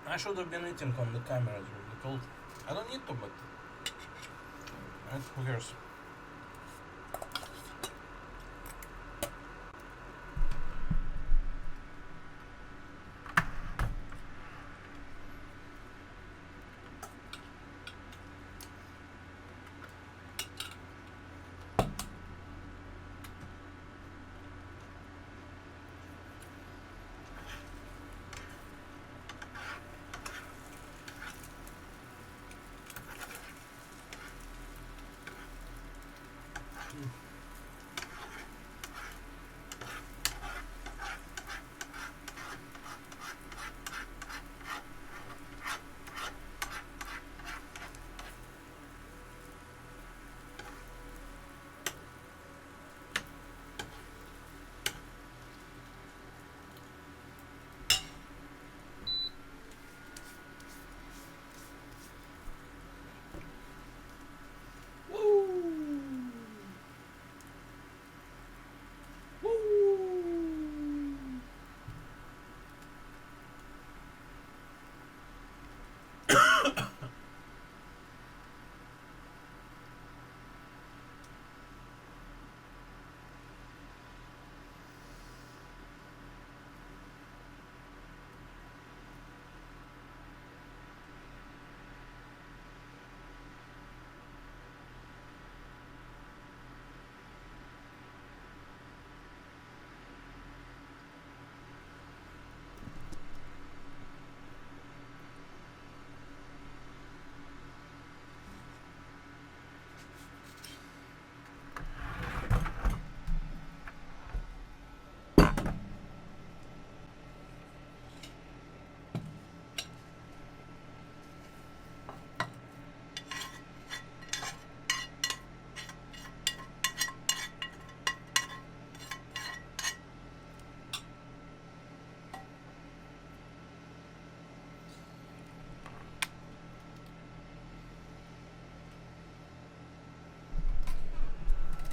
I should have been eating on the camera as you told. I don't need to, but who cares?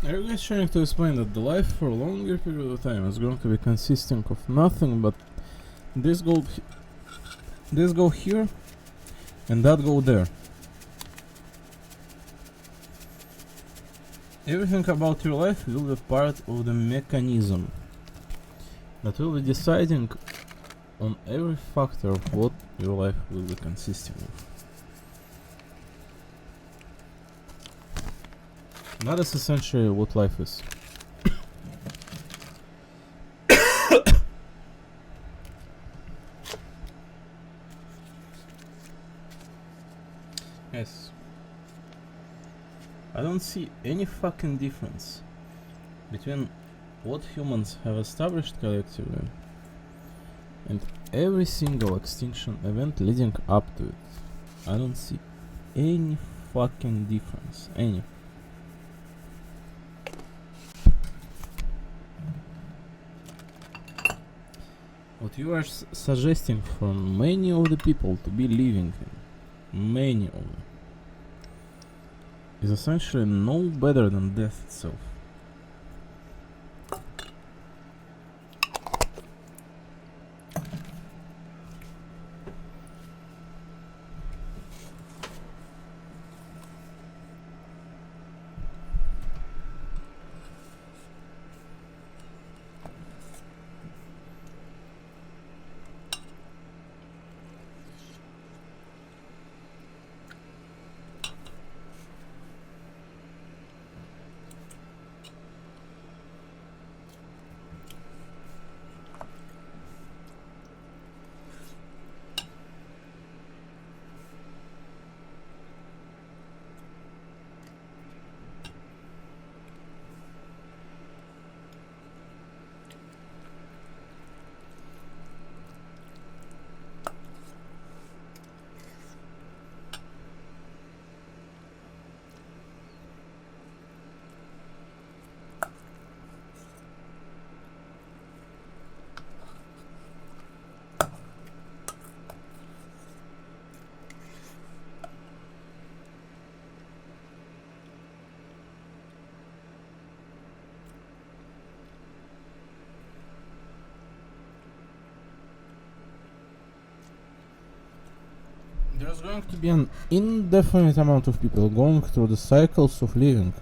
Are you guys trying to explain that the life for a longer period of time is going to be consisting of nothing but this go here and that go there? Everything about your life will be part of the mechanism that will be deciding on every factor of what your life will be consisting of. That is essentially what life is. Yes. I don't see any fucking difference between what humans have established collectively and every single extinction event leading up to it. I don't see any fucking difference. Any. What you are suggesting for many of the people to be living in, many of them, is essentially no better than death itself. There's going to be an indefinite amount of people going through the cycles of living,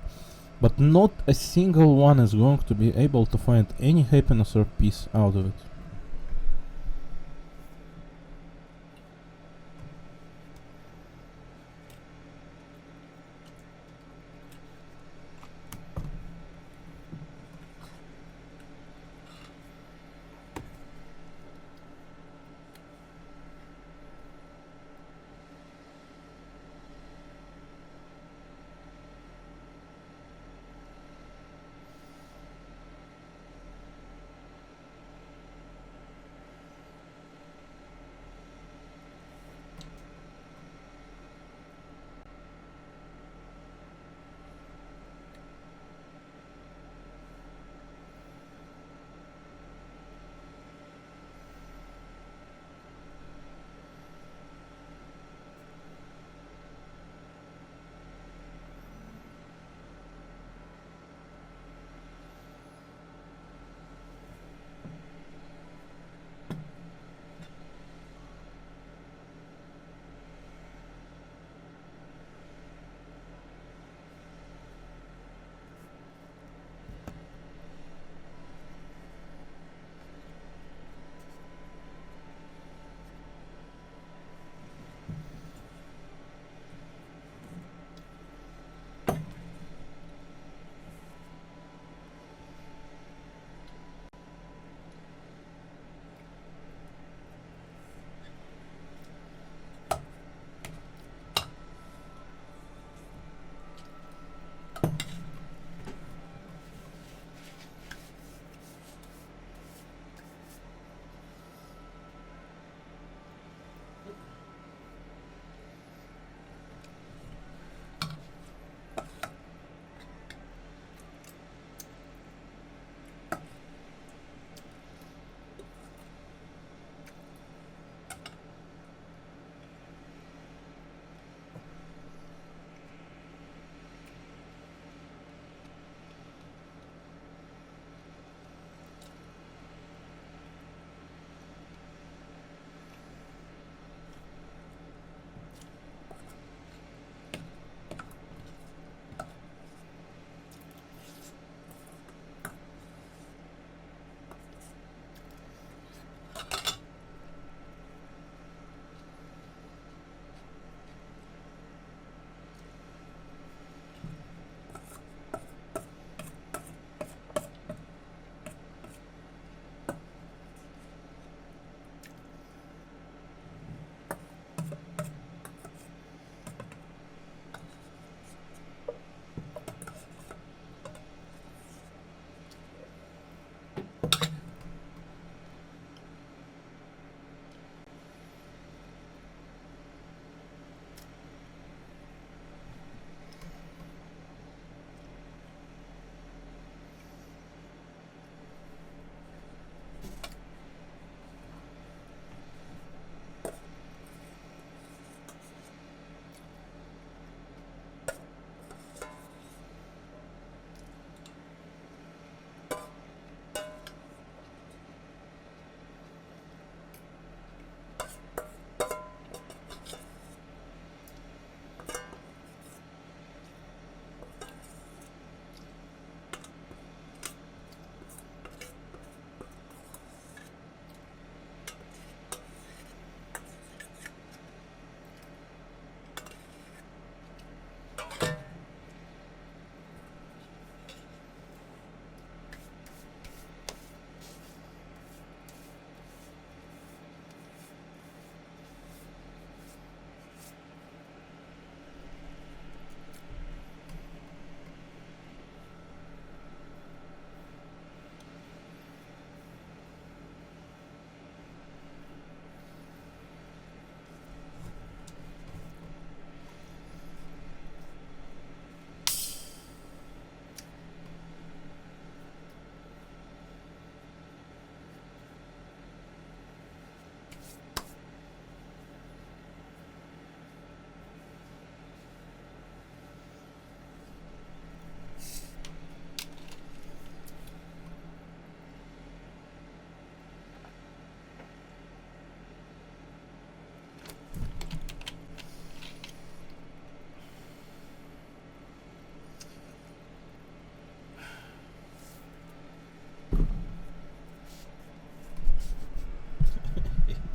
but not a single one is going to be able to find any happiness or peace out of it.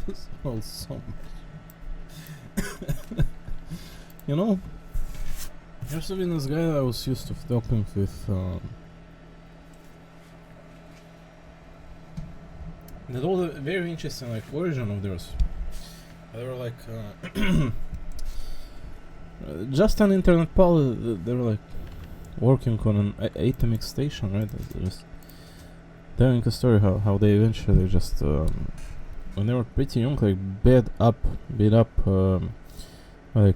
This smells so much. You know, used to be this guy that I was used to talking with. That was a very interesting like version of theirs. They were like just an internet pal. They were like working on an atomic station, right? They're just telling a story how they eventually just when they were pretty young, like beat up like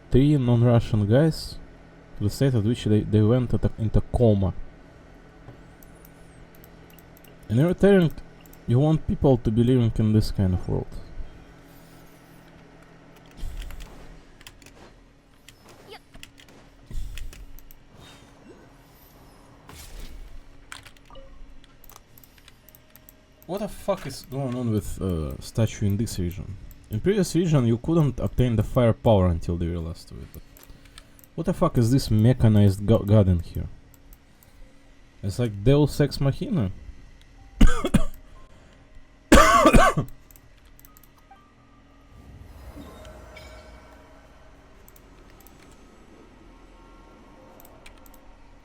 3 non-Russian guys to the state at which they went into coma. And they were telling, you want people to be living in this kind of world. What the fuck is going on with statue in this region? In previous region you couldn't obtain the firepower until they were lost to it, but what the fuck is this mechanized god in here? It's like Deus Ex Machina.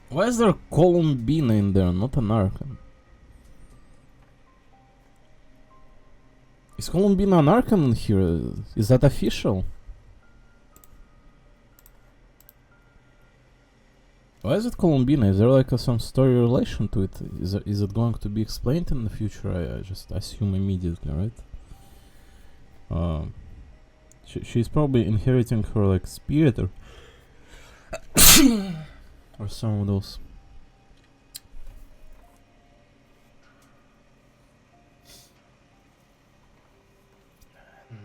Why is there Columbina in there, not an Archon? Is Columbina an Archon in here? Is that official? Why is it Columbina? Is there like some story relation to it? Is it going to be explained in the future? I just assume immediately, right? She's probably inheriting her like spirit or or some of those.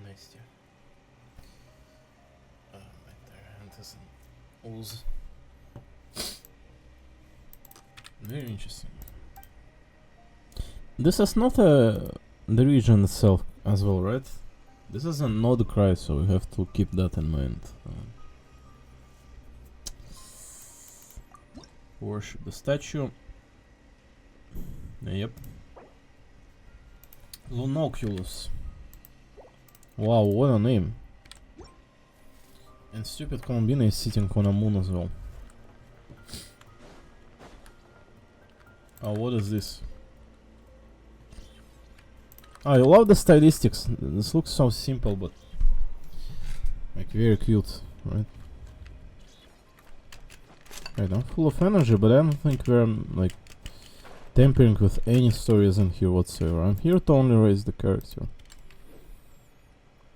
Nice, yeah. My hand is an ooze. Very interesting. This is not the region itself as well, right? This is a node cry, so we have to keep that in mind. Worship the statue. Yep. Lunoculus. Wow, what a name. And stupid Columbina is sitting on a moon as well. Oh, what is this? I love the stylistics. This looks so simple, but like very cute, right? Right, I'm full of energy, but I don't think we're like tampering with any story isn't here whatsoever. I'm here to only raise the character.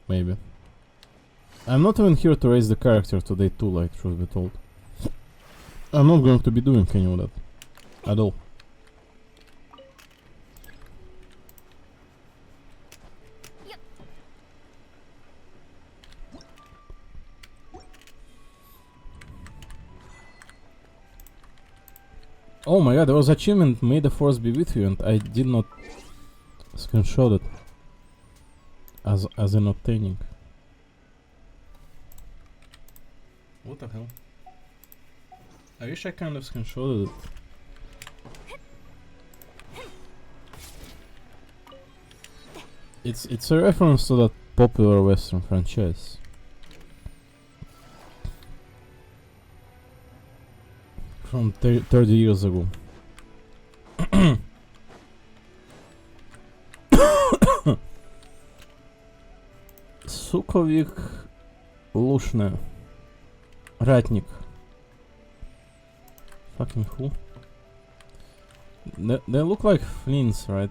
Maybe. I'm not even here to raise the character today too, like, truth be told. I'm not going to be doing any of that. At all. Oh my god, there was achievement, may the force be with you, and I did not screenshot it as in obtaining. What the hell? I wish I kind of screenshotted it. It's a reference to that popular Western franchise. From 30 years ago. Суковик Лушне. Ратник. Fucking who? They look like fleens, right?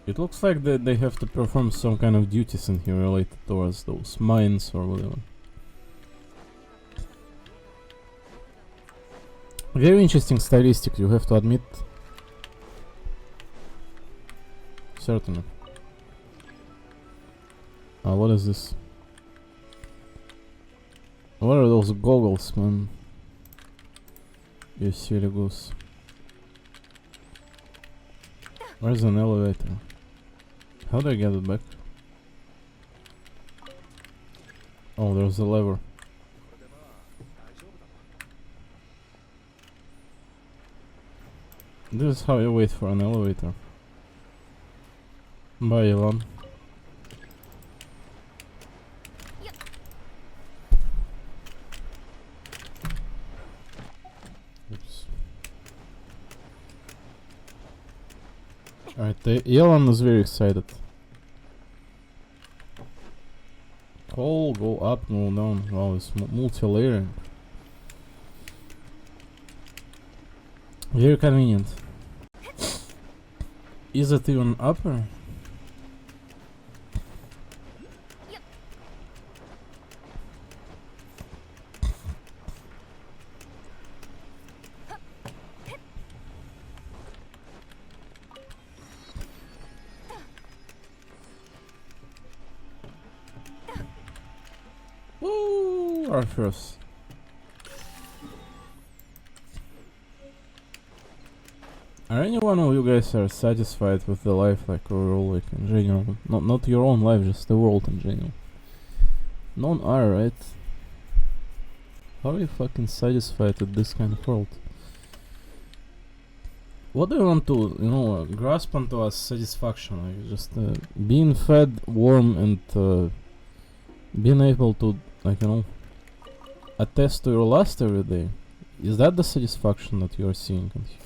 It looks like they have to perform some kind of duties in here related towards those mines or whatever. Very interesting stylistic, you have to admit. Certainly. What is this? What are those goggles, man? You silly goose. Where's an elevator? How do I get it back? Oh, there's a lever. This is how you wait for an elevator. Bye, Elon. Oops. Alright, Elon is very excited. Oh, go up, go down. Wow, it's multi-layering. Very convenient. Is it even upper? Woo! Arthur's. Are any one of you guys are satisfied with the life, like overall, like in general? Not your own life, just the world in general. None are, right? How are you fucking satisfied with this kind of world? What do you want to, you know, grasp onto as satisfaction? Like just being fed, warm, and being able to, like, you know, attest to your lust every day. Is that the satisfaction that you are seeing in here?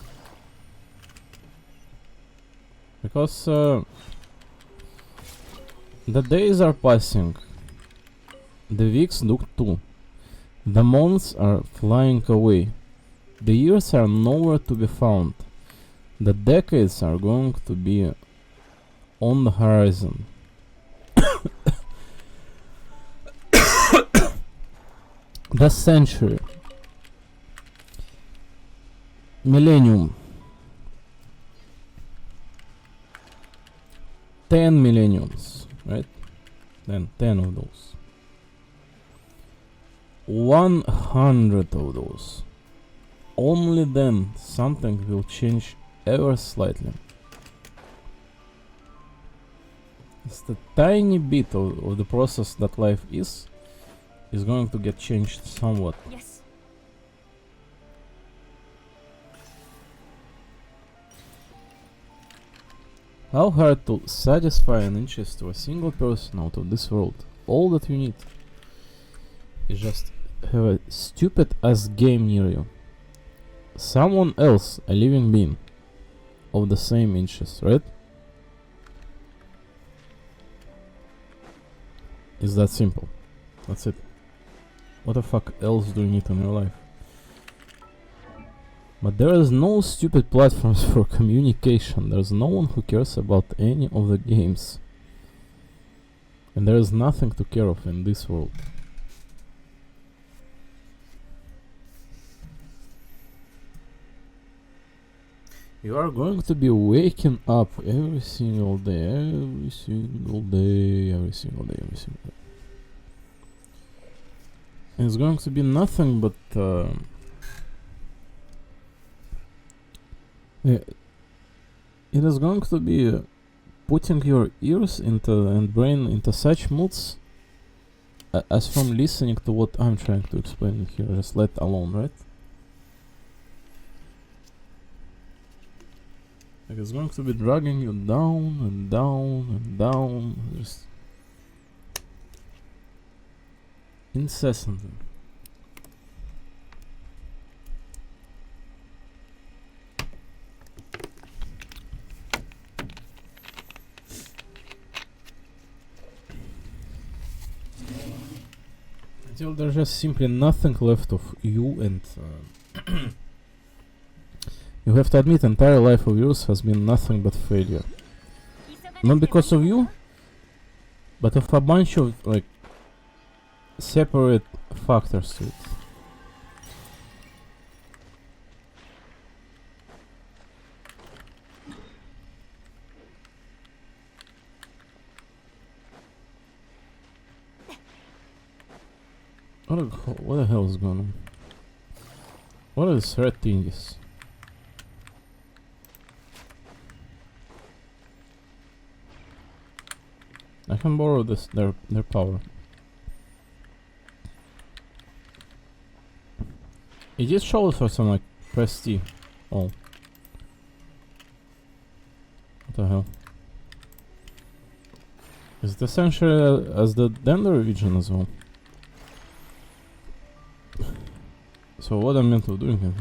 Because the days are passing, the weeks do too, the months are flying away, the years are nowhere to be found, the decades are going to be on the horizon. The century, millennium, 10 millenniums, right? Then 10 of those. 100 of those. Only then something will change ever slightly. It's the tiny bit of the process that life is going to get changed somewhat. Yes. How hard to satisfy an interest to a single person out of this world. All that you need is just have a stupid ass game near you. Someone else, a living being of the same interest, right? It's that simple. That's it. What the fuck else do you need in your life? But there is no stupid platforms for communication. There's no one who cares about any of the games. And there is nothing to care of in this world. You are going to be waking up every single day, every single day, every single day, every single day. And it's going to be nothing but it is going to be putting your ears into and brain into such moods as from listening to what I'm trying to explain here, just let alone, right? Like it's going to be dragging you down and down and down, just incessantly. Until there's just simply nothing left of you, and you have to admit, entire life of yours has been nothing but failure. Not because of you, but of a bunch of like separate factors to it. What the hell is going on? What is red thingies? I can borrow this their power. It just shows for some like press T. Oh. What the hell? Is it essentially as the Denver region as well? So what I'm meant to do here?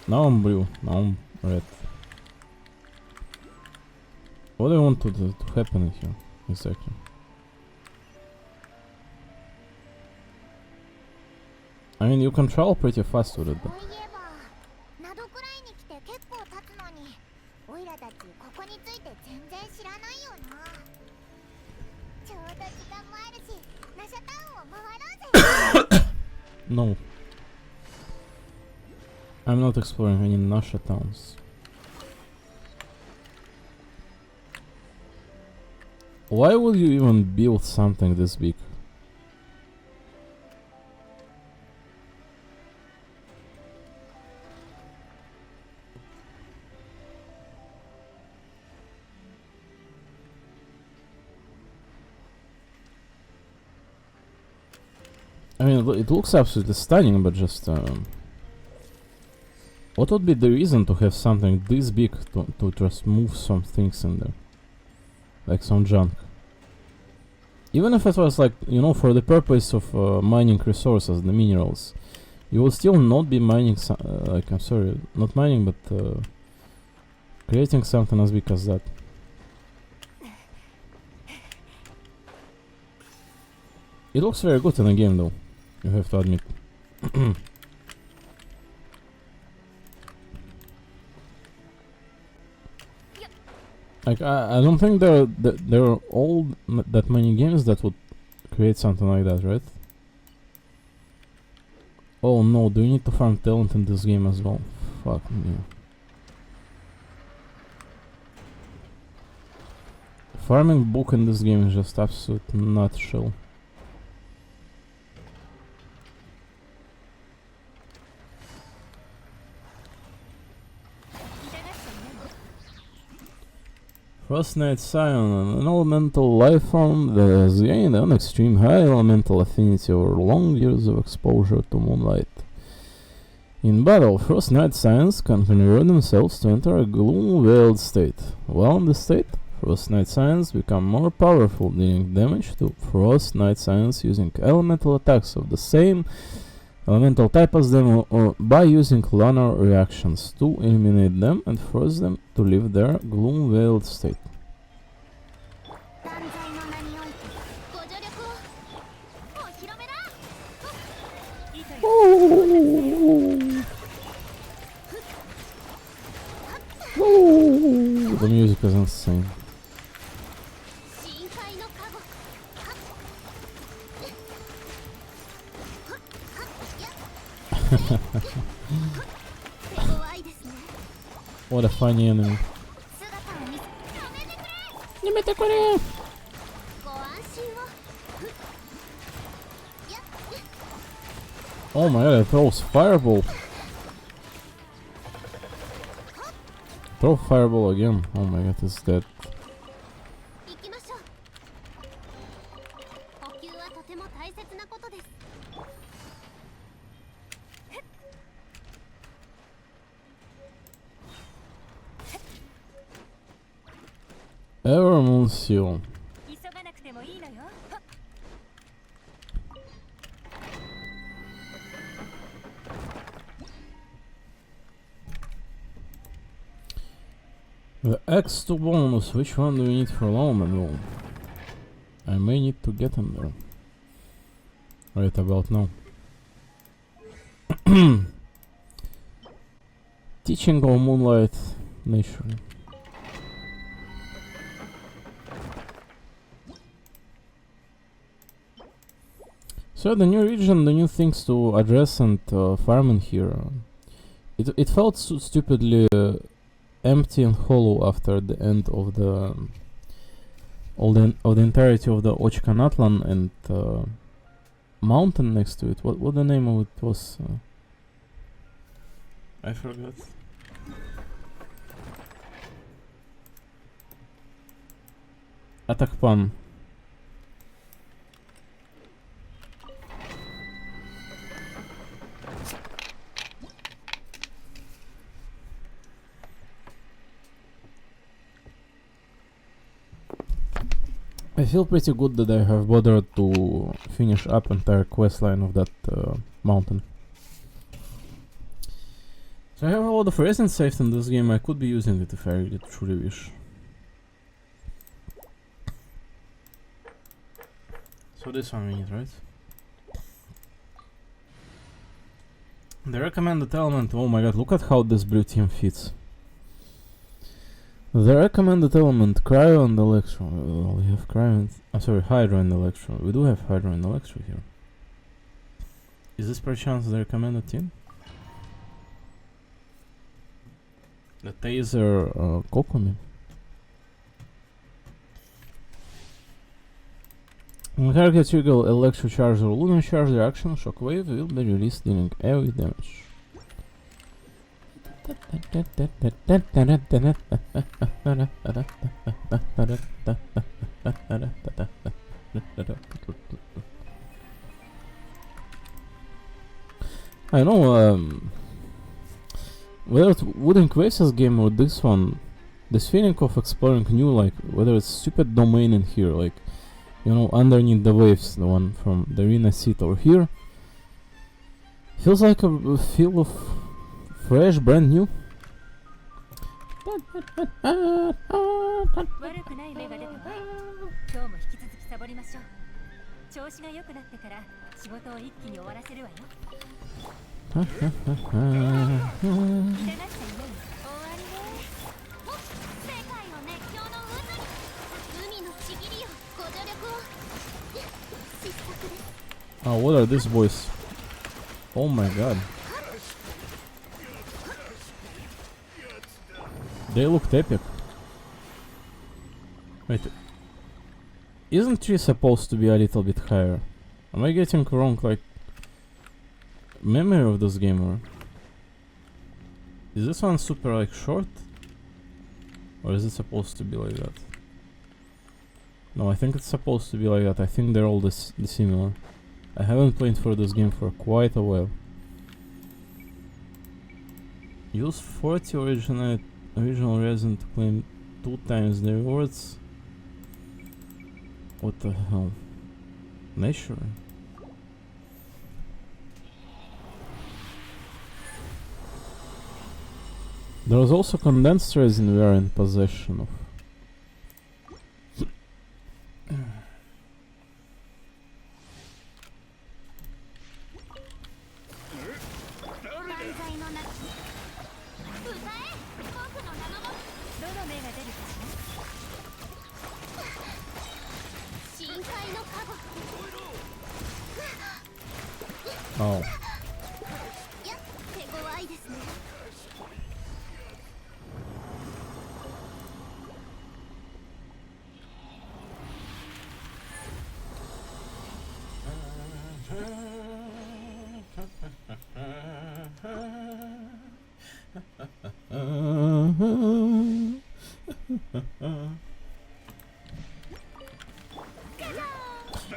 Now I'm blue, now I'm red. What do I want to happen here exactly? I mean, you can travel pretty fast with it, but no. I'm not exploring any Nasha towns. Why would you even build something this big? I mean, it looks absolutely stunning, but just what would be the reason to have something this big to just move some things in there? Like some junk. Even if it was like, you know, for the purpose of mining resources, the minerals, you will still not be mining, like, I'm sorry, not mining, but creating something as big as that. It looks very good in the game though, you have to admit. Like I don't think there are all that many games that would create something like that, right? Oh no, do you need to farm talent in this game as well? Fuck me. Farming book in this game is just absolute nutshell. Frostnight Scion, an elemental life form that has gained an extreme high elemental affinity over long years of exposure to moonlight. In battle, Frostnight Scions can convert themselves to enter a gloom-veiled state. While in this state, Frostnight Scions become more powerful, dealing damage to Frostnight Scions using elemental attacks of the same elemental type as them, or by using lunar reactions to eliminate them and force them to leave their gloom-veiled state. Woo! The music is insane. 深海のカゴ手強いですね What a funny enemy. 姿を見せやめてくれご安心を Oh my god, it throws fireball. Throw fireball again. Oh my god, it's dead. 行きましょう補給はとても大切なことです Ever Monsieur. 急がなくてもいいのよ。 The X2 bonus, which one do we need for Lawman roll? I may need to get him there. Right about now. Teaching of Moonlight Nature. So the new region, the new things to address and farm in here. It felt so stupidly empty and hollow after the end of the entirety of the Ochkanatlan and mountain next to it. What the name of it was? I forgot. Atakpan. I feel pretty good that I have bothered to finish up entire questline of that mountain. So I have a lot of resin saved in this game. I could be using it if I really truly wish. So this one we need, right? The recommended element. Oh my god, look at how this blue team fits. The recommended element, cryo and electro. Well, we have cryo and... sorry, hydro and electro. We do have hydro and electro here. Is this perchance the recommended team? The taser Kokumi. When target trigger electro charge or lunar charge reaction, shockwave will be released dealing AoE damage. I know, whether it Wooden Quasars game or this one, this feeling of exploring new, like, whether it's stupid domain in here, like, you know, underneath the waves, the one from the arena seat or here, feels like a feel of fresh, brand new. 悪くない芽が出たわ。今日も引き続きサボりましょう。調子が良くなってから仕事を一気に終わらせるわよ。痛がっちゃいない。終わりね。世界を熱狂の渦に海のちぎりよご助力を失策です Oh, what are these boys? Oh my god. They looked epic. Wait. Isn't she supposed to be a little bit higher? Am I getting wrong, like, memory of this game, or is this one super, like, short? Or is it supposed to be like that? No, I think it's supposed to be like that. I think they're all similar. I haven't played for this game for quite a while. Use 40 original resin to claim 2 times the rewards. What the hell? Nature? There was also condensed resin we are in possession of. 万歳のな歌えどの目が出るかし深海のカゴ Oh. いや手強いですね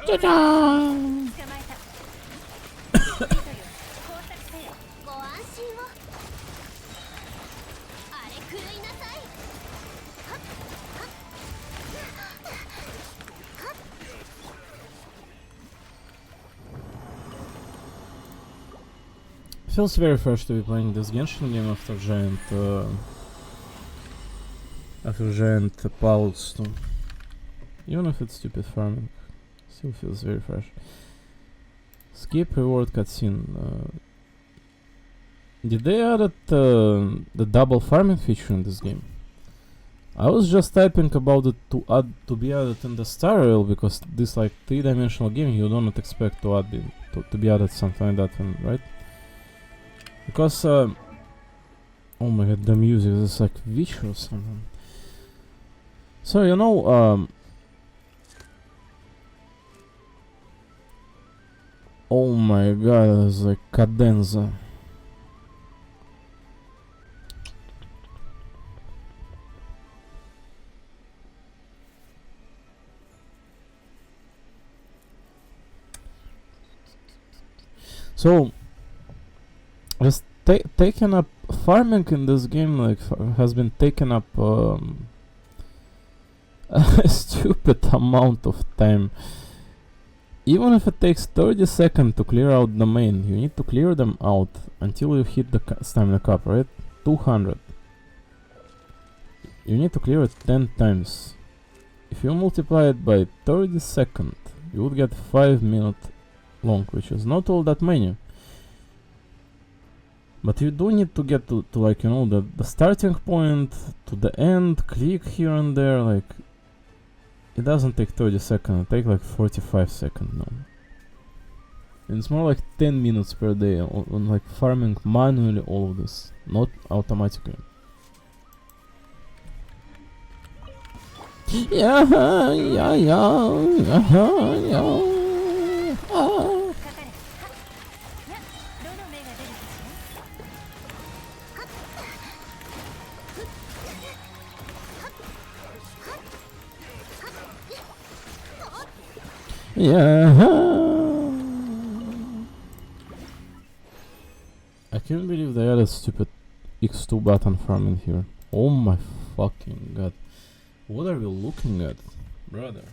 捕まえたいいとよ工作せよご安心をあれ狂いなさい Feels very fresh to be playing this Genshin game after giant pause too. Even if it's stupid farming, still feels very fresh. Skip reward cutscene. Did they add the double farming feature in this game? I was just typing about it to be added in the Star Rail because this like 3-dimensional game you don't expect to be added something like that in, right? Because oh my god, the music is like Witcher or something. So you know oh my god, it's like cadenza. So just taken up farming in this game like has been taken up a stupid amount of time. Even if it takes 30 seconds to clear out the main, you need to clear them out until you hit the stamina cap, right? 200. You need to clear it 10 times. If you multiply it by 30 seconds, you would get 5 minutes long, which is not all that many. But you do need to get to like, you know, the starting point, to the end, click here and there, like... It doesn't take 30 seconds, it takes like 45 seconds now. And it's more like 10 minutes per day on like farming manually all of this, not automatically. Yeah. かかれどの目が出るかし Yeah. I can't believe they added stupid X2 button farming here. Oh my fucking god. What are we looking at, brother?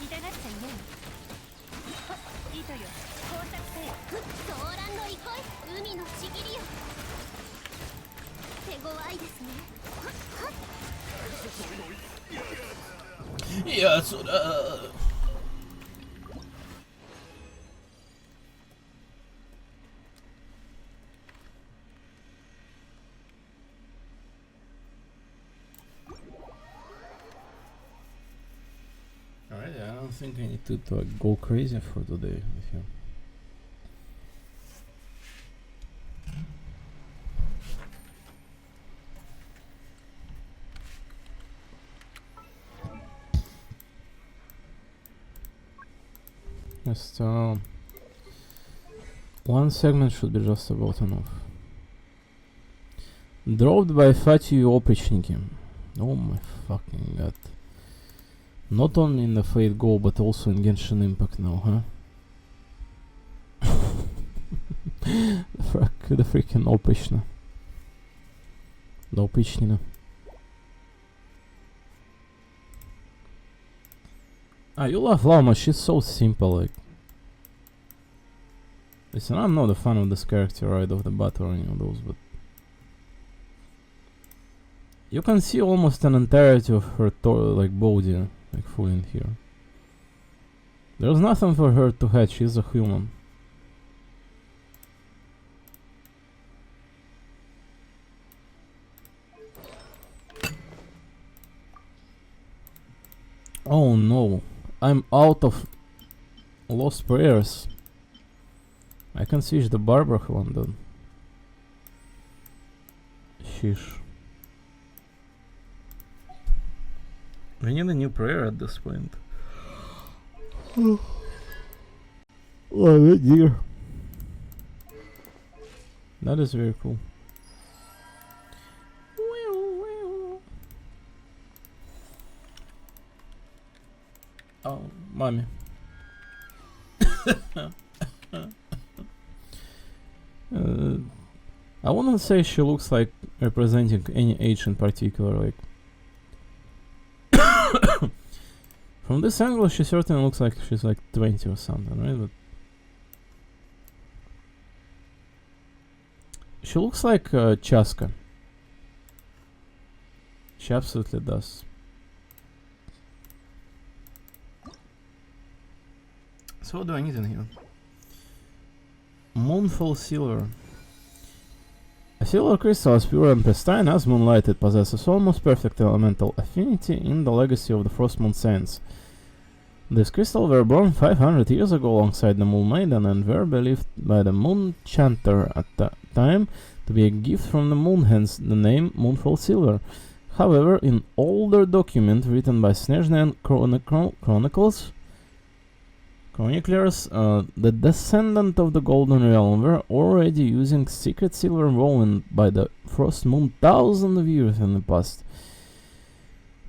痛がっちゃいないいいとよ工作せよソーランの憩い海のちぎりよ手強いですね Yeah, so alright, I don't think I need to go crazy for today with you. Just one segment should be just about enough. Dropped by Fatih Opechniki. Oh my fucking god. Not only in the Fate Go, but also in Genshin Impact now, huh? The freaking Opechna. The Opechnina. Ah, you love Lama, she's so simple, like... Listen, I'm not a fan of this character right off the bat or any of those, but... You can see almost an entirety of her like body, like full in here. There's nothing for her to hide, she's a human. Oh no, I'm out of lost prayers. I can switch the Barbara one then. Sheesh. We need a new prayer at this point. Oh dear. That is very cool. Oh, mommy. I wouldn't say she looks like representing any age in particular. Like from this angle, she certainly looks like she's like 20 or something, right? But she looks like Chaska. She absolutely does. So what do I need in here? Moonfall Silver. A silver crystal as pure and pristine as moonlight, it possesses almost perfect elemental affinity in the legacy of the Frostmoon Saints. This crystal were born 500 years ago alongside the Moon Maiden and were believed by the Moon Chanter at the time to be a gift from the moon, hence the name Moonfall Silver. However, in older document written by Snezhnian chroniclers, the descendant of the Golden Realm were already using secret silver woven by the Frost Moon thousands of years in the past.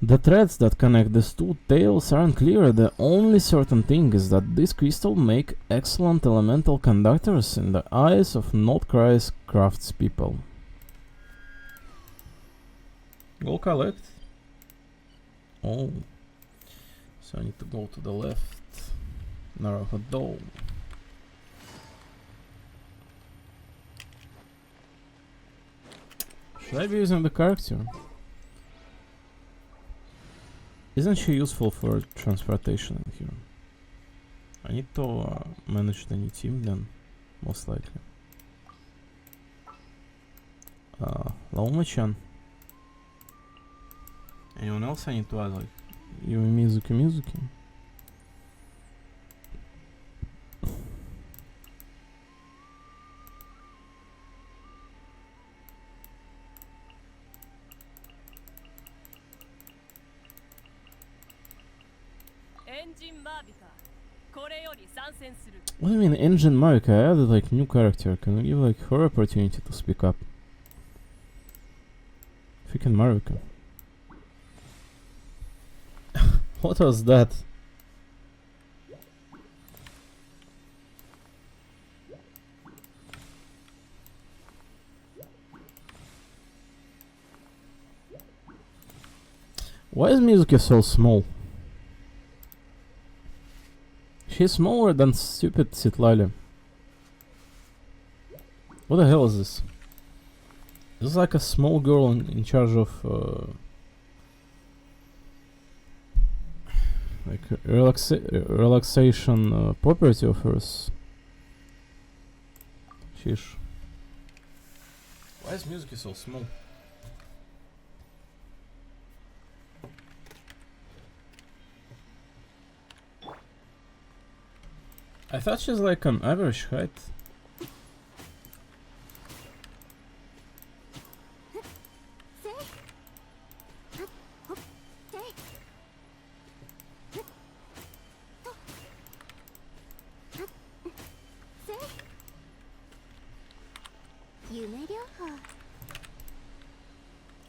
The threads that connect these two tales aren't clear. The only certain thing is that this crystal make excellent elemental conductors in the eyes of Notcry's craftspeople. Go collect. Oh, so I need to go to the left. Naruhodo. Should I be using the character? Isn't she useful for transportation in here? I need to manage the new team then, most likely. Lauma-chan. Anyone else I need to add, like Yumi Mizuki? What do you mean, Engine Marika? I added like new character. Can we give like her opportunity to speak up? Freaking Marika. What was that? Why is Mizuki so small? She's smaller than stupid Citlali. What the hell is this? This is like a small girl in charge of like relaxation property of hers. Sheesh. Why is Mizuki so small? I thought she's like an average height.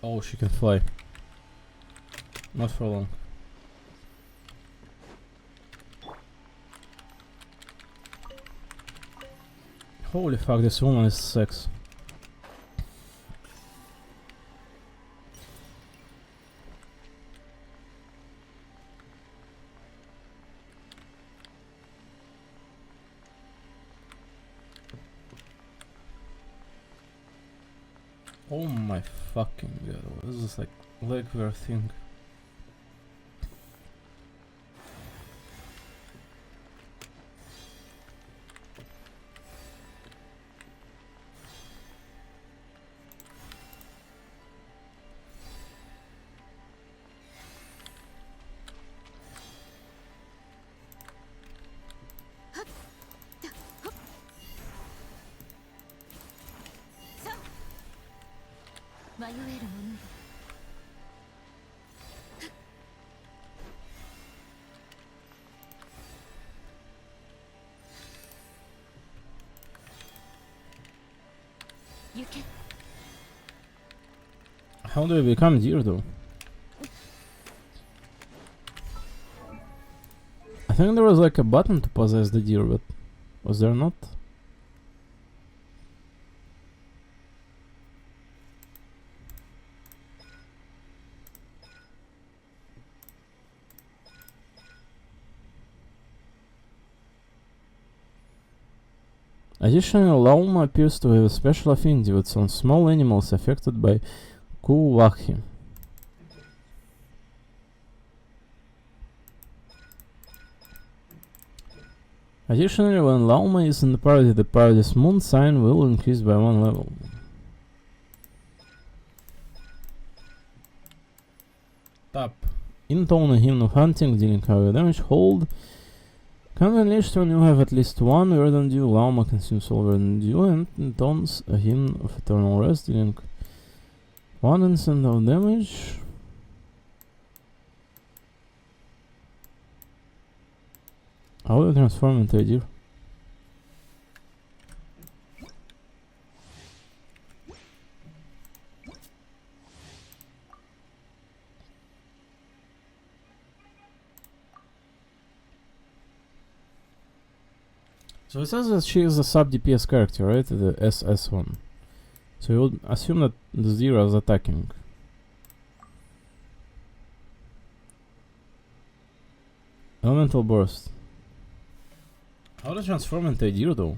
Oh, she can fly. Not for long. Holy fuck, this woman is sex. Oh my fucking god, what is this like legwear thing? 迷えるものよ。行け。 How do you become deer though? I think there was like a button to possess the deer, but was there not? Additionally, Lauma appears to have a special affinity with some small animals affected by Kuwahi. Additionally, when Lauma is in the party's moon sign will increase by 1 level. Tap. Intone a hymn of hunting, dealing heavy damage. Hold. Can unleashed when you have at least one Verdant Dew. Lauma consumes all Verdant Dew and intones a hymn of eternal rest, dealing 1 instant of damage. How do you transform into a deer? So it says that she is a sub DPS character, right? The SS1. So you would assume that the zero is attacking. Elemental burst. How to transform into a deer though?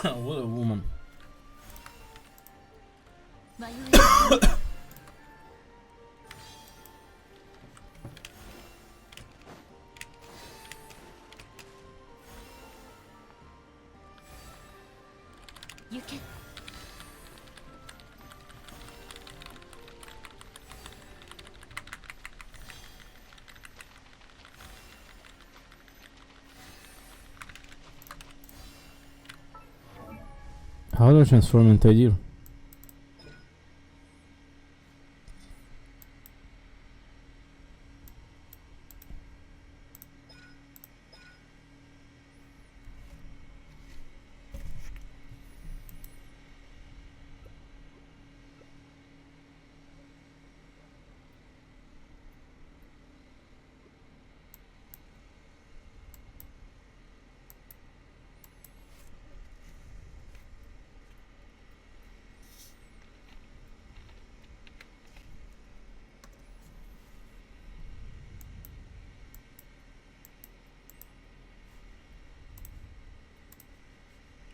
What a woman. How do I transform into a deer?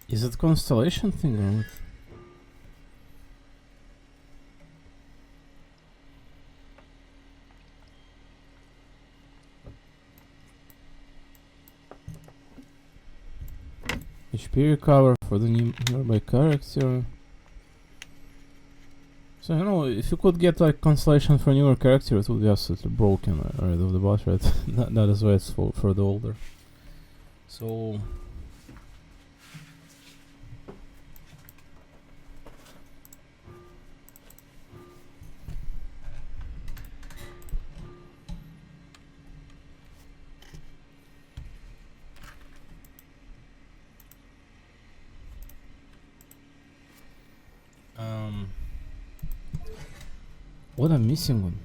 Is it constellation thing or what? HP recover for the nearby character. So you know, if you could get like constellation for newer character, it would be absolutely broken right of the boss, right? that is why it's for the older. So what I'm missing one?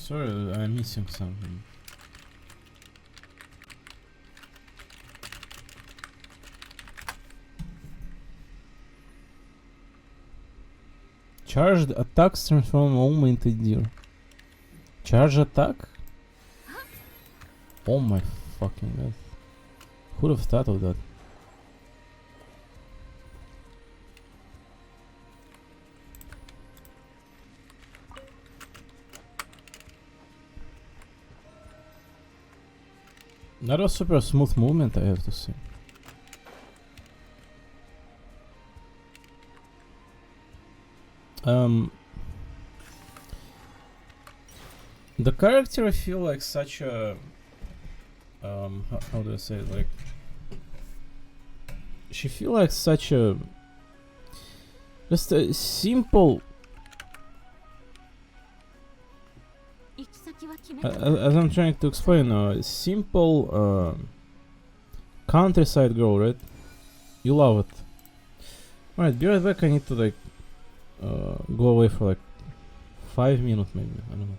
Sorry, I'm missing something. Charged attacks transform Oma into deer. Charge attack? Oh my fucking god. Who'd have thought of that? That was super smooth movement, I have to say. The character I feel like such a how do I say it? Like she feel like such a just a simple 行き先は決めた as I'm trying to explain simple countryside girl, right? You love it. Alright, be right back. I need to like go away for like 5 minutes maybe, I don't know.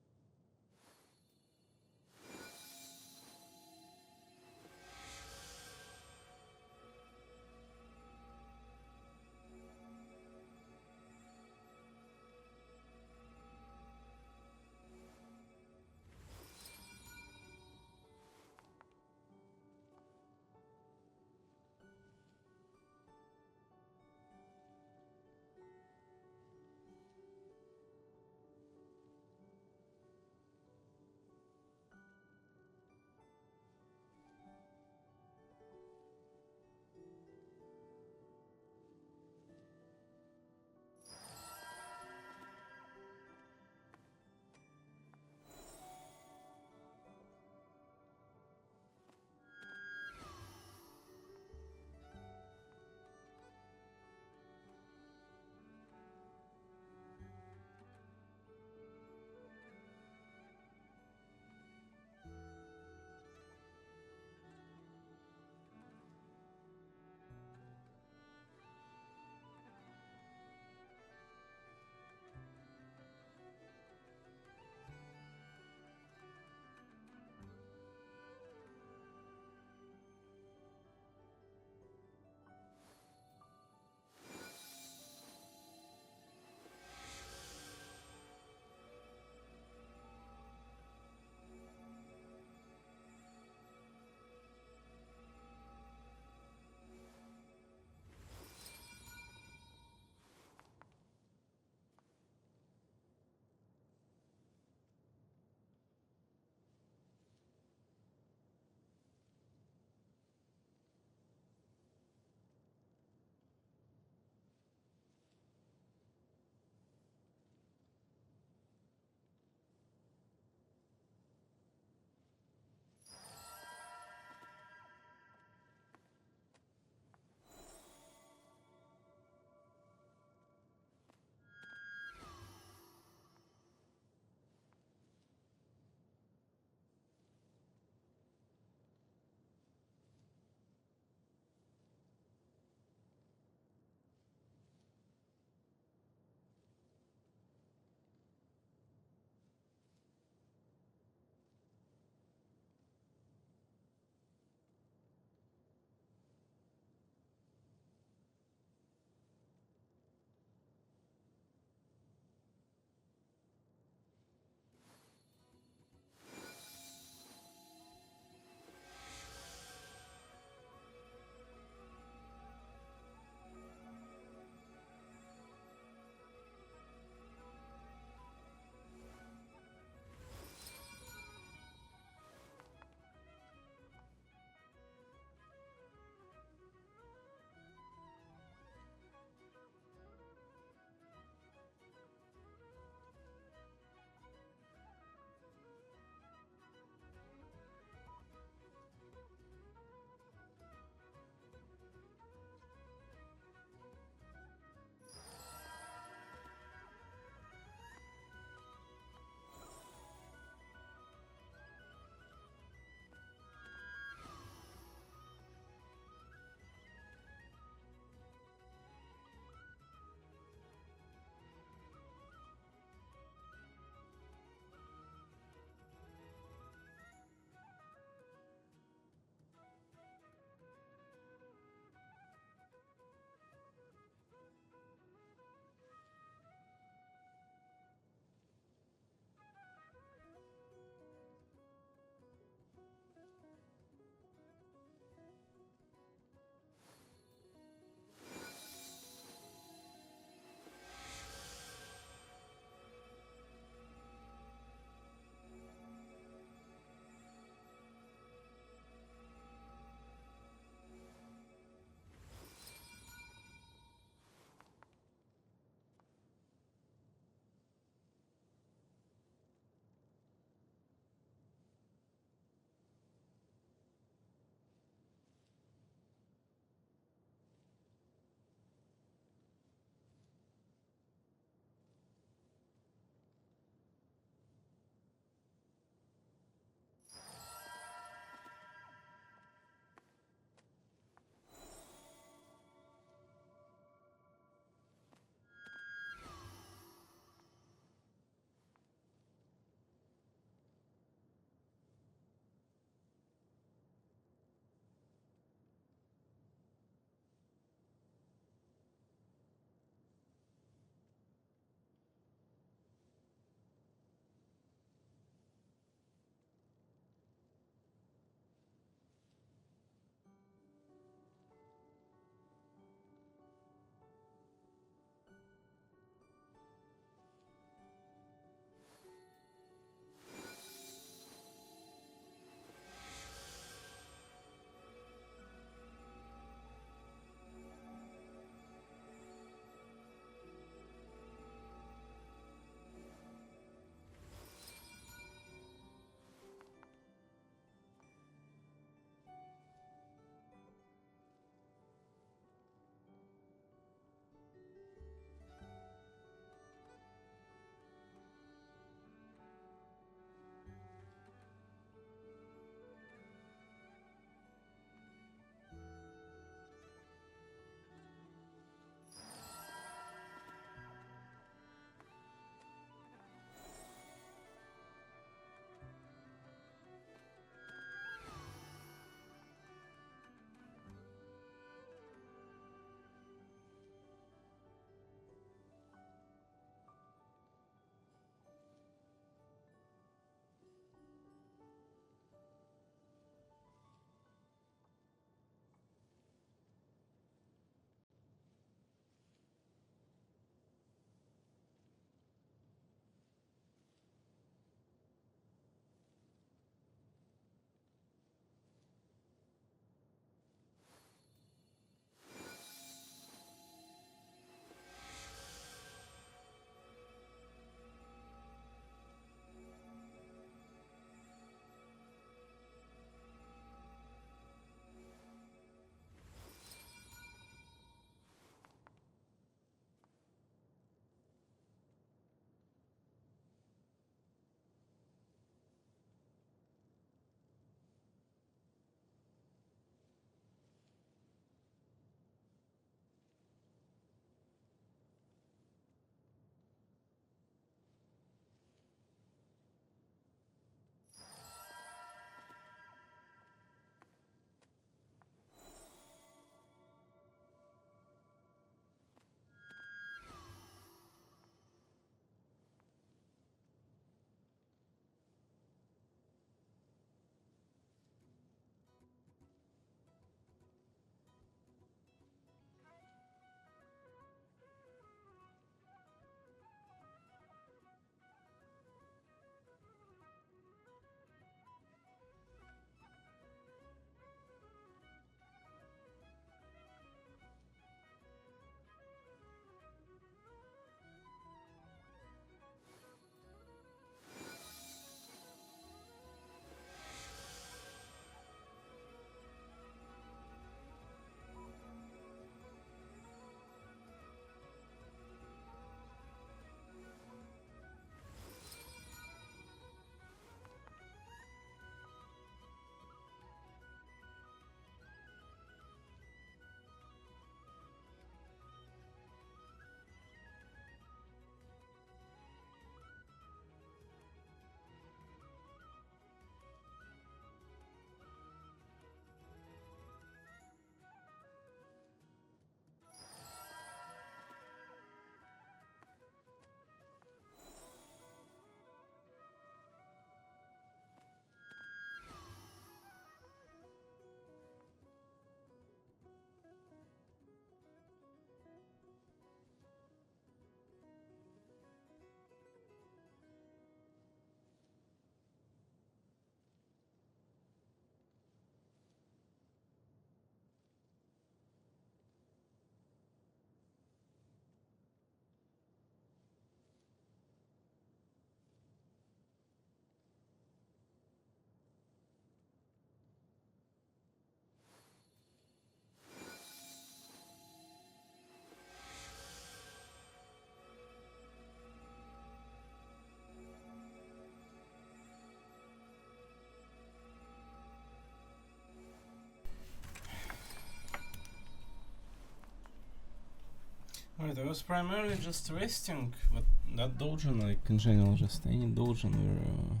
Right, I was primarily just resting, but that doujin, like in general, just any doujin where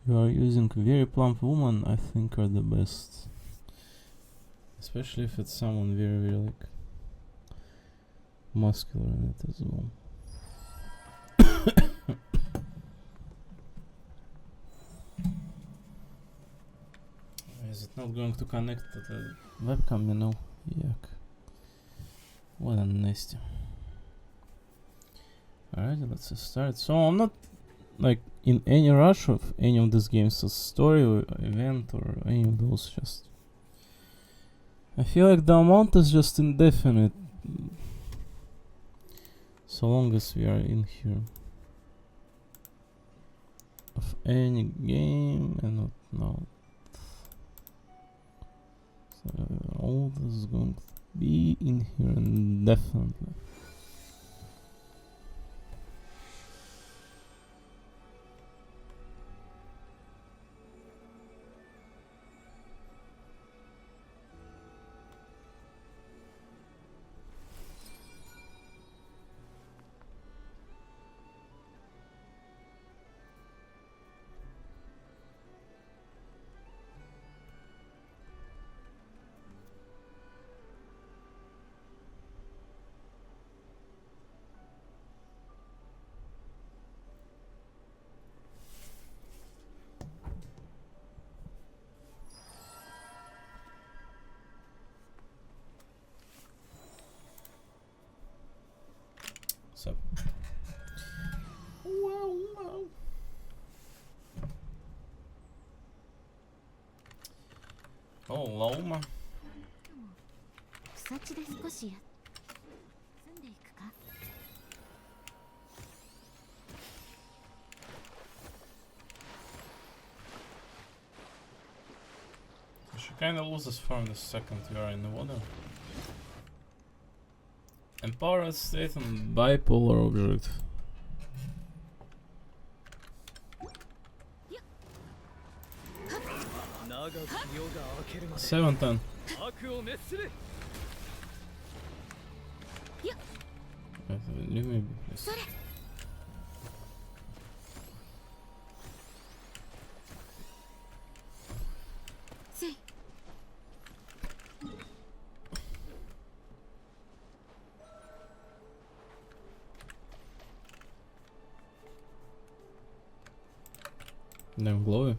you are using very plump woman, I think are the best. Especially if it's someone very, very like muscular in it as well. Is it not going to connect to the webcam, you know? Yuck. What a nasty. Alright, let's start. So I'm not like in any rush of any of these games, a story or event or any of those. Just I feel like the amount is just indefinite, so long as we are in here of any game and not now. So all this is going to be in here indefinitely. So wow. Oh, Loma. 草地で少し住んでいくか。 She kinda loses form the second you are in the water. Empowered state and bipolar object. Seven ten. Leave me be, please. Damn glowy.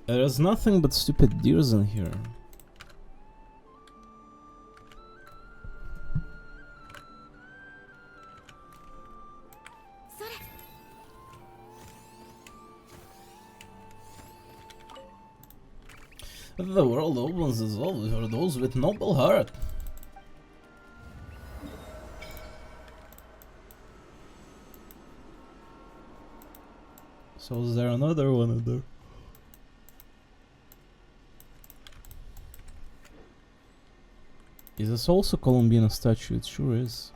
There's nothing but stupid deers in here. The world opens itself for those with noble heart. So is there another one in there? Is this also Columbina statue? It sure is.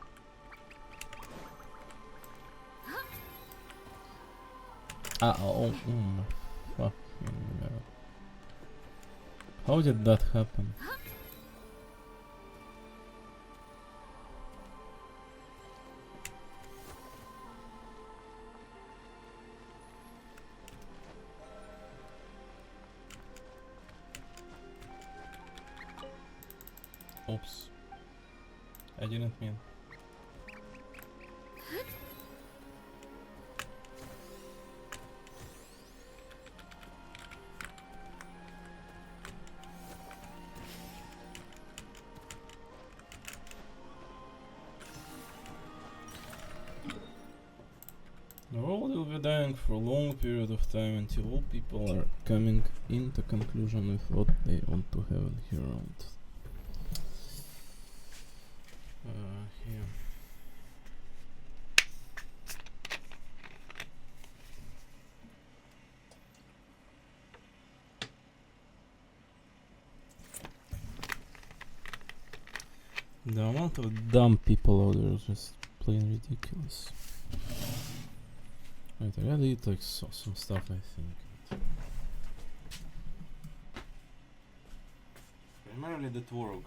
Oh, fucking god. How did that happen? Oops. I didn't mean. The world will be dying for a long period of time until all people are coming into conclusion with what they want to have in here around. Here. The amount of dumb people out there is just plain ridiculous. Right, I gotta eat like some stuff, I think. Primarily the tworog.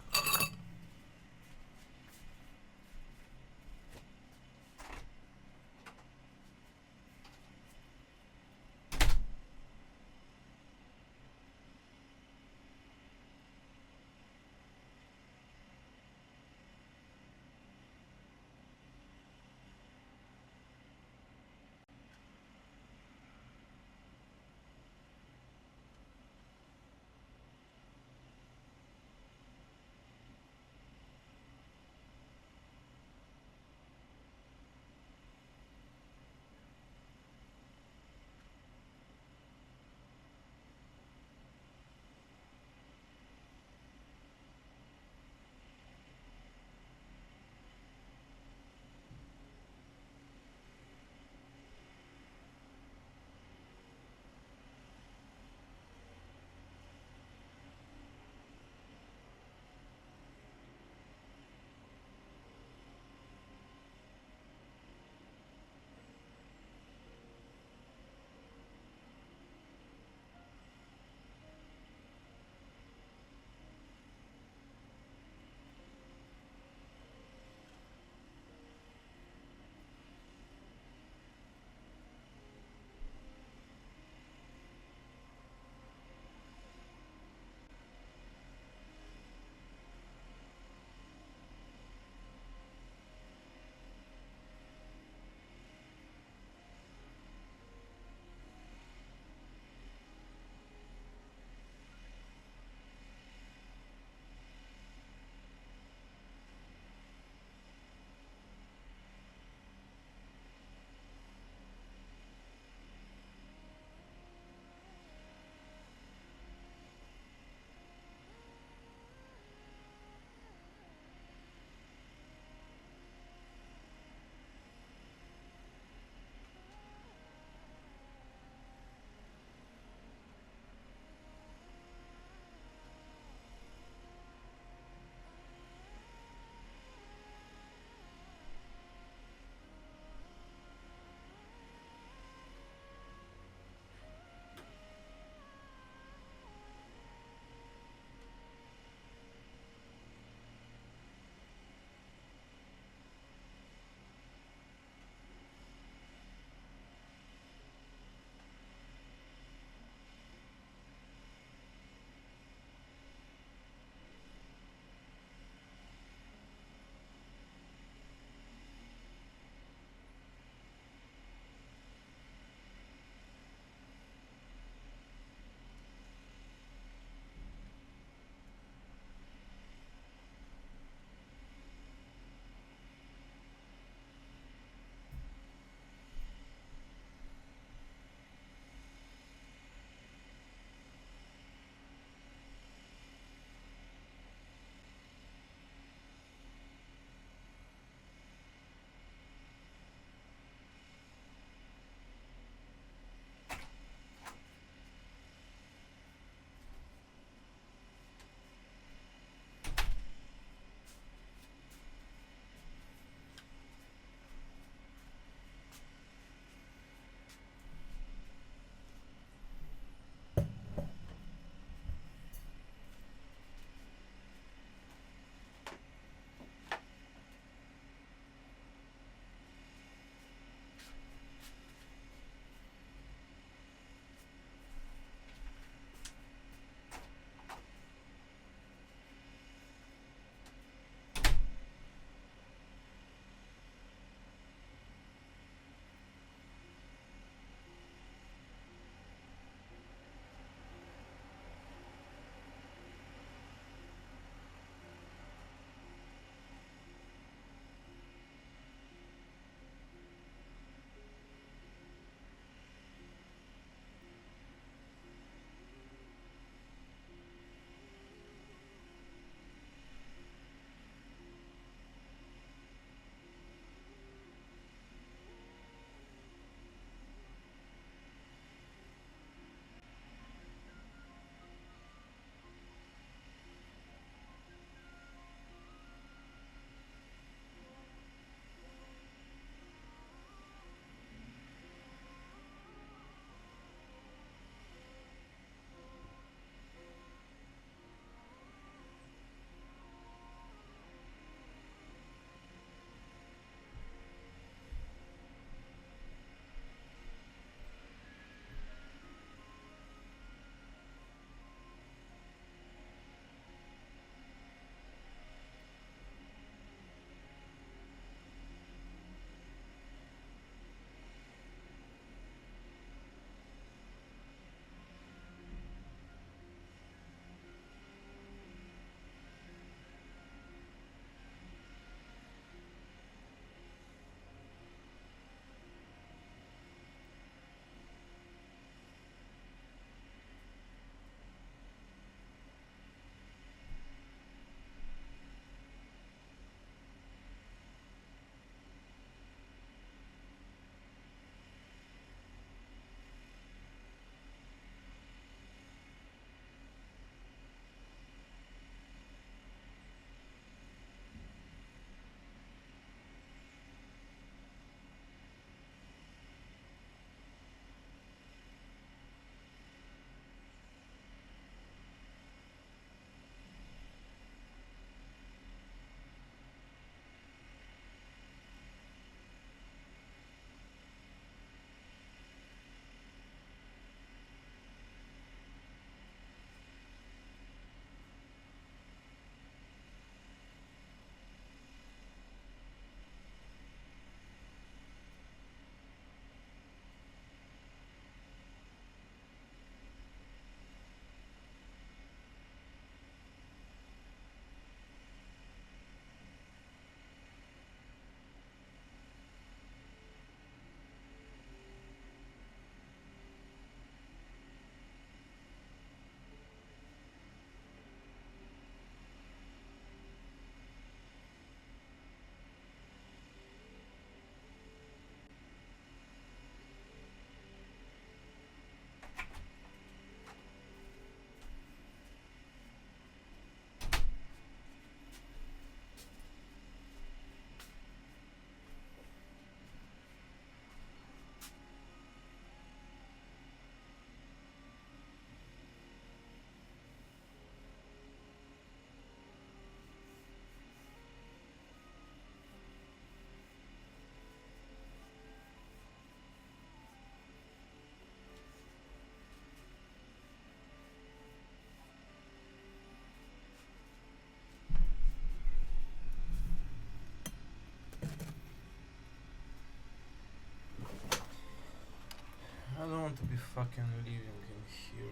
I don't want to be fucking living in here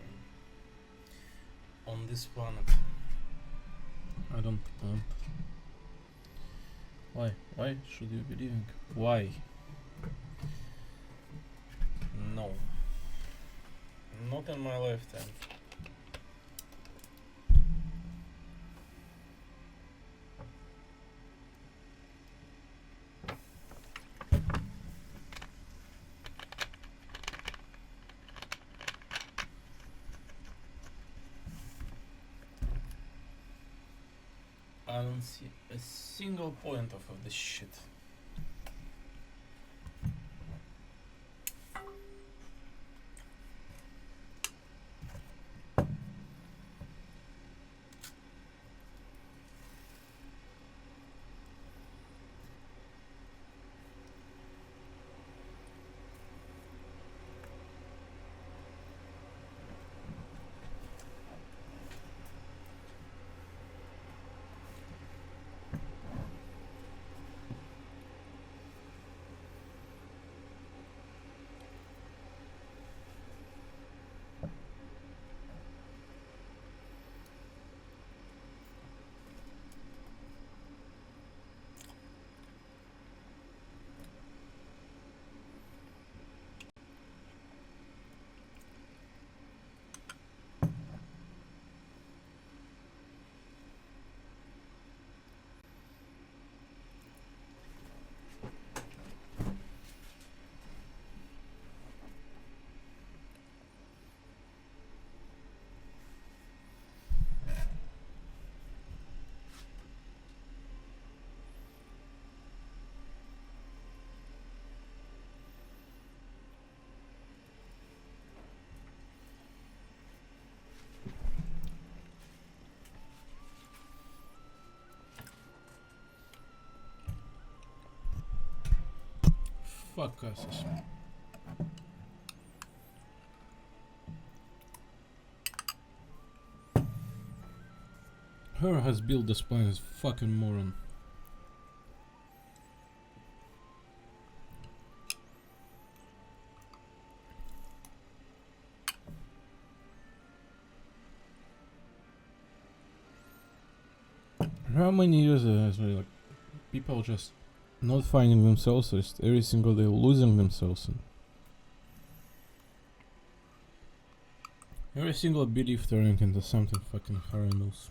on this planet. I don't want. Why? Why should you be living? Why? No. Not in my lifetime. I don't see a single point of this shit. Fuck us. Whoever has built this plan is fucking moron. How many years has been like people just not finding themselves, just every single day losing themselves, and every single belief turning into something fucking horrendous.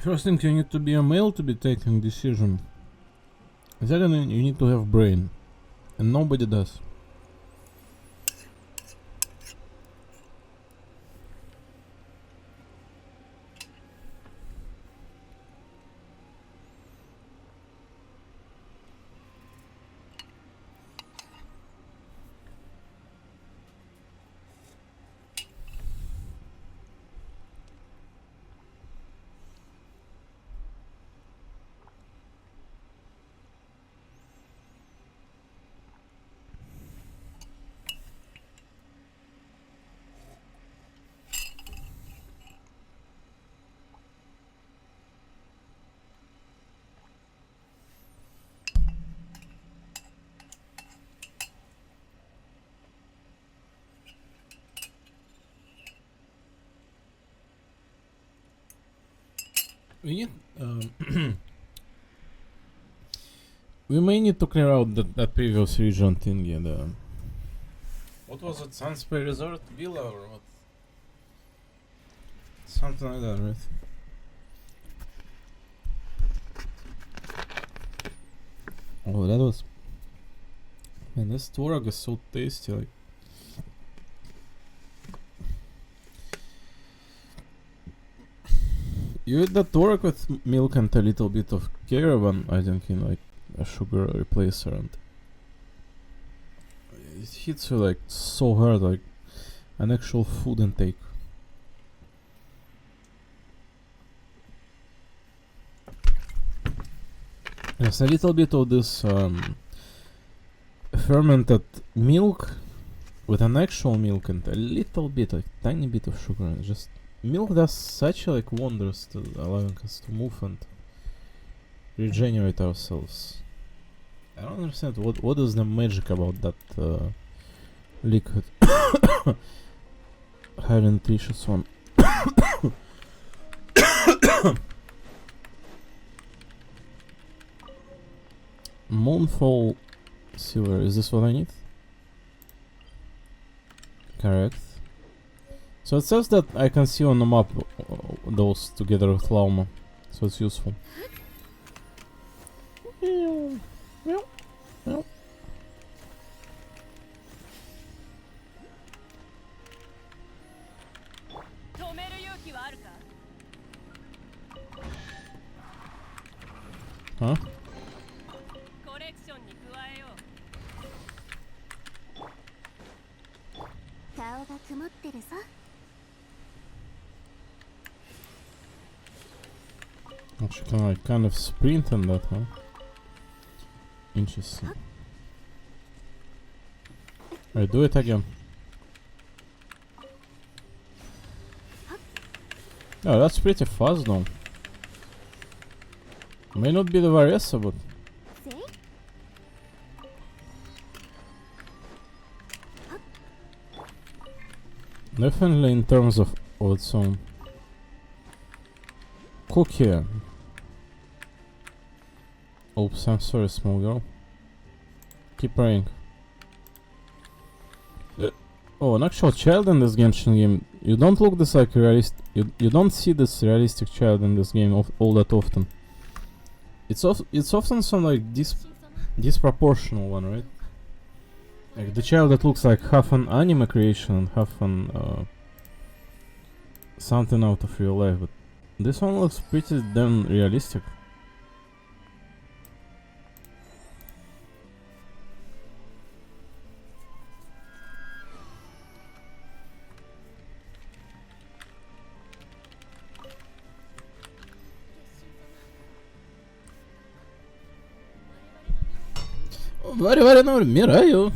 First thing, you need to be a male to be taking decision. Second, you need to have brain, and nobody does. We need, we may need to clear out that previous region thing, yeah, what was it, Sunspray Resort Villa or what? Something like that, right? Oh, that was... Man, this tворог is so tasty, like... You eat the tворог with milk and a little bit of caravan, I think, in like a sugar replacer, and it hits you like so hard, like an actual food intake. There's a little bit of this fermented milk with an actual milk and a little bit, a tiny bit of sugar. And just milk does such like wonders to allowing us to move and regenerate ourselves. I don't understand what is the magic about that liquid. Highly nutritious one. Moonfall silver, is this what I need? Correct. So it says that I can see on the map those together with Lauma, so it's useful. Huh? コレクションに加えよう。顔が曇ってるぞ。 Actually, can I kind of sprint on that, huh? Interesting. Alright, do it again. Oh, that's pretty fast though. May not be the Varesa, but せい definitely in terms of its own. Cookie. Oops, I'm sorry, small girl. Keep praying. Oh, an actual child in this Genshin game. You don't look this like realist. You don't see this realistic child in this game all that often. It's often some like disproportional one, right? Like the child that looks like half an anime creation and half an something out of real life, but this one looks pretty damn realistic. Варе не умираю.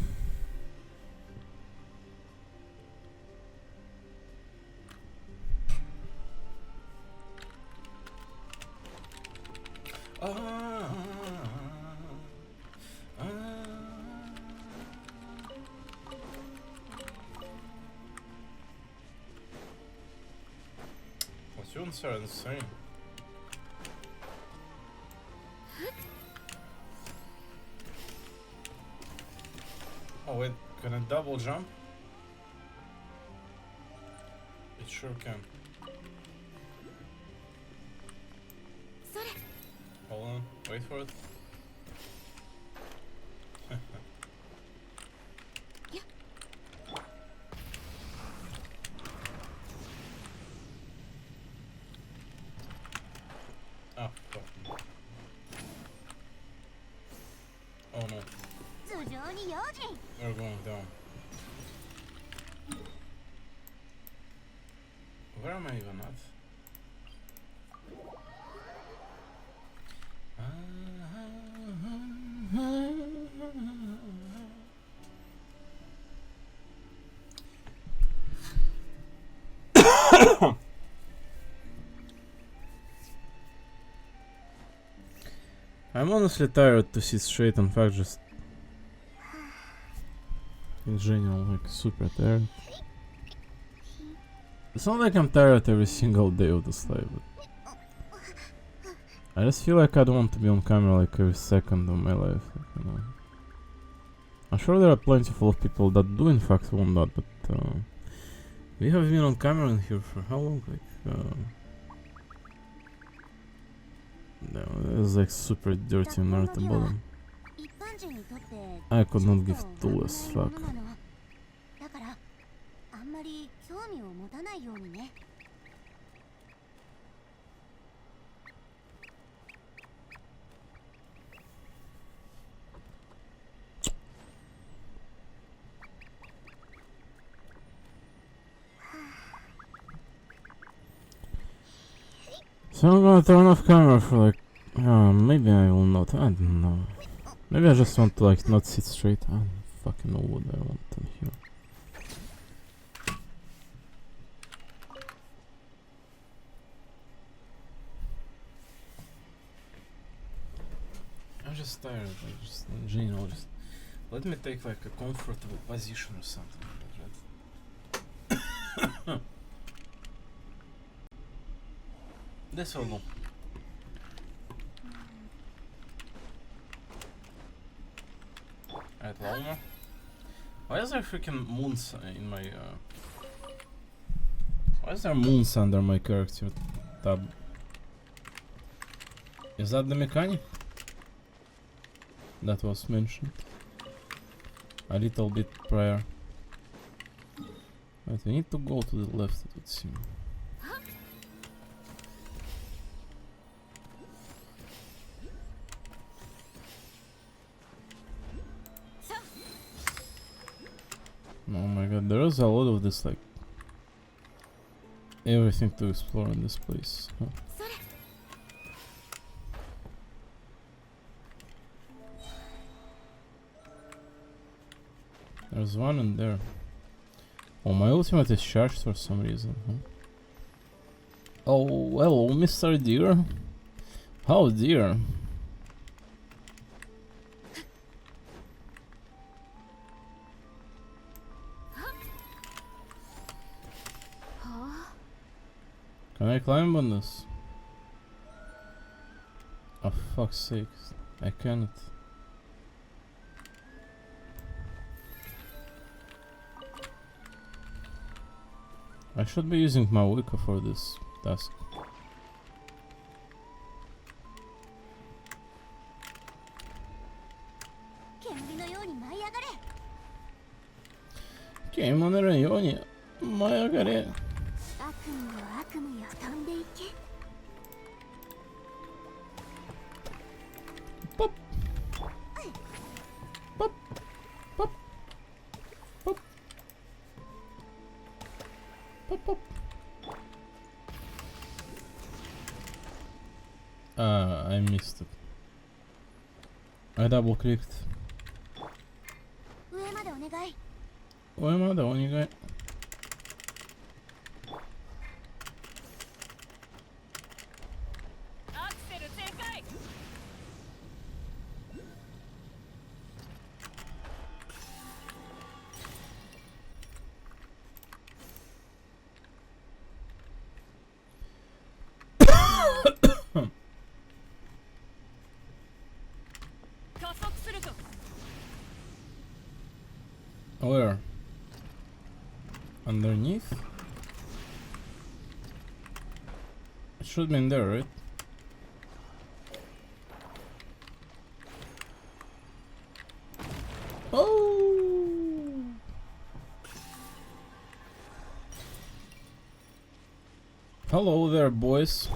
Tunes are insane. Oh wait, can I double jump? It sure can. Hold on, wait for it. Ah, fuck. Oh no. 頭上に用心。 We're going down. Where am I even at? I'm honestly tired to sit straight, in fact, just in general, like super tired. It's not like I'm tired every single day of this life, but I just feel like I don't want to be on camera like every second of my life, like, you know. I'm sure there are plenty full of people that do in fact want that, but we have been on camera in here for how long? Like, no, it's like super dirty and at the bottom. 一般人にとって I could not give ちょっと two as 危ない fuck. ものなの。だからあんまり興味を持たないようにね。 So I'm gonna turn off camera for like Maybe I will not. I don't know. Maybe I just want to like not sit straight. I don't fucking know what I want on here. I'm just tired. I just, you know, just let me take like a comfortable position or something like that. This will go. Alright, Walma. Why is there freaking moons in my why is there moons under my character tab? Is that the mechanic that was mentioned a little bit prior? Right, we need to go to the left, it would seem. Oh my god, there is a lot of this, like, everything to explore in this place. Huh? There's one in there. Oh, my ultimate is charged for some reason. Huh? Oh, hello, Mr. Deer. How dear. Can I climb on this? Oh, fuck's sake. I cannot. I should be using my Wicca for this task. Keimonoように舞い上がれ。悪夢よ悪夢よ飛んでいけ。ポッポッポッポッポッポッ。I missed it. I double clicked. 上までお願い。上までお願い。Where? Underneath? It should be in there, right? Oh! Hello there, boys.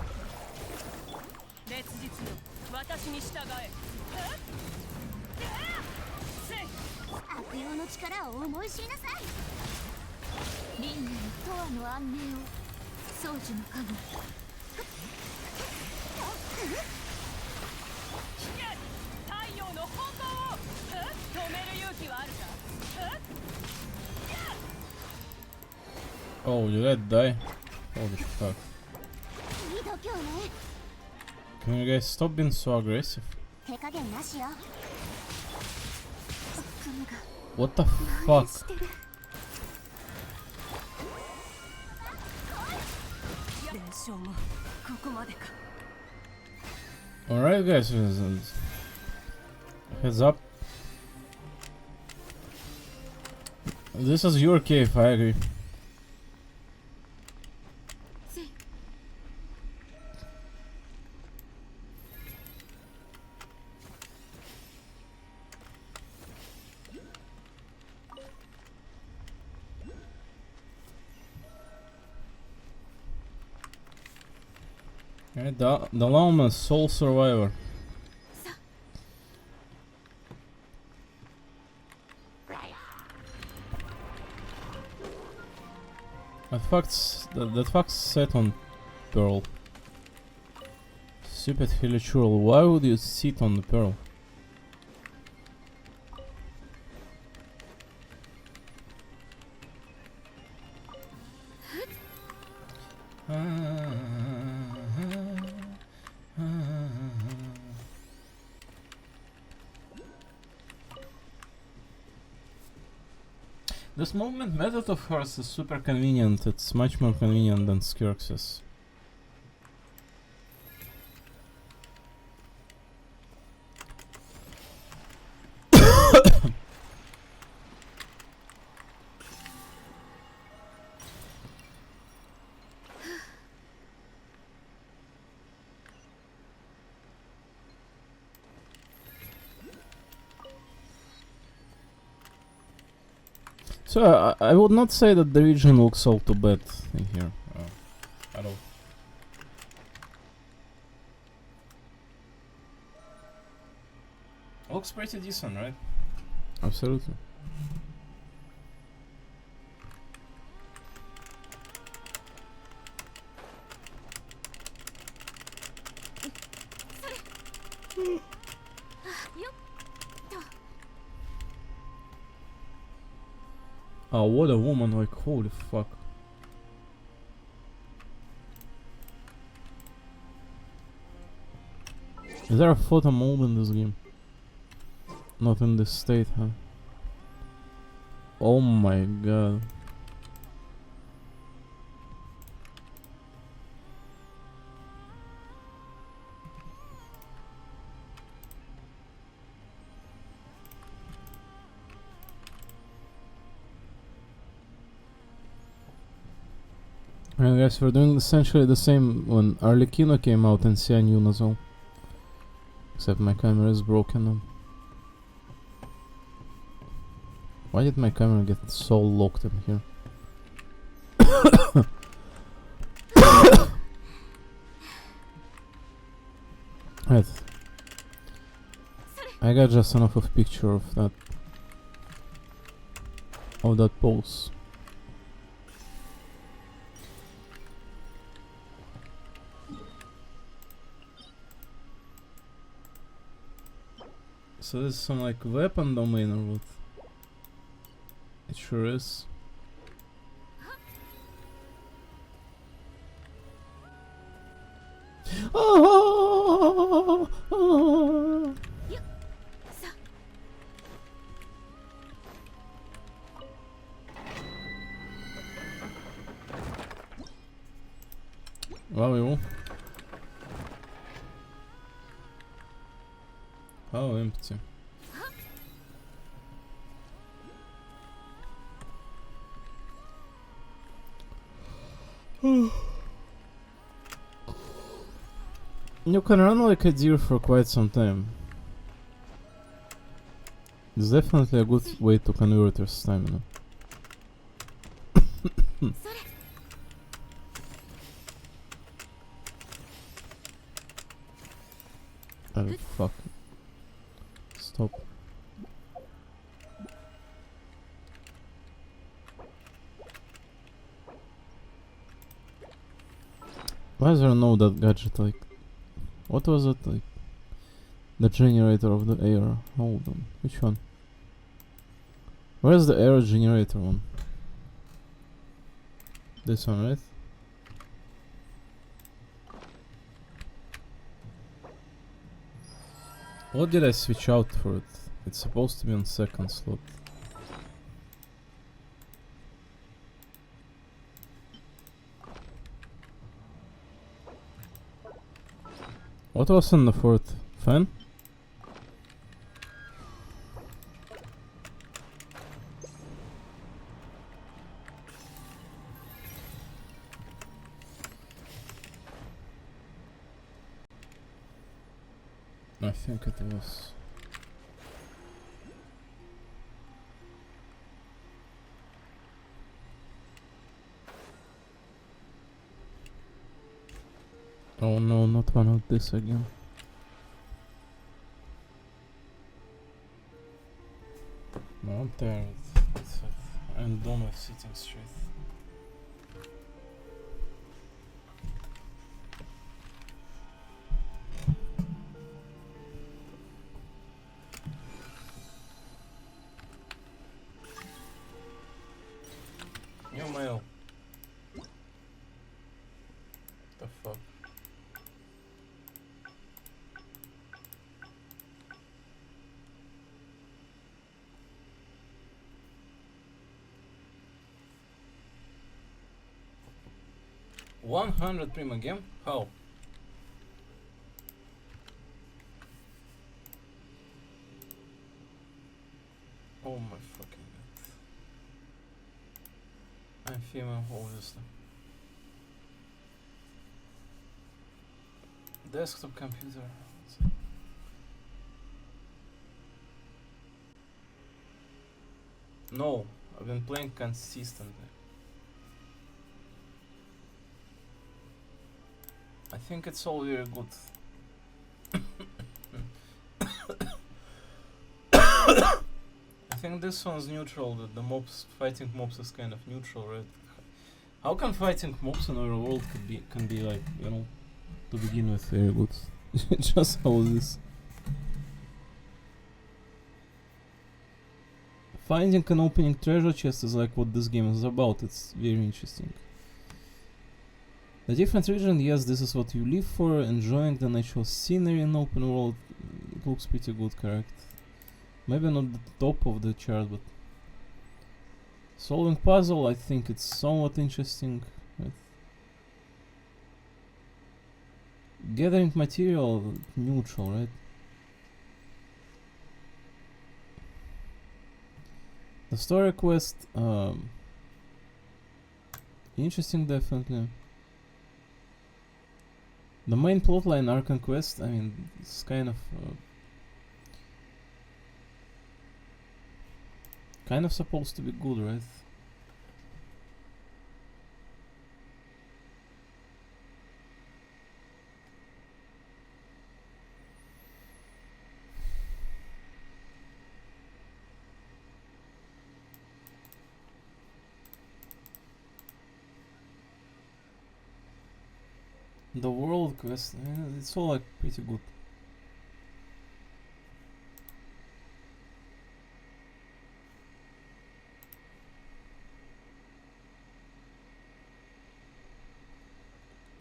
悪用の力を思い知りなさい。輪廻の永遠の安寧を宗樹の加護。太陽の方向を止める勇気はあるか。 Oh, you let die? Holy fuck. いい度胸ね。 Can you guys stop being so aggressive? 手加減なしよ。悪夢が What the 蔓延 fuck? してる。連勝もここまでか。 Alright, guys, heads up. This is your cave, I agree. Alright, the Lawman Soul Survivor. That fuck's set on Pearl. Stupid Hilichurl, why would you sit on the pearl? This movement method of hers is super convenient. It's much more convenient than Skirx's. So I would not say that the region looks all too bad in here at all. Looks pretty decent, right? Absolutely. Oh, what a woman, like, holy fuck. Is there a photo mode in this game? Not in this state, huh? Oh my god. I guess we're doing essentially the same when Arlecchino came out in Xianyun as well. Except my camera is broken now. Why did my camera get so locked in here? Right. I got just enough of picture of that pose. So this is some like weapon domain or what? It sure is. Wow, you. How empty. You can run like a deer for quite some time. It's definitely a good way to convert your stamina. Oh fuck. Stop. Why is there no that gadget like? What was it like? The generator of the air. Hold on. Which one? Where's the air generator one? This one, right? What did I switch out for it? It's supposed to be on second slot. What was in the fourth? Fan? I think it was. Oh no, not one of this again. No, I'm tired. That's it. I'm done with sitting straight. mail. The fuck? $100 Prima game? How? Oh my fucking god. I'm female, obviously. Desktop computer. Let's see. No, I've been playing consistently. I think it's all very good. I think this one's neutral, that the mobs, fighting mobs is kind of neutral, right? How can fighting mobs in our world can be like, you know, to begin with very good? Just how this. Finding an opening treasure chest is like what this game is about. It's very interesting. The different region, yes, this is what you live for. Enjoying the natural scenery in open world. It looks pretty good, correct? Maybe not the top of the chart, but solving puzzle, I think it's somewhat interesting. Right? Gathering material, neutral, right? The story quest, interesting, definitely. The main plotline Archon quest, I mean, it's kind of supposed to be good, right? The world quest, it's all like pretty good.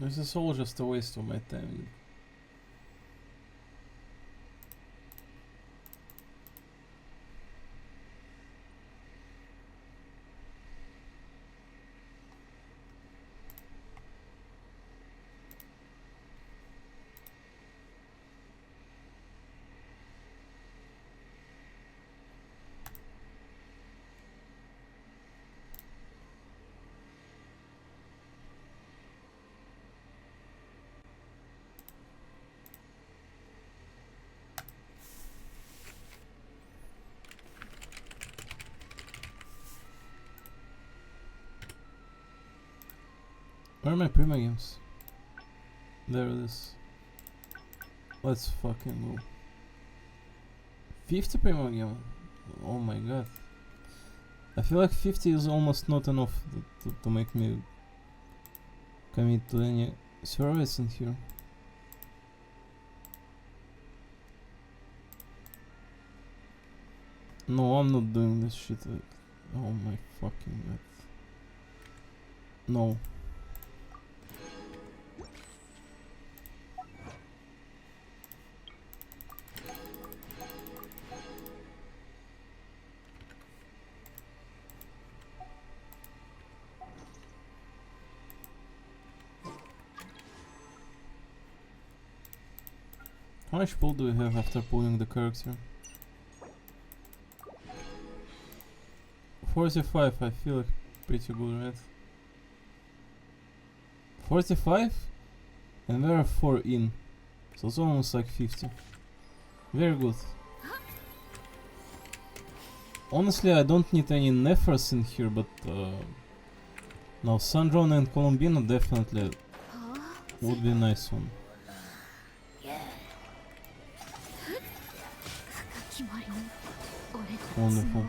This is all just a waste of my time. Where are my Prima games? There it is. Let's fucking go. 50 Prima game? Oh my god. I feel like 50 is almost not enough to make me commit to any service in here. No, I'm not doing this shit. Oh my fucking god. No. How much pull do we have after pulling the character? 45, I feel like pretty good, right? 45? And there are 4 in. So it's almost like 50. Very good. Honestly, I don't need any Nephros in here, but now Sandrona and Colombina definitely would be a nice one. Wonderful.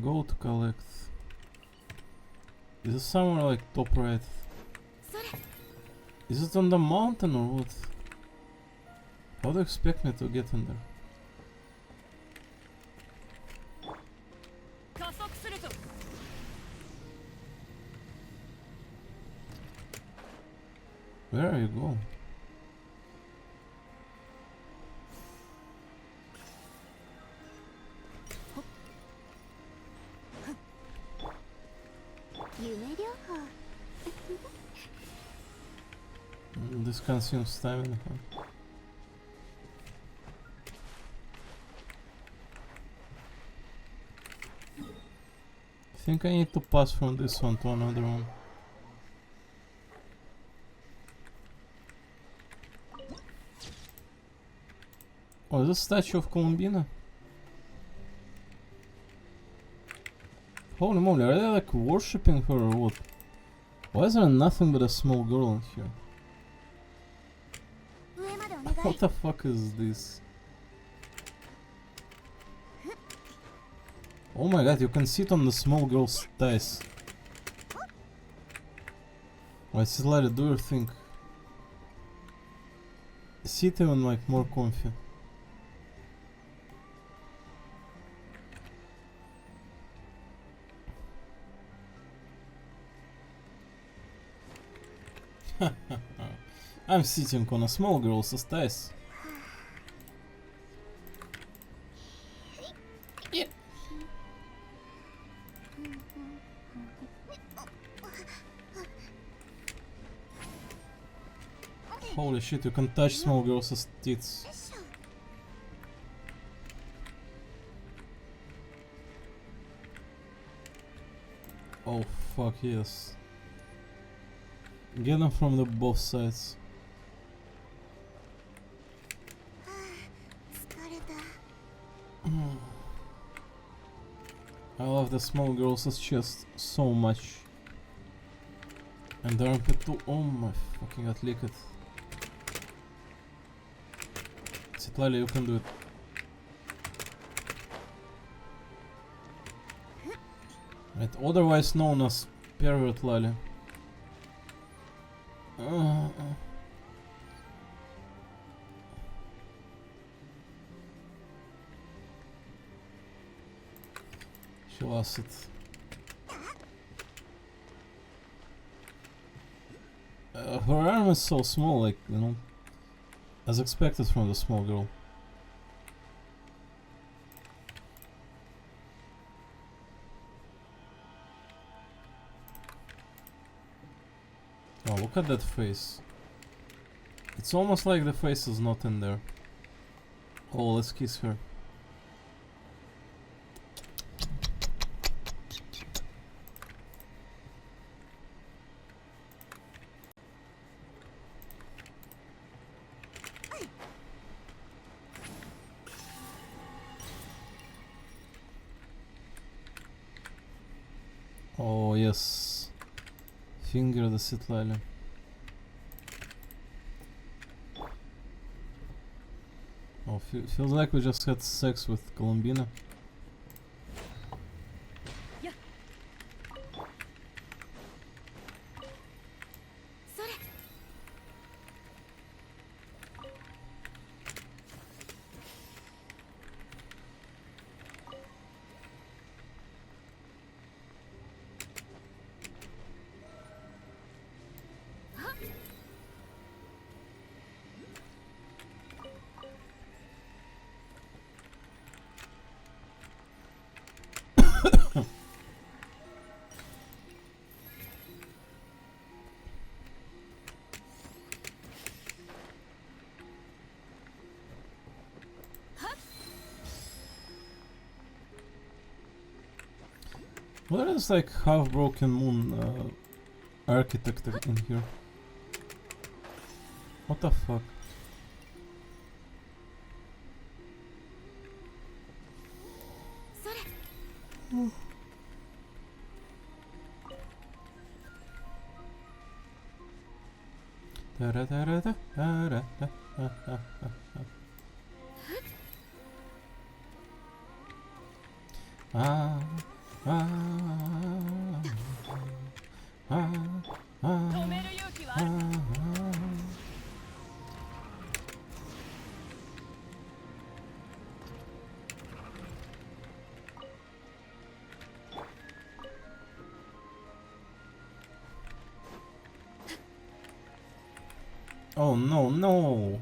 Go to collect. Is it somewhere like top right? それ Is it on the mountain or what? How do you expect me to get in there? 加速するぞ Where are you going? 夢療法 This consumes stamina. Huh? I think I need to pass from this one to another one. Oh, is this statue of Columbina? Holy moly, are they like worshipping her or what? Why is there nothing but a small girl in here? 上までお願い What the fuck is this? Oh my god, you can sit on the small girl's thighs. Wait, Citlali, do your thing. Sit even like more comfy. I'm sitting on a small girl's thighs. Holy shit, you can touch small girls' tits. Oh fuck yes. Get them from the both sides. 疲れた I love the small girls' chest so much. And the armpit too. Oh my fucking god, lick it. Citlali, you can do it. Right, otherwise known as Pervert Lali. She lost it. Her arm is so small, like, you know, as expected from the small girl. Oh, look at that face. It's almost like the face is not in there. Oh, let's kiss her. Oh yes, finger the Citlali. Oh, feels like we just had sex with Columbina. Yeah. それ What is like half broken moon architect in here? What the fuck? それ Ah, ah, ah, ah, 止める勇気はある Oh no, no!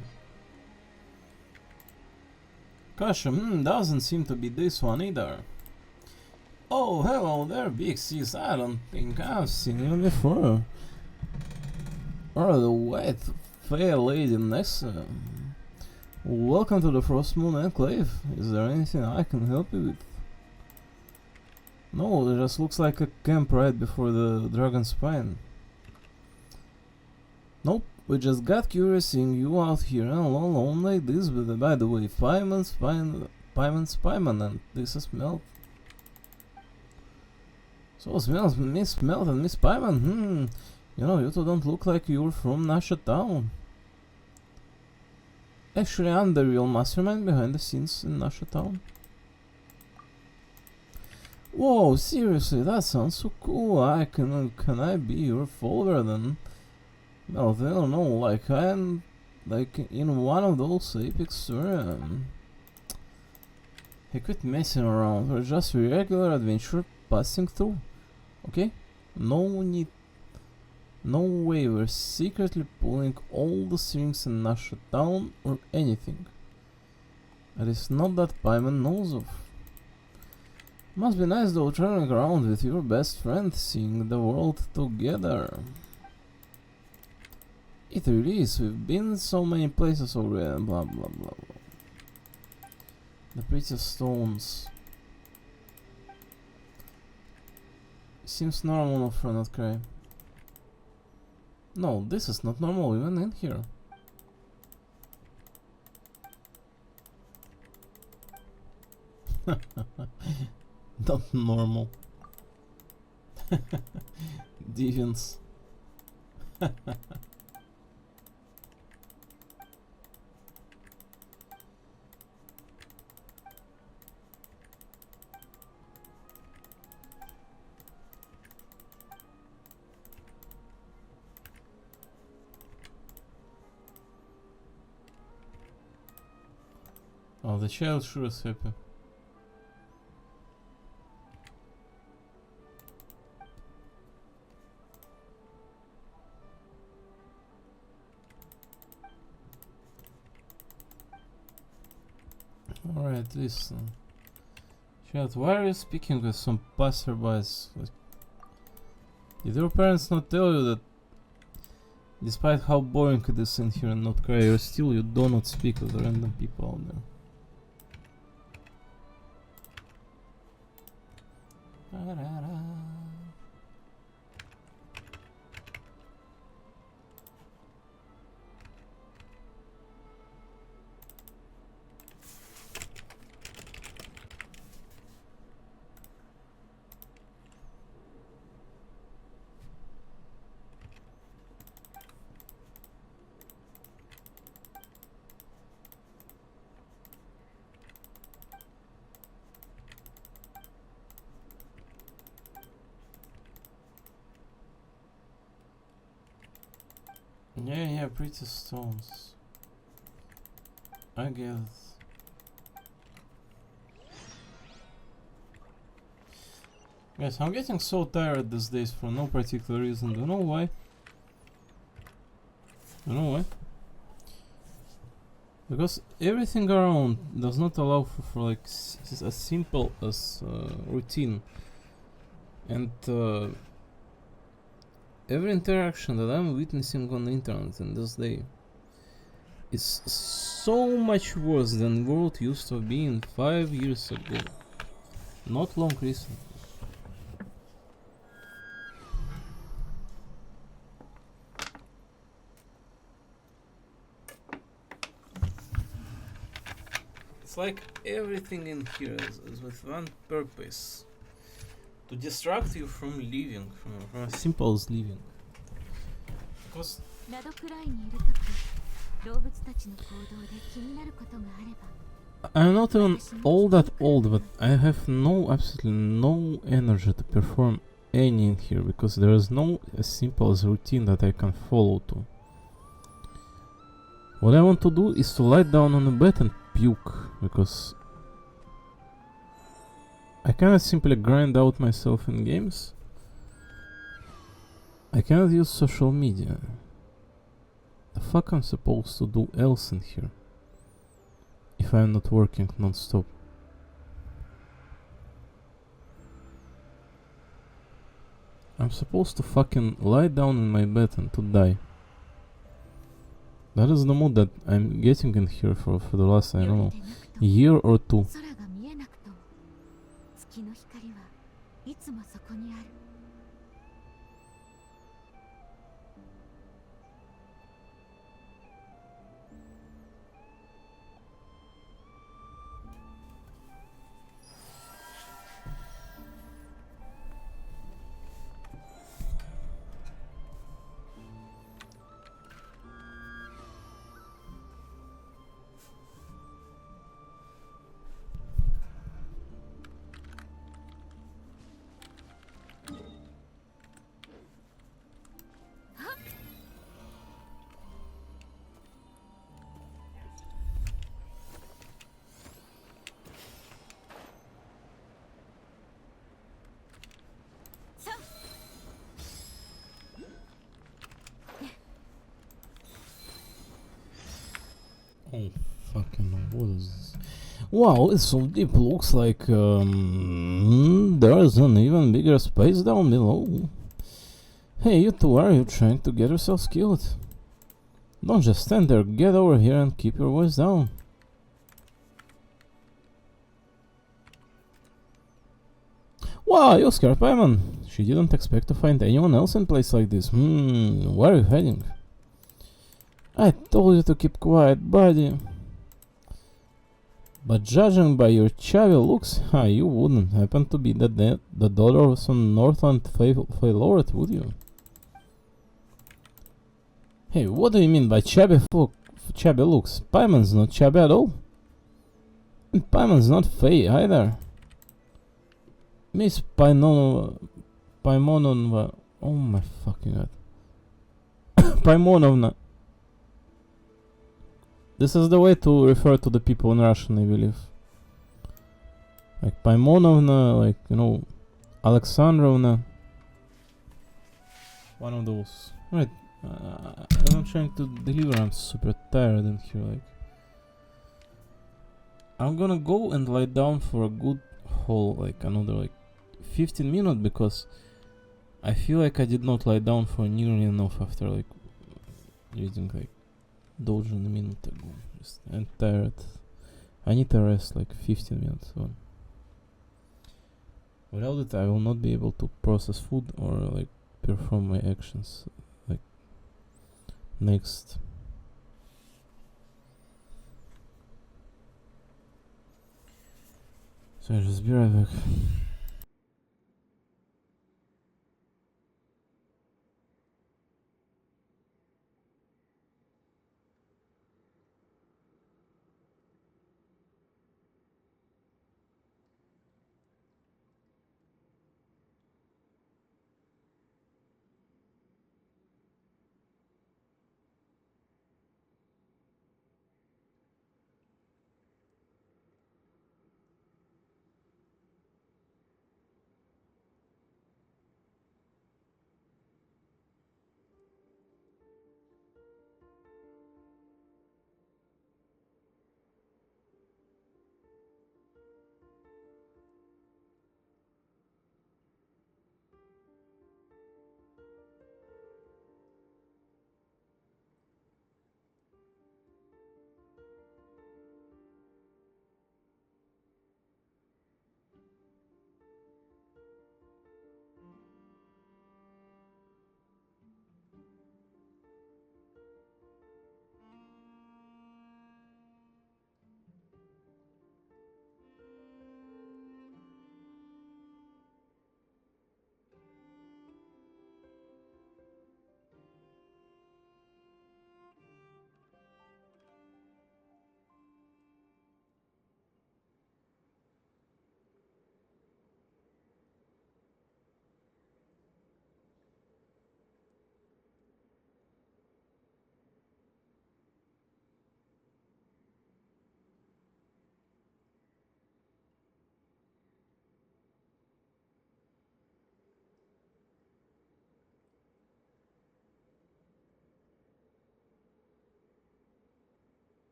Gosh, doesn't seem to be this one either. Oh, hello there, Big Sis. I don't think I've seen you before. Or the white fair lady Nessa. Welcome to the Frost Moon Enclave. Is there anything I can help you with? No, it just looks like a camp right before the Dragon Spine. Nope, we just got curious seeing you out here alone like this, but by the way, Paimon, and this is Melt. So smells Miss Melt and Miss Paimon, you know, you two don't look like you're from Nasha Town. Actually, I'm the real mastermind behind the scenes in Nasha Town. Whoa, seriously, that sounds so cool. Can I be your follower then? Well, I don't know, like I'm like in one of those Apex Hey, quit messing around. We're just a regular adventure passing through. Okay? No need. No way we're secretly pulling all the strings in Nasha Town or anything. At least not that Paimon knows of. Must be nice though traveling around with your best friend, seeing the world together. It really is, we've been so many places already and blah blah blah blah. The precious stones. Seems normal for not cry. No, this is not normal even in here. Not normal. Deviants. Oh, the child sure is happy. Alright, listen. Child, why are you speaking with some passerbys? Did your parents not tell you that despite how boring it is in here in North Korea, still you do not speak with random people out there? Yeah, pretty stones. I guess. Guys, I'm getting so tired these days for no particular reason. Do you know why? Because everything around does not allow for like as simple as routine. And every interaction that I'm witnessing on the internet in this day is so much worse than world used to be in 5 years ago. Not long recently. It's like everything in here is with one purpose. To distract you from living, from as simple as living. Because ラドクライにいるとき、動物たちの行動で気になることがあれば、I'm not even all that old, but I have absolutely no energy to perform any in here because there is no as simple as routine that I can follow to. What I want to do is to lie down on the bed and puke because I cannot simply grind out myself in games. I cannot use social media. The fuck I'm supposed to do else in here if I'm not working non-stop? I'm supposed to fucking lie down in my bed and to die. That is the mood that I'm getting in here for the last, I don't know, year or two. 空が見えなくとも月の光はいつもそこにある。Oh, fucking what is this? Wow, it's so deep. Looks like there's an even bigger space down below. Hey, you two, are you trying to get yourselves killed? Don't just stand there. Get over here and keep your voice down. Wow, you scared Paimon. She didn't expect to find anyone else in a place like this. Where are you heading? I told you to keep quiet, buddy. But judging by your chubby looks, you wouldn't happen to be the daughter of some Northland Fey Lord, would you? Hey, what do you mean by chubby looks? Paimon's not chubby at all. And Paimon's not Fey either. Miss Paimonovna. Oh my fucking god. Paimonovna. This is the way to refer to the people in Russian, I believe. Like Paimonovna, like, you know, Alexandrovna. One of those. Right. I'm trying to deliver, I'm super tired in here, like. I'm gonna go and lie down for a good whole, like, another, like, 15 minutes, because I feel like I did not lie down for nearly enough after, like, reading, like, Doujin a minute ago. I'm tired. I need to rest like 15 minutes. So. Without it, I will not be able to process food or like perform my actions. Like next. So I'll just be right back.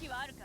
気はあるか。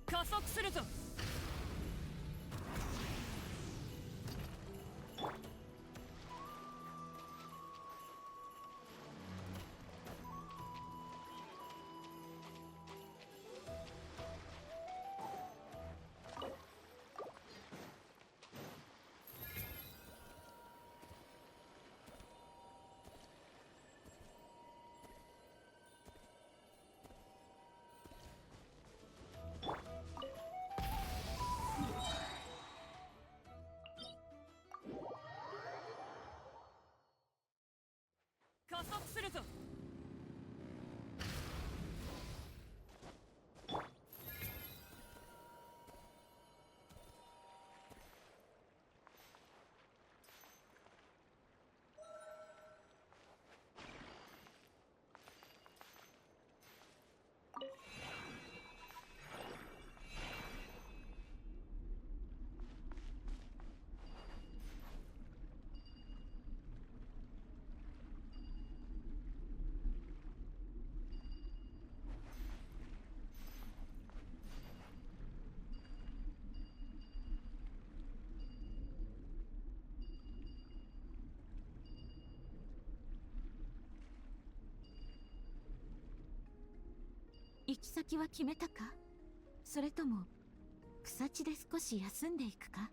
加速するぞ。加速するぞ。行き先は決めたか？それとも草地で少し休んでいくか？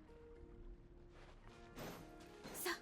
さあ。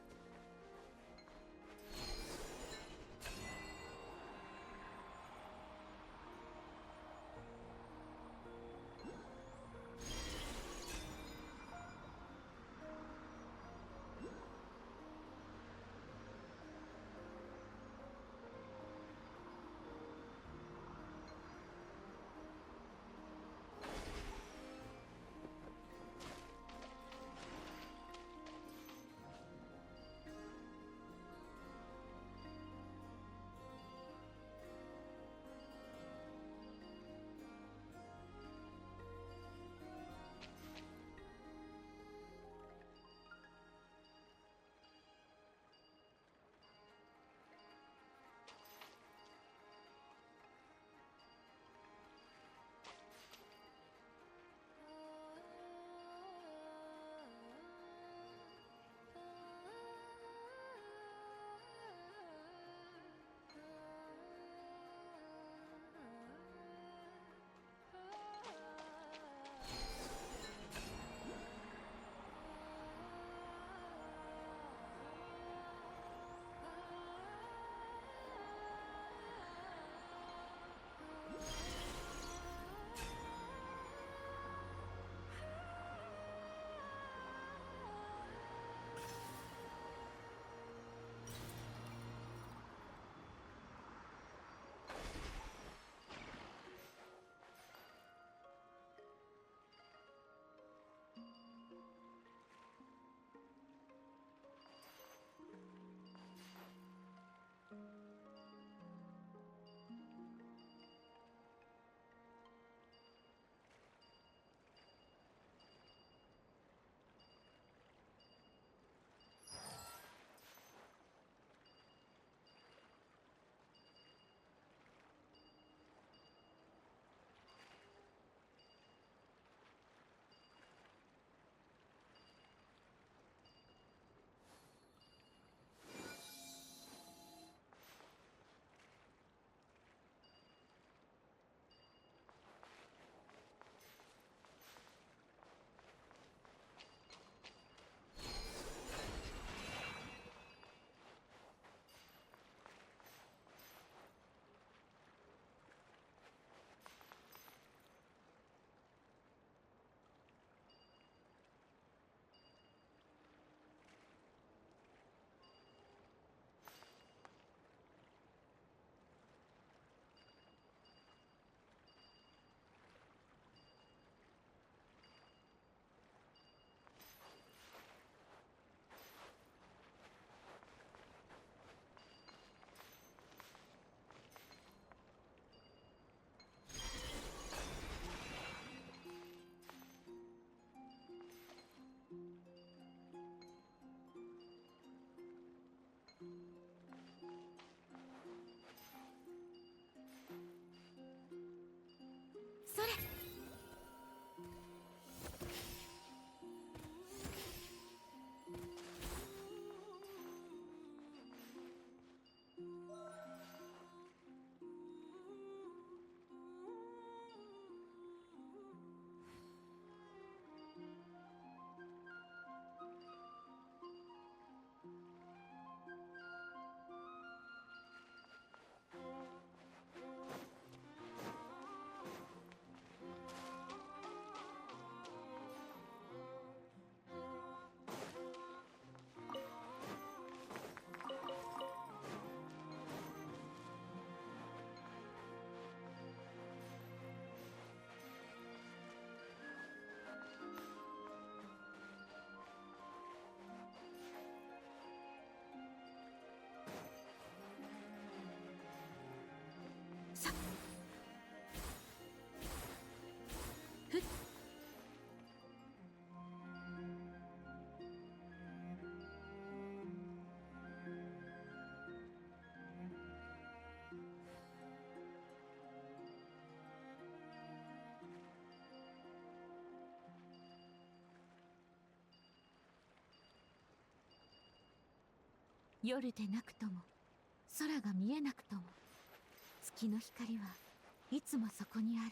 夜でなくとも空が見えなくとも月の光はいつもそこにある。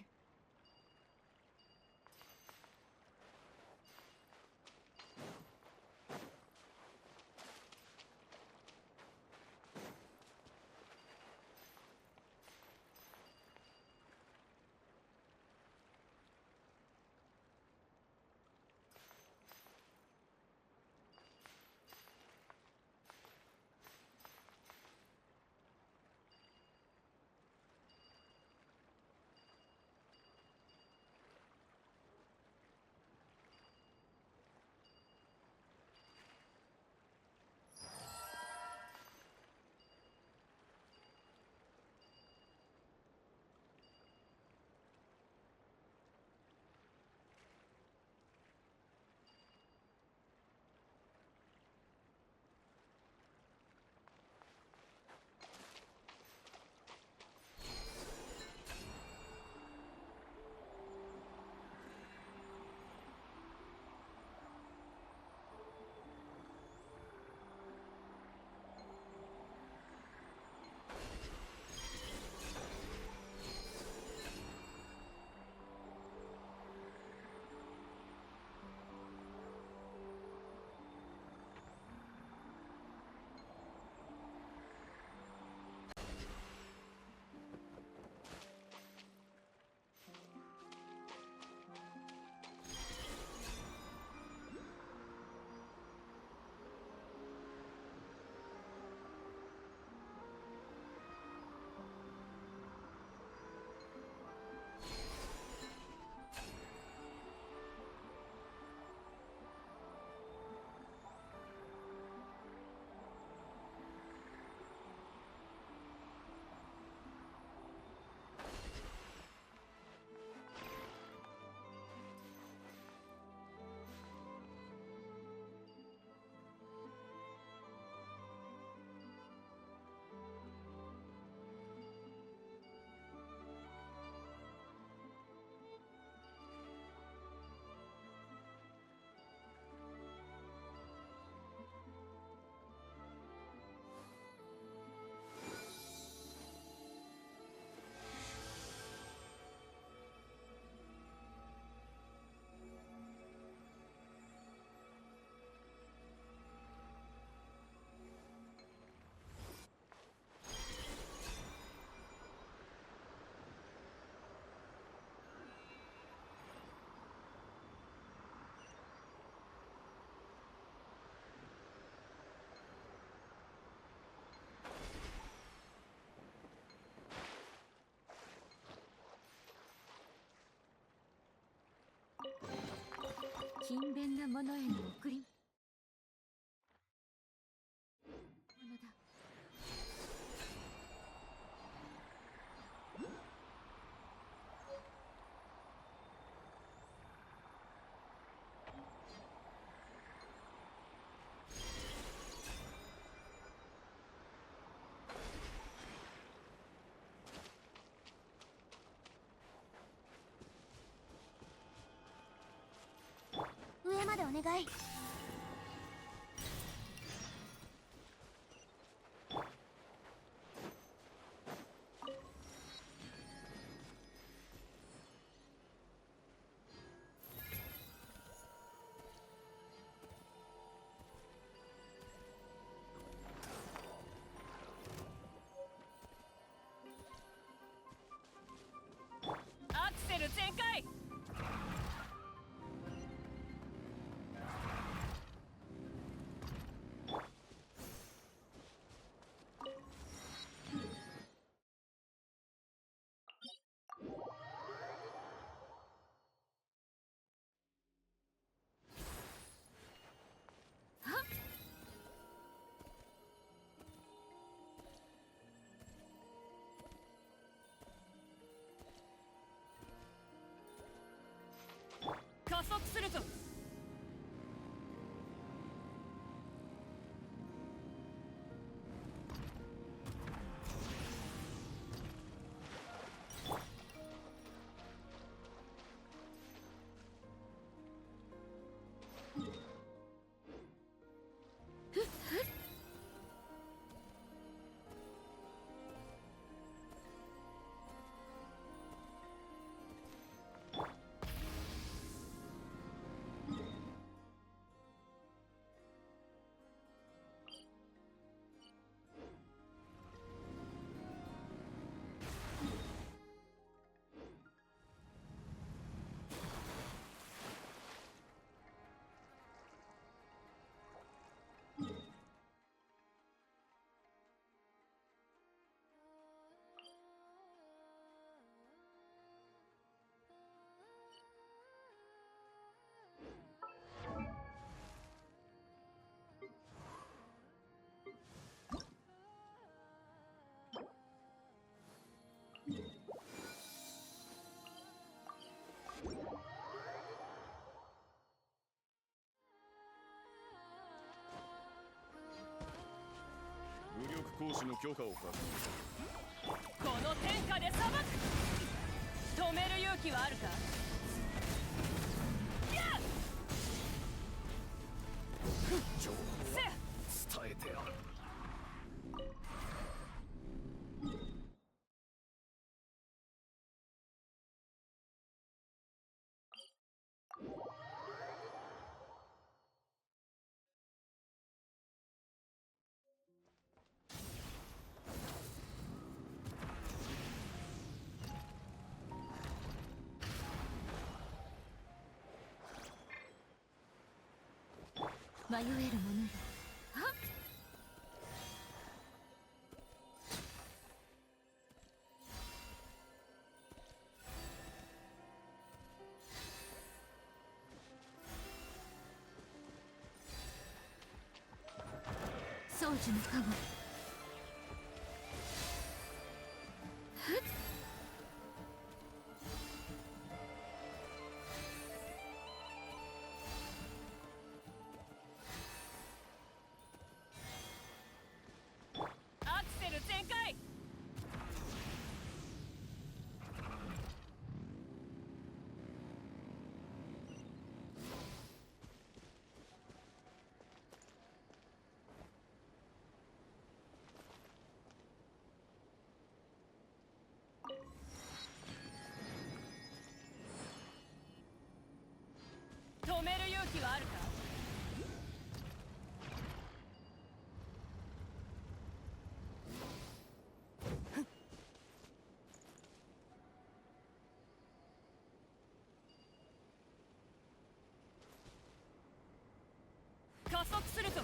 勤勉な者への贈り物だ。上までお願い。アクセル全開。加速するぞ。講師の許可を貸す。この天下で裁く。止める勇気はあるか。やっ情報は伝えてある。迷える者よ。はっ。宗樹の加護。アクセル全開。止める勇気はあるか。加速するぞ。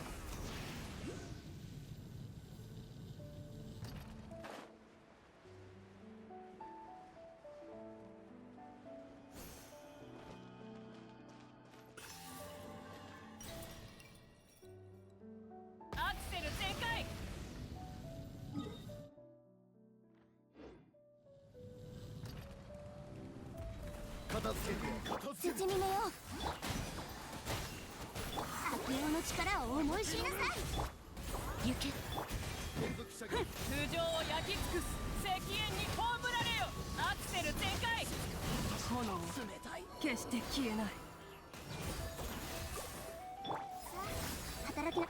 アクセル全開。片付けて片付け慎みめよ悪用の力を思い知りなさい。行け。連続射撃。頭上を焼き尽くす。赤煙に葬られよ。アクセル全開。炎決して消えない。働きな。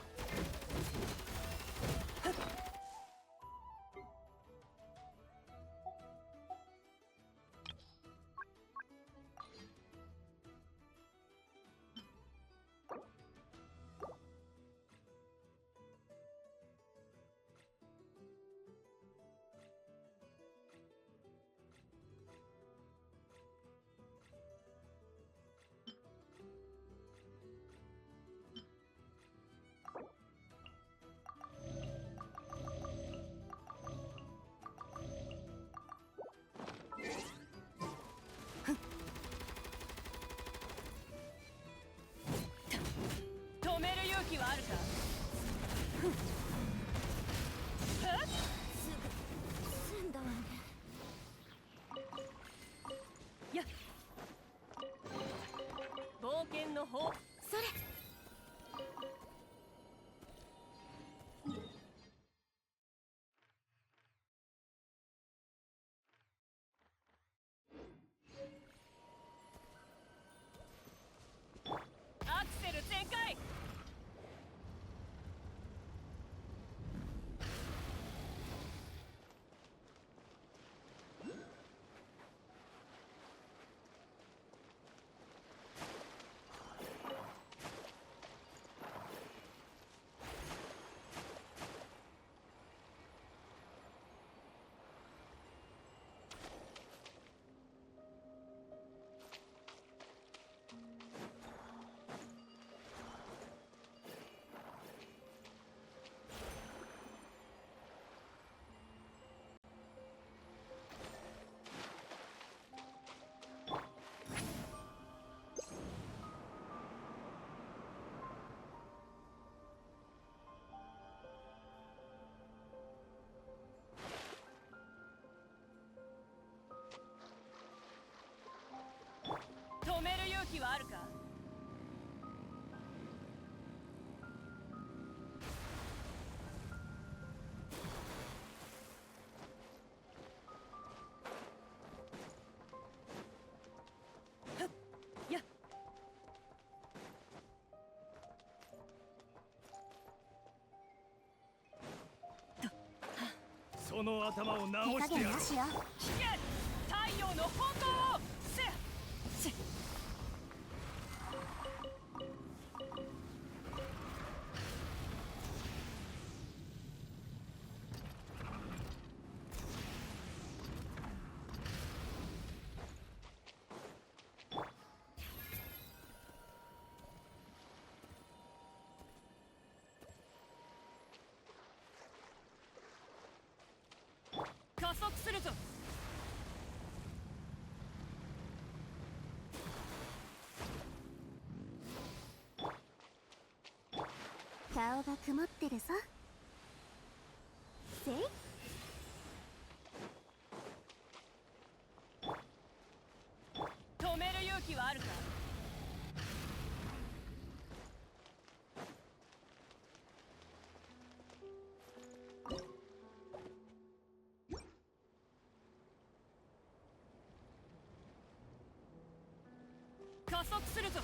止める勇気はあるか。済んだわね。やっ冒険の方。それ。アクセル全開。止める勇気はあるか。その頭を手直してやろう。加減なしよ。危険。太陽の炎をせっ加速するぞ。顔が曇ってるぞ。せい。止める勇気はあるか。加速するぞ。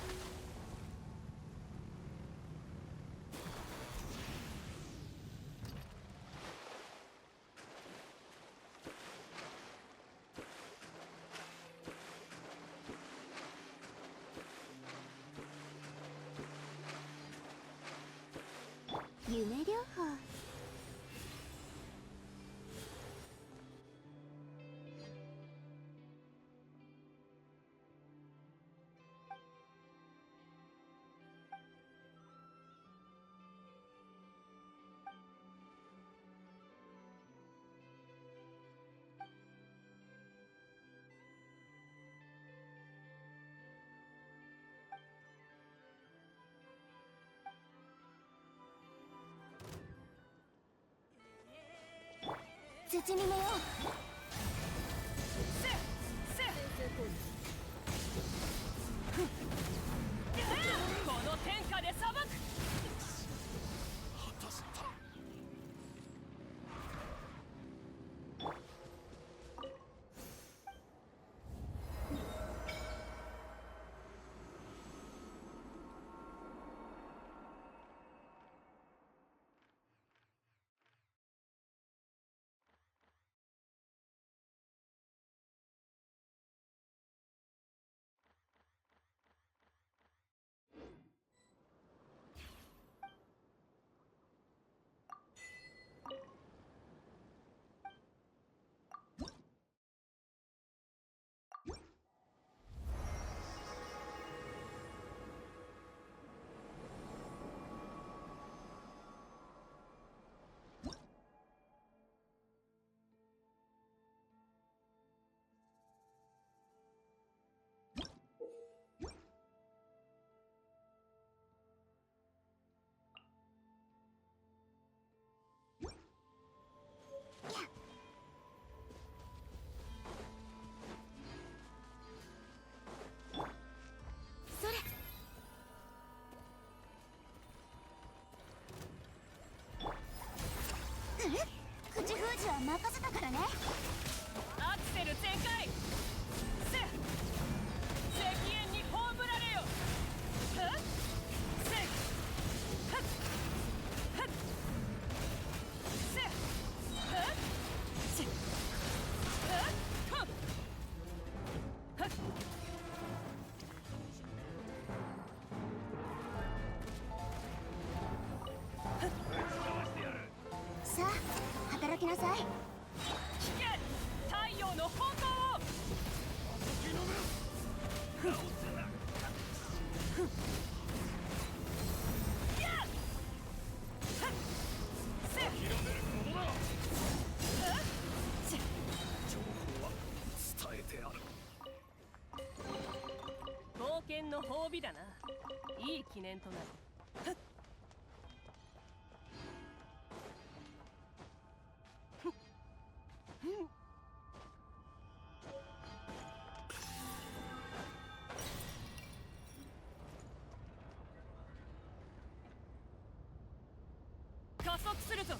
夢療法。慎みめよせっせっこの天下で裁く。果たした。それ。口封じは任せたからね。アクセル全開。せっ石煙に葬られよ。はっせっはっはっせっはっせっはっはっはっさあ働きなさい。危険。太陽の炎をやっはっせっ諦めるものだ。はっせっ情報は伝えてある。冒険の褒美だな。いい記念となる。はっ加速するぞ。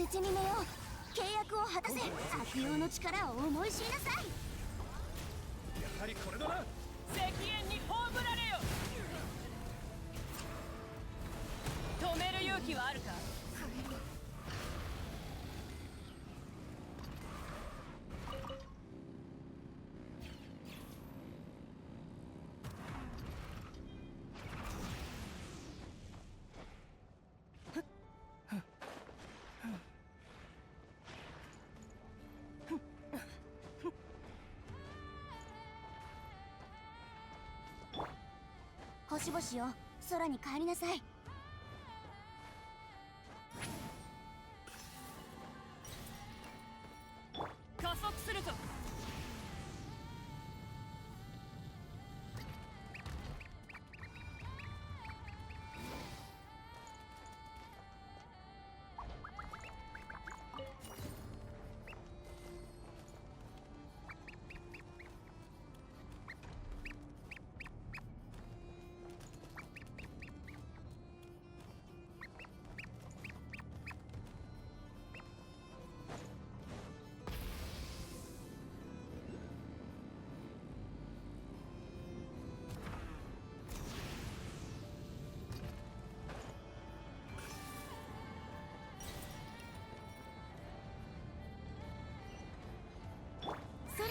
絶にめよ契約を果たせ。悪用の力を思い知りなさい。やはりこれだな。石煙に葬られよ。止める勇気はあるか。星々よ、空に帰りなさい。加速するぞ。それ。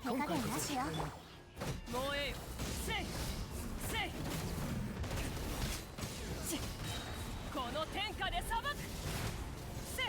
手加減なしよ。燃えよ。せいせい。しこの天下で裁く。せや。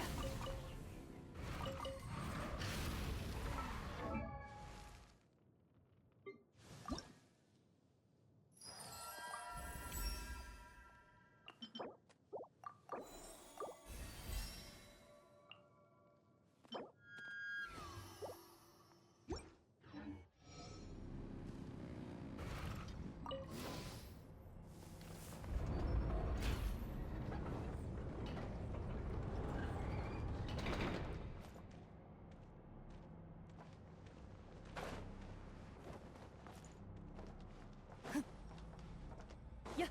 やっ。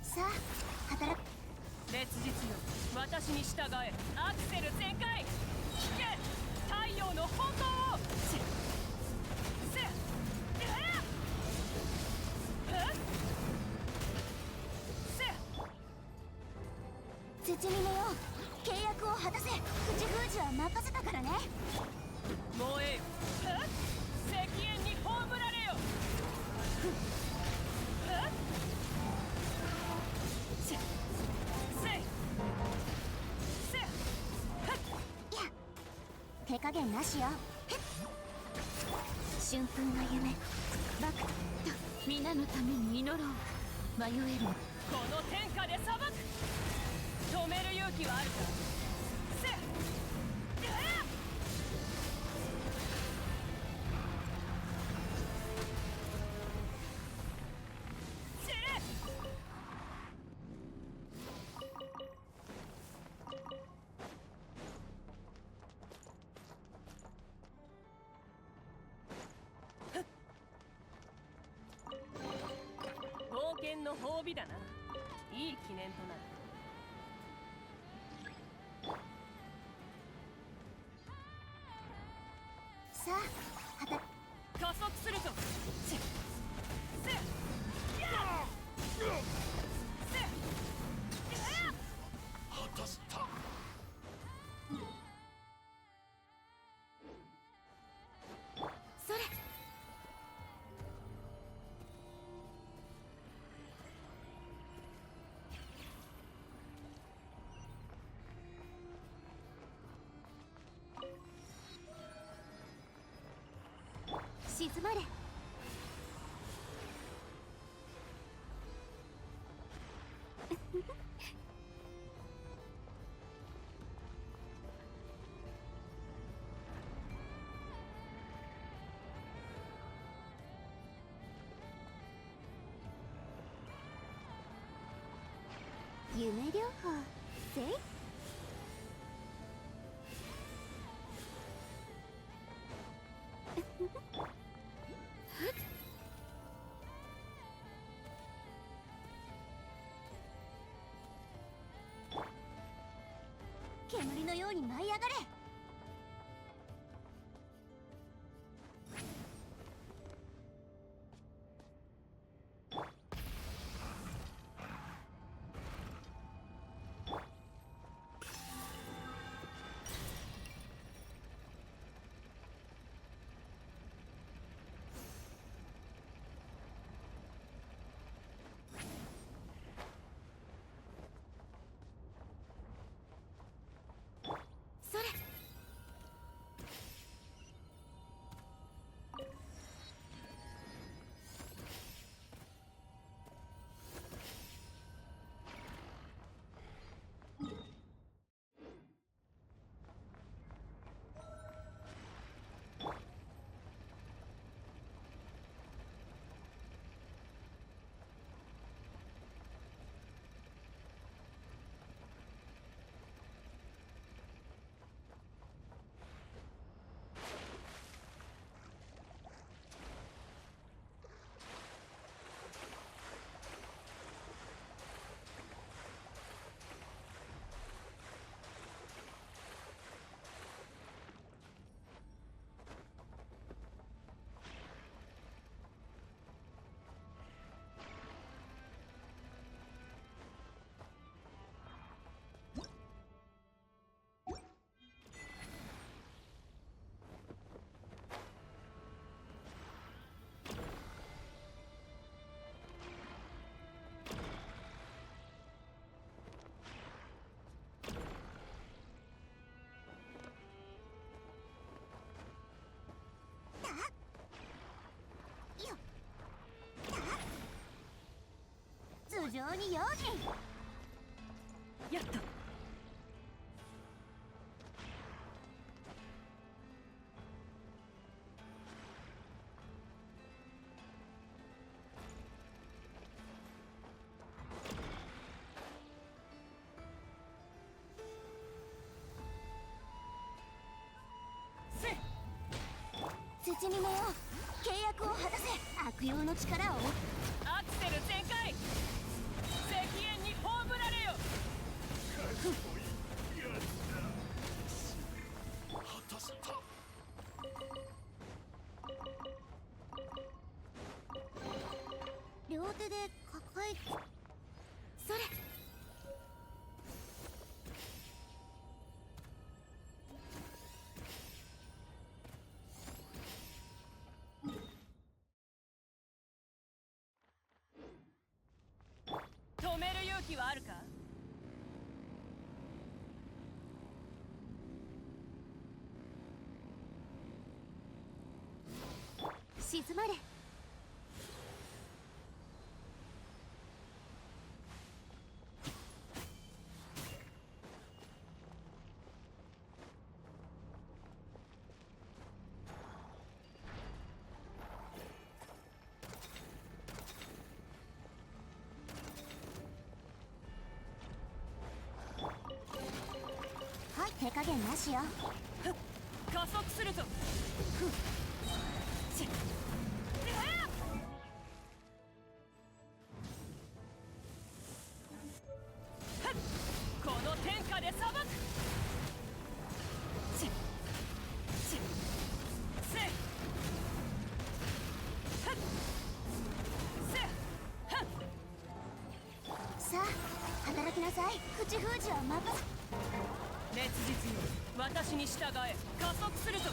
さあ働く。烈日よ、私に従え。アクセル全開。聞け、太陽の本当を。せや。せや。絶にめよ契約を果たせ。口封じは任せたからね。燃えよ。石煙に葬られよ。せや。せいせや。いや手加減なしよ。春風の夢バカと皆のために祈ろう。迷える。この天下で裁く。止める勇気はあるか。せや。せや。冒険の褒美だな。いい記念となる。さあ働く。加速するぞ。せや。せや。せや。果たした。それ。静まれ。夢療法せい。煙のように舞い上がれ。それ。頭上に用心。やっと。土に寝よう。契約を果たせ。悪用の力を。アクセル全開。石煙に葬られよ。かっこいいやつだ。果たした。両手で抱え。それ。止める勇気はあるか。静まれ。はい、手加減なしよ。加速するぞ。この天下で裁く。さあ働きなさい。口封じは任せ。熱実よ、私に従え。加速するぞ。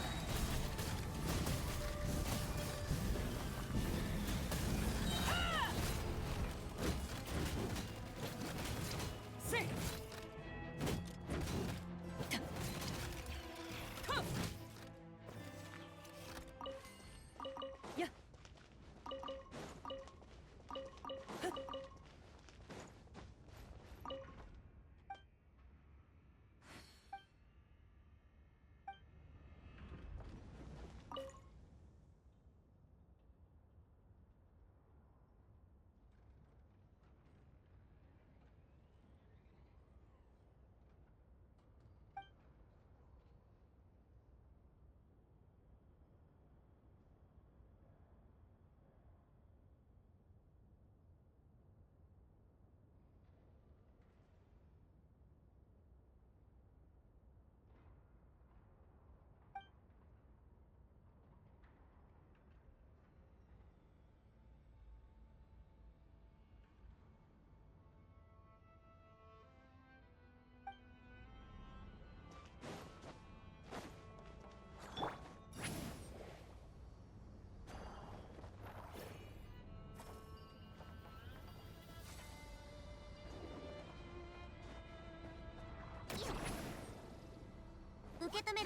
せい。やっ。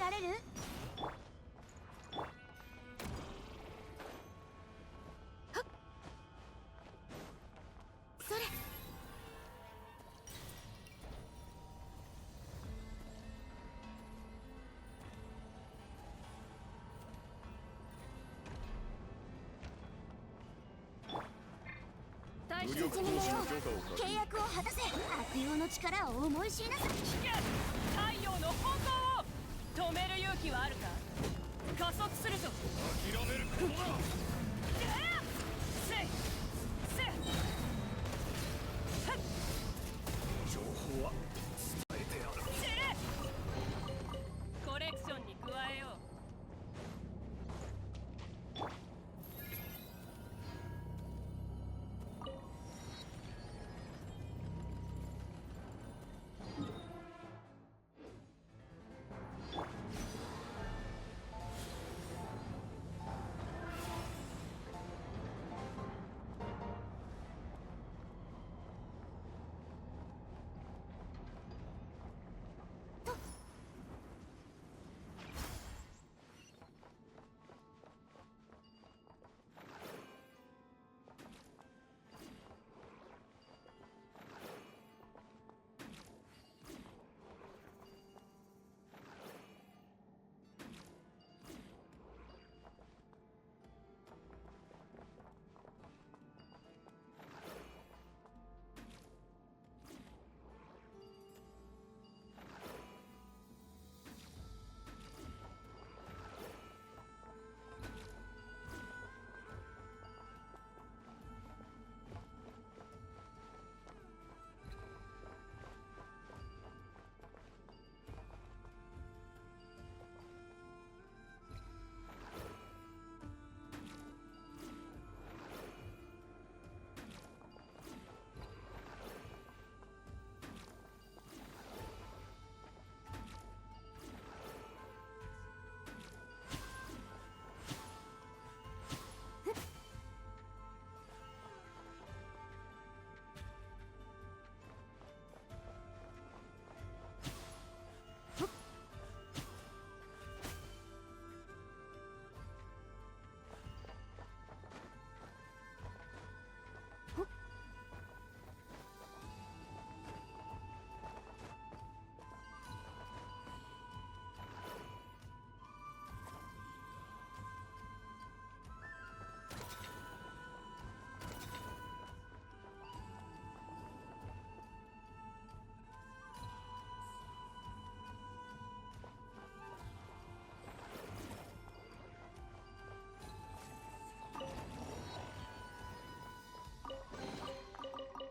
られる？はっ、それ。無力行使の許可を確契約を果たせ。悪用の力を思い知りなさい。聞け、太陽の本能を止める勇気はあるか。加速するぞ。諦めることだ。せいせい。はっ、情報は伝えてある。知れ。コレクションに加えよう。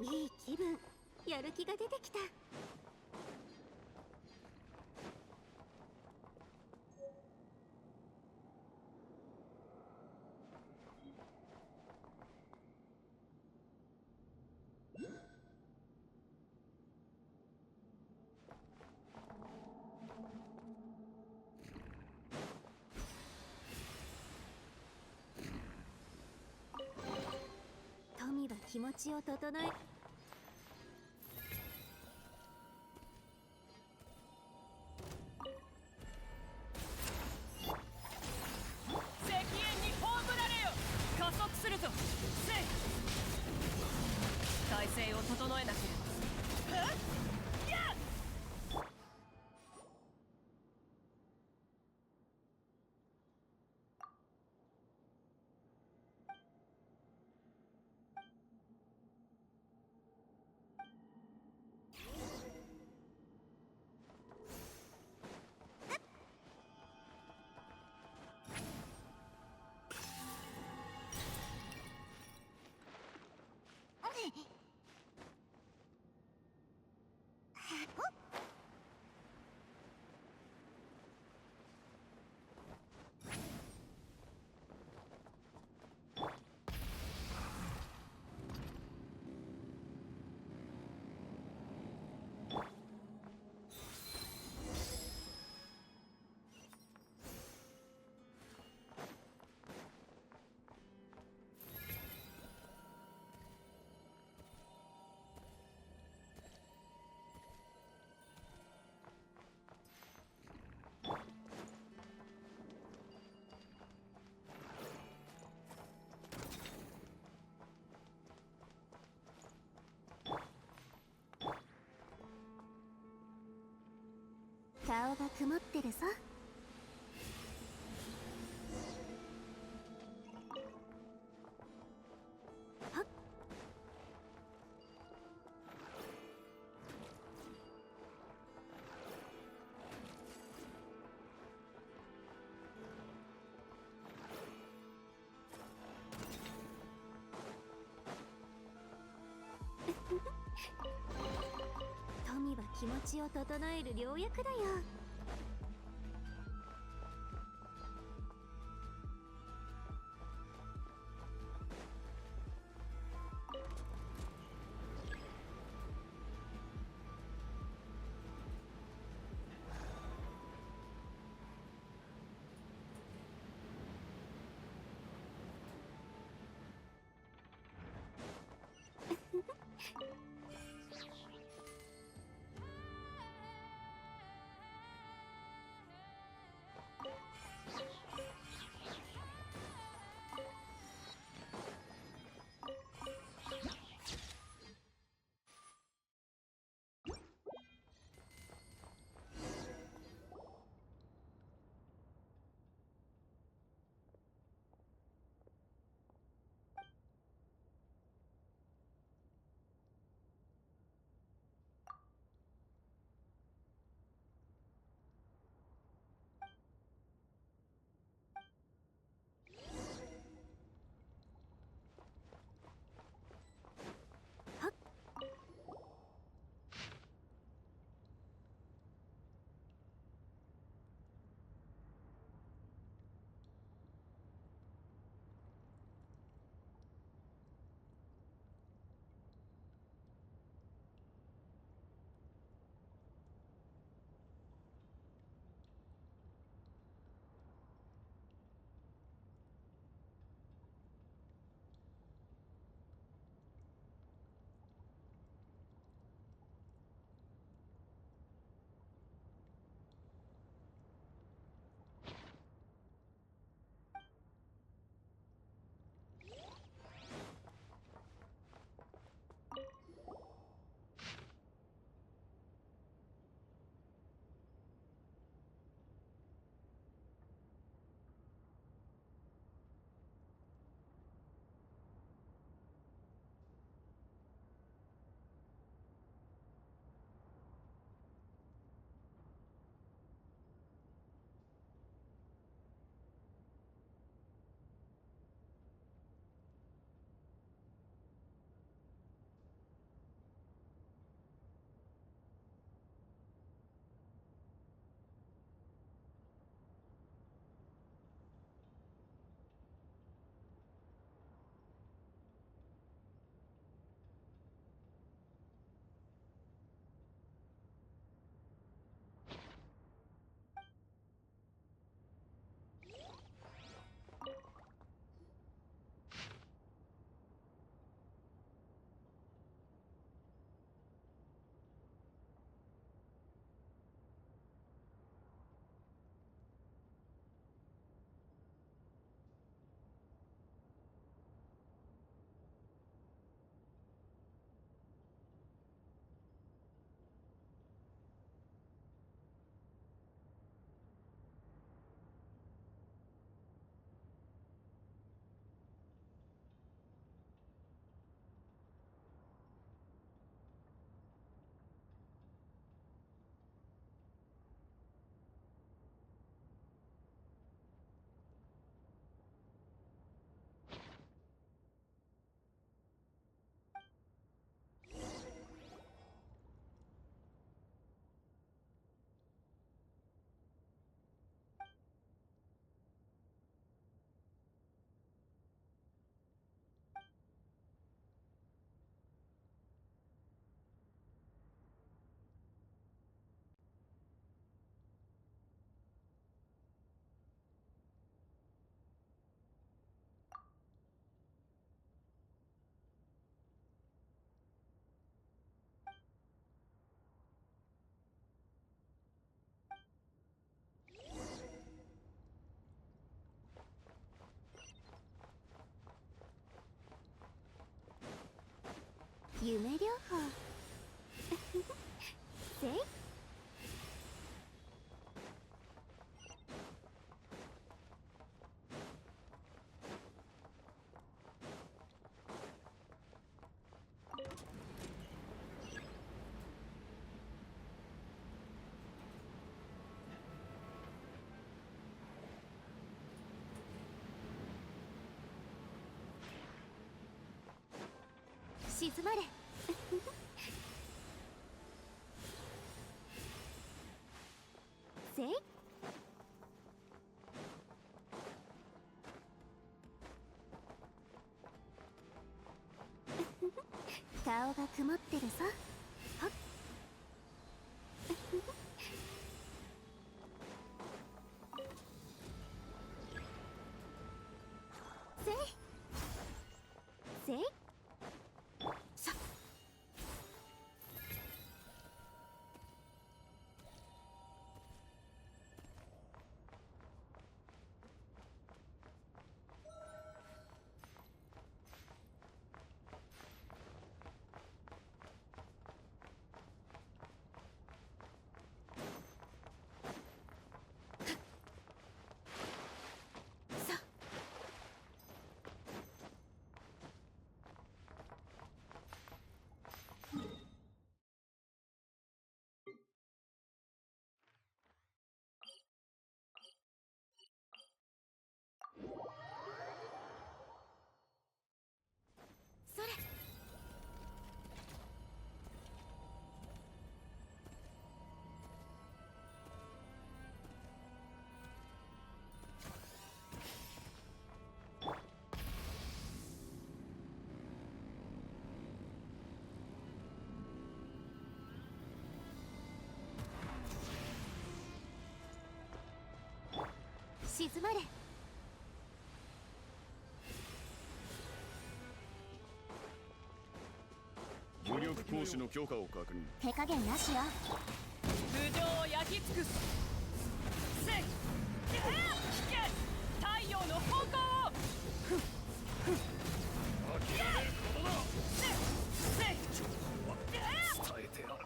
いい気分。やる気が出てきた。富は気持ちを整え。石煙に葬られよ。加速するぞ。せい。体勢を整えなければ。はっ、やっ。顔が曇ってるさ。はっ。富は気持ちを整える良薬だよ。夢療法せい。静まれせい顔が曇ってるさ。はっせいせいささそれ静まれ武力行使の許可を確認。手加減なしよ。頭上を焼き尽くす。せい引け太陽の方向を。諦めることだ。せい情報は伝えてある。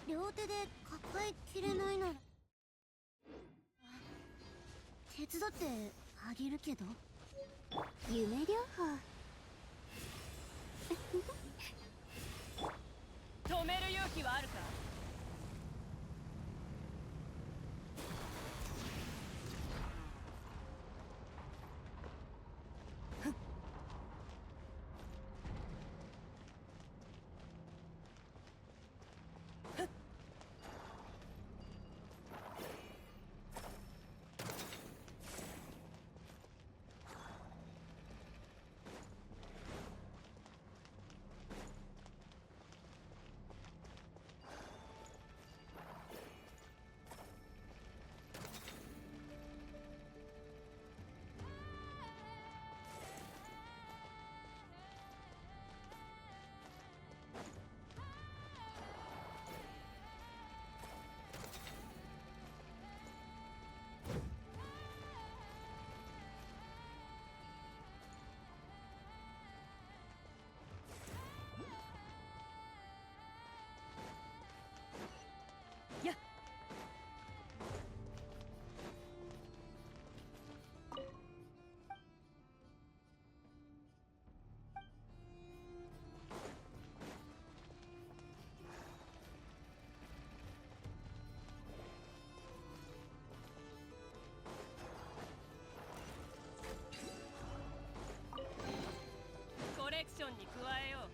両手で抱えきれないなら手伝ってあげるけど。夢療法止める勇気はあるか。コレクションに加えよう。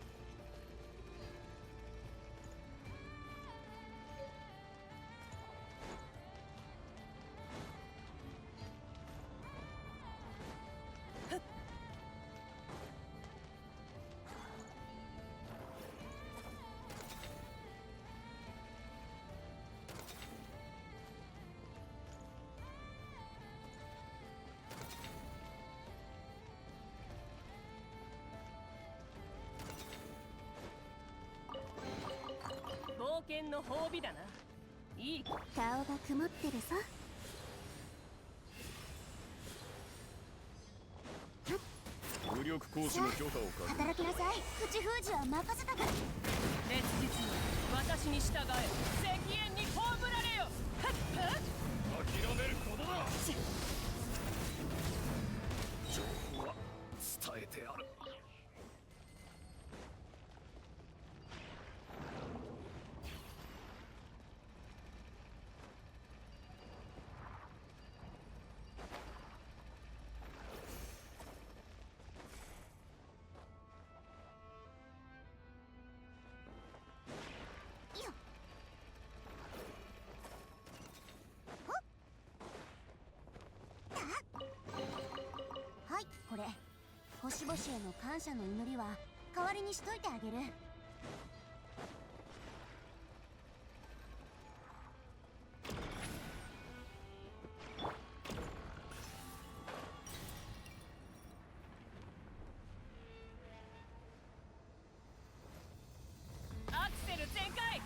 冒険の褒美だな。いい顔が曇ってるさ。武力行使の許可を確認。働きなさい。口封じは任せたから。烈日に私に従え。石煙に葬られよ。諦めることだ。情報は伝えてある。これ星々への感謝の祈りは代わりにしといてあげる。アクセル全開。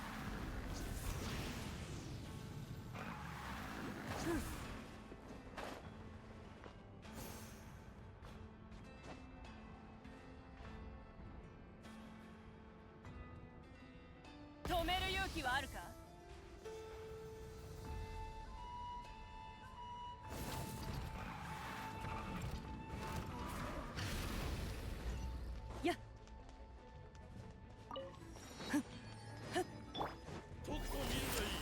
止める勇気はあるか。やっとくと見るがいい。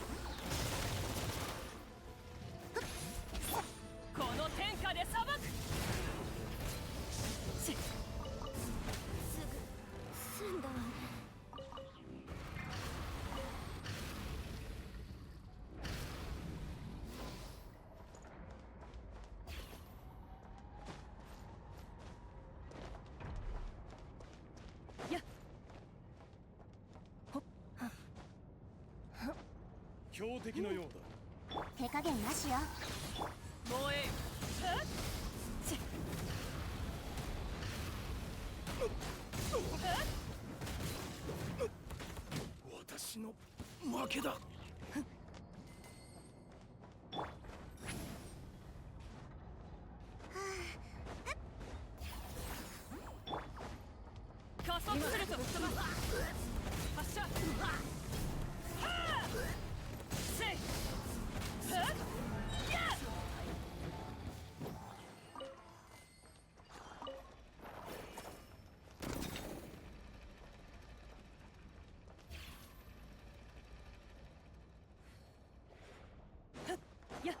この天下で裁く。すぐ済んだわね。やっ強敵のようだ。手加減なしよ。燃えよ。はっせ私の負けだ。加速するぞ。発射。はあせいはっやっやっ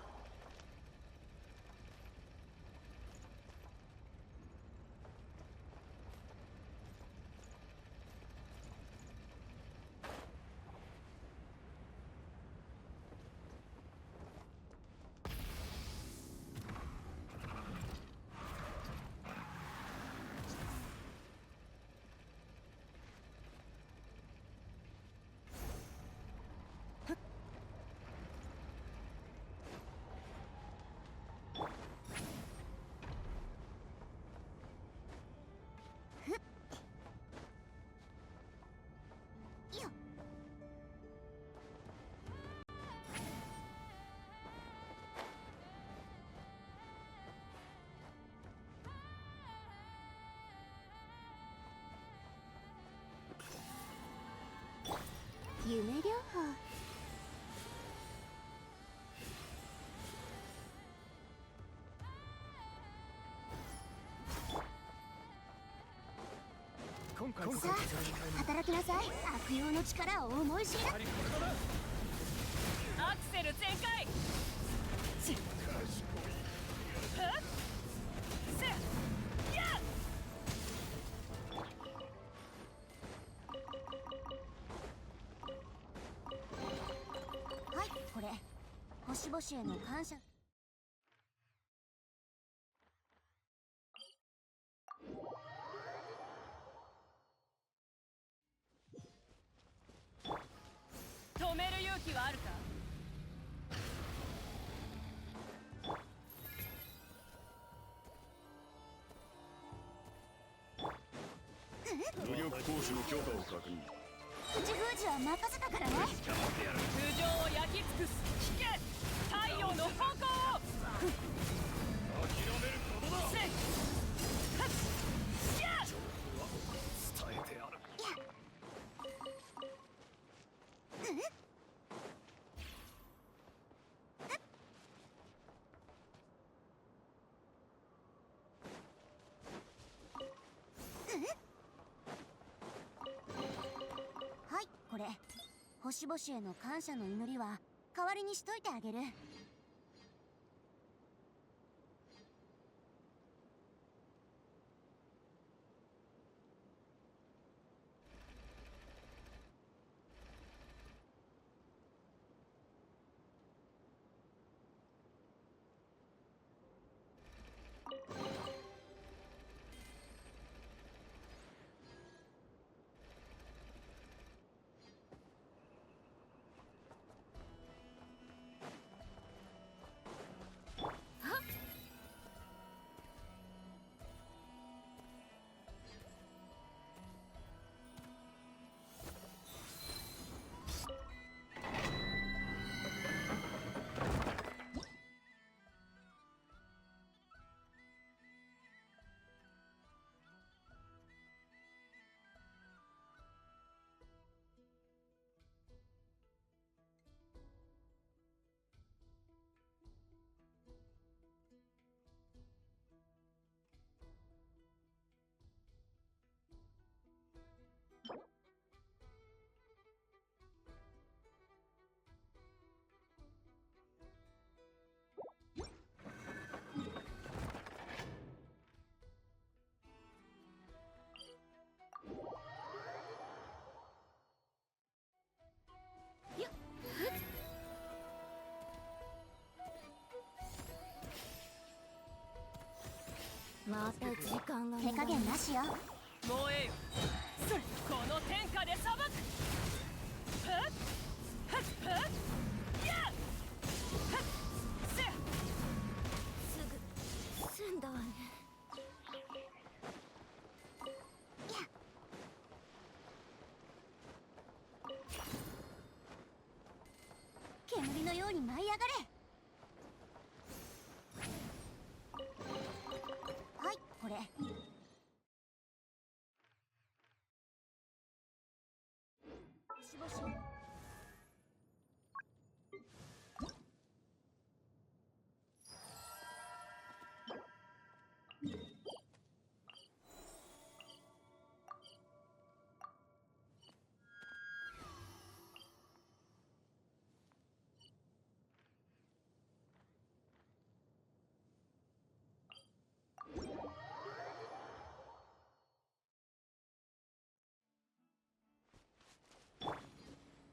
よっ。夢療法。今回こそさあ働きなさい。悪用の力を思い知ら。アクセル全開。せはっせやっはいこれ星々への感謝。止める勇気はあるか。武力行使の許可を確認。口封じは任せたからね。頭上を焼き尽くす。引け太陽の方向を。諦めることだ。せいはっやっ伝えてある。はいこれ星々への感謝の祈りは代わりにしといてあげる。また時間が手加減なしよ。燃えよこの天下で裁く。はっはっはっやっはっせっすぐ済んだわね。煙のように舞い上がれ。はいこれ。しぼしぼ。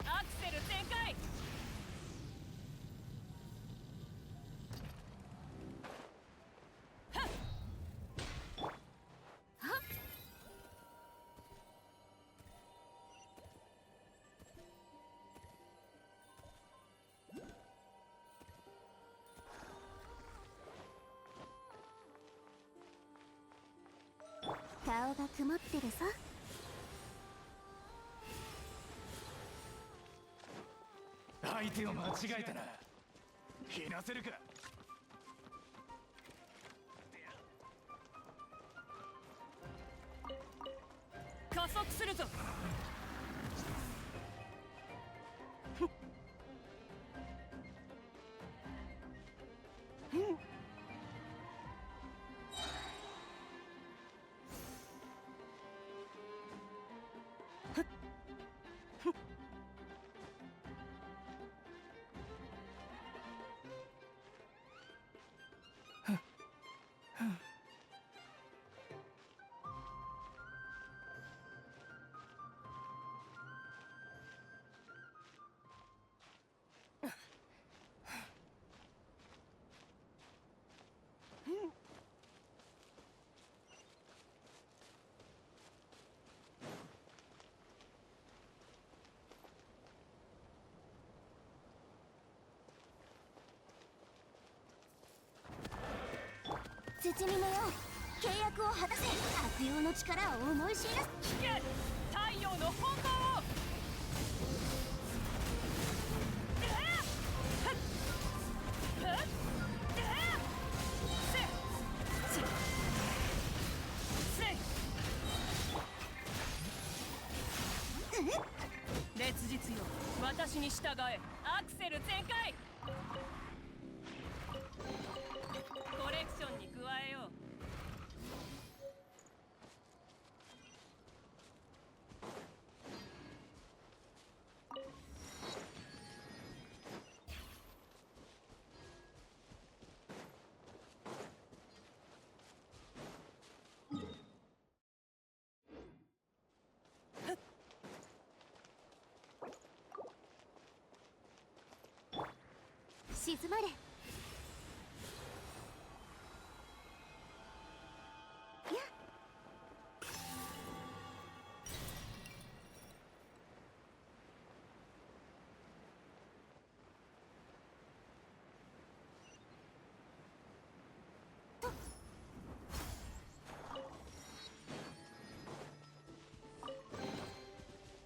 アクセル全開。はっはっ顔が曇ってるさ。相手を間違えたな。いなせるか。加速するぞ。絶妙よ。契約を果たせ。悪用の力を思い知らす。聞け太陽の本能を。烈日よ私に従え。アクセル全開。コレクションに加えよう。静まれ。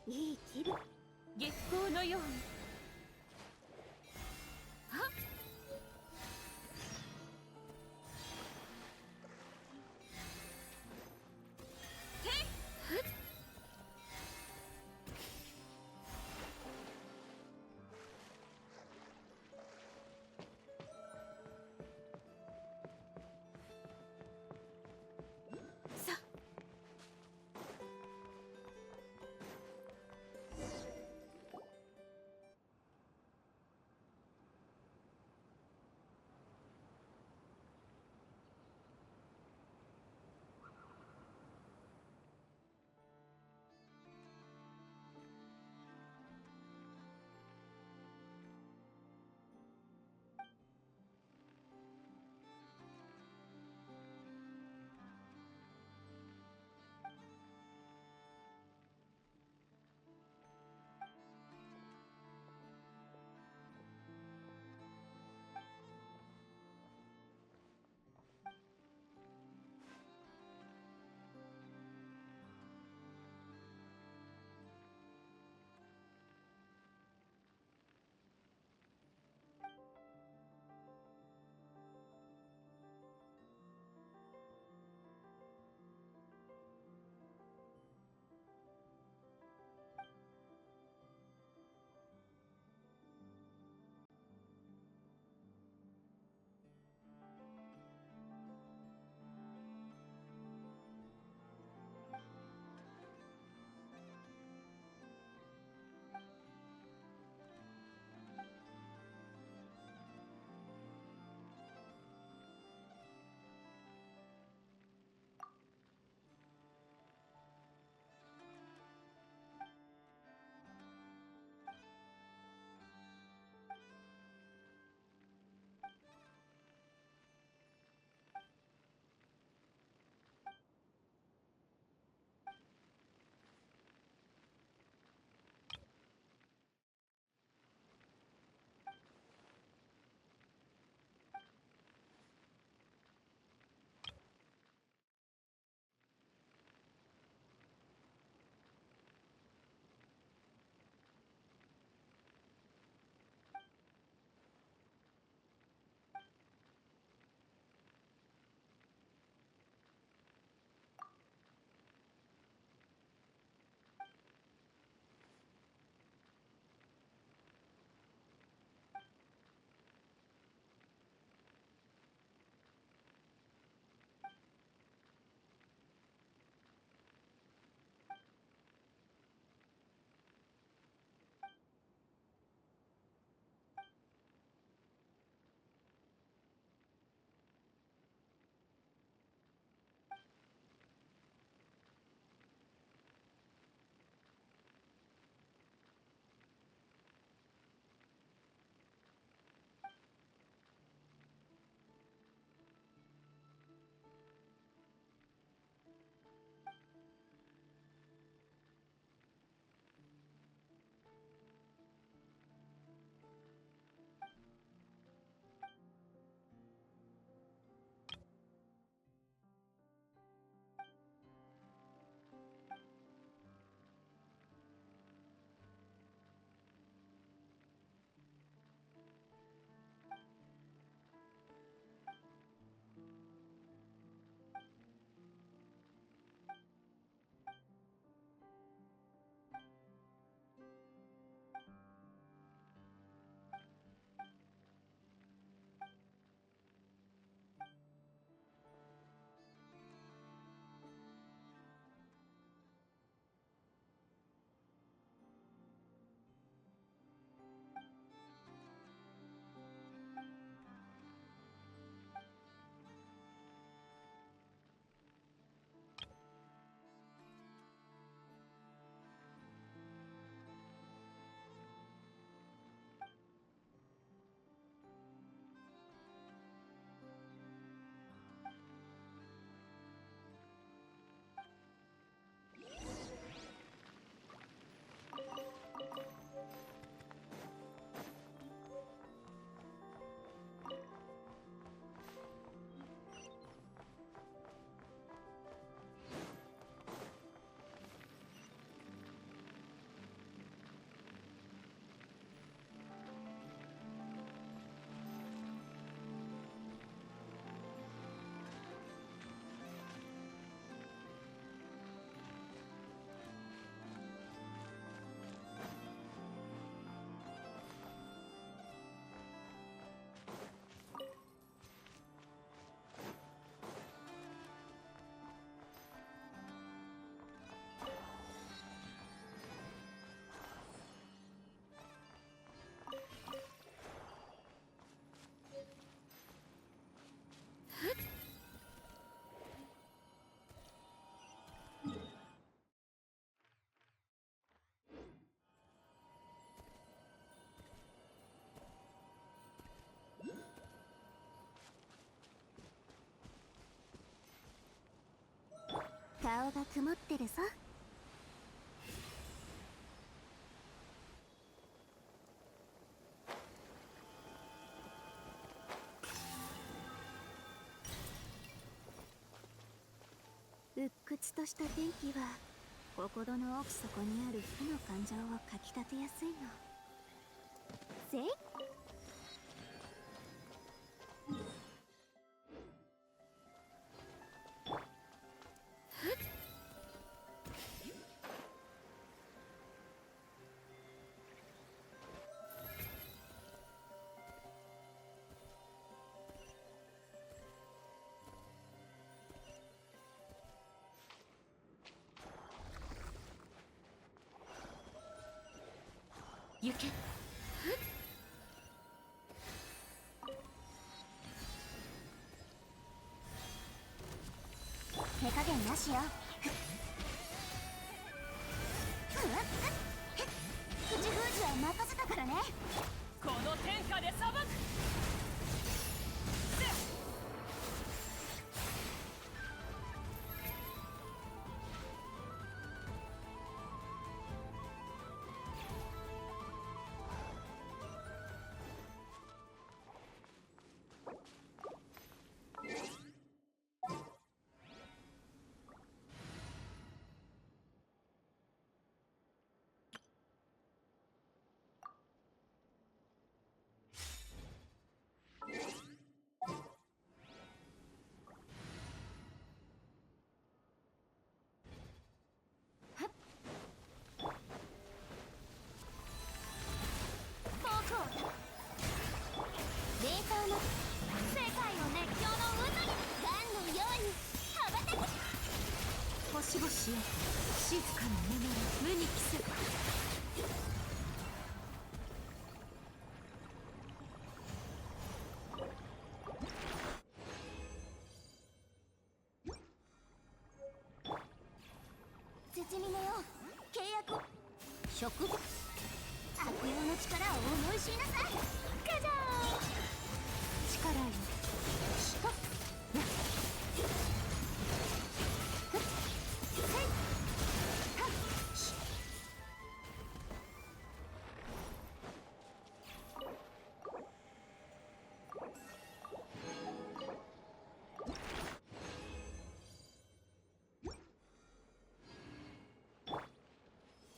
いい気分。月光のように。はっ顔が曇ってるぞ。鬱屈とした天気は心の奥底にある負の感情をかきたてやすいの。せい行け。手加減なしよ。口封じは任せたからね。この天下で裁く。冷凍の世界を熱狂の渦にガンのように羽ばたく。星々よ、静かに眠れ、無に帰す。絶妙のよ契約を植物悪用の力を思い知りなさい。カジャー力よ、しとっやっふっせいはっし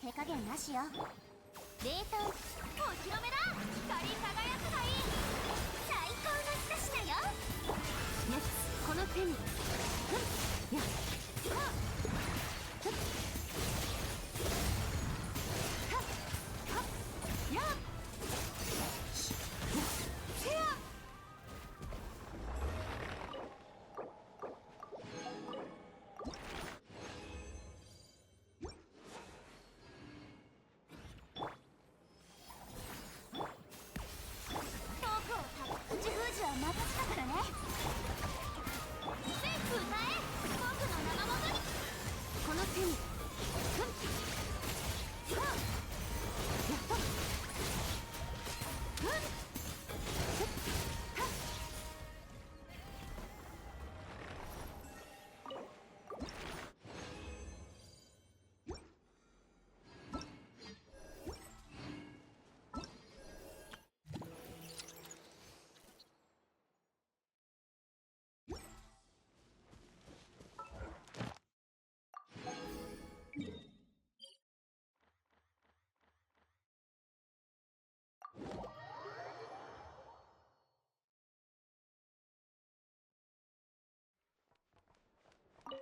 手加減なしよ。冷凍お披露目だ。光り輝くがいい最高の一品よ。熱この手に。ふんやっはっふっはっはっやっしやっせや口封じは任せたからね。せい歌え僕の生元にこの手に。ふんはっやっとふんふっはっ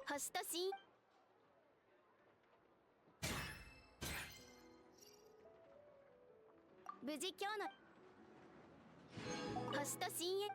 星とし無事今日の星と深淵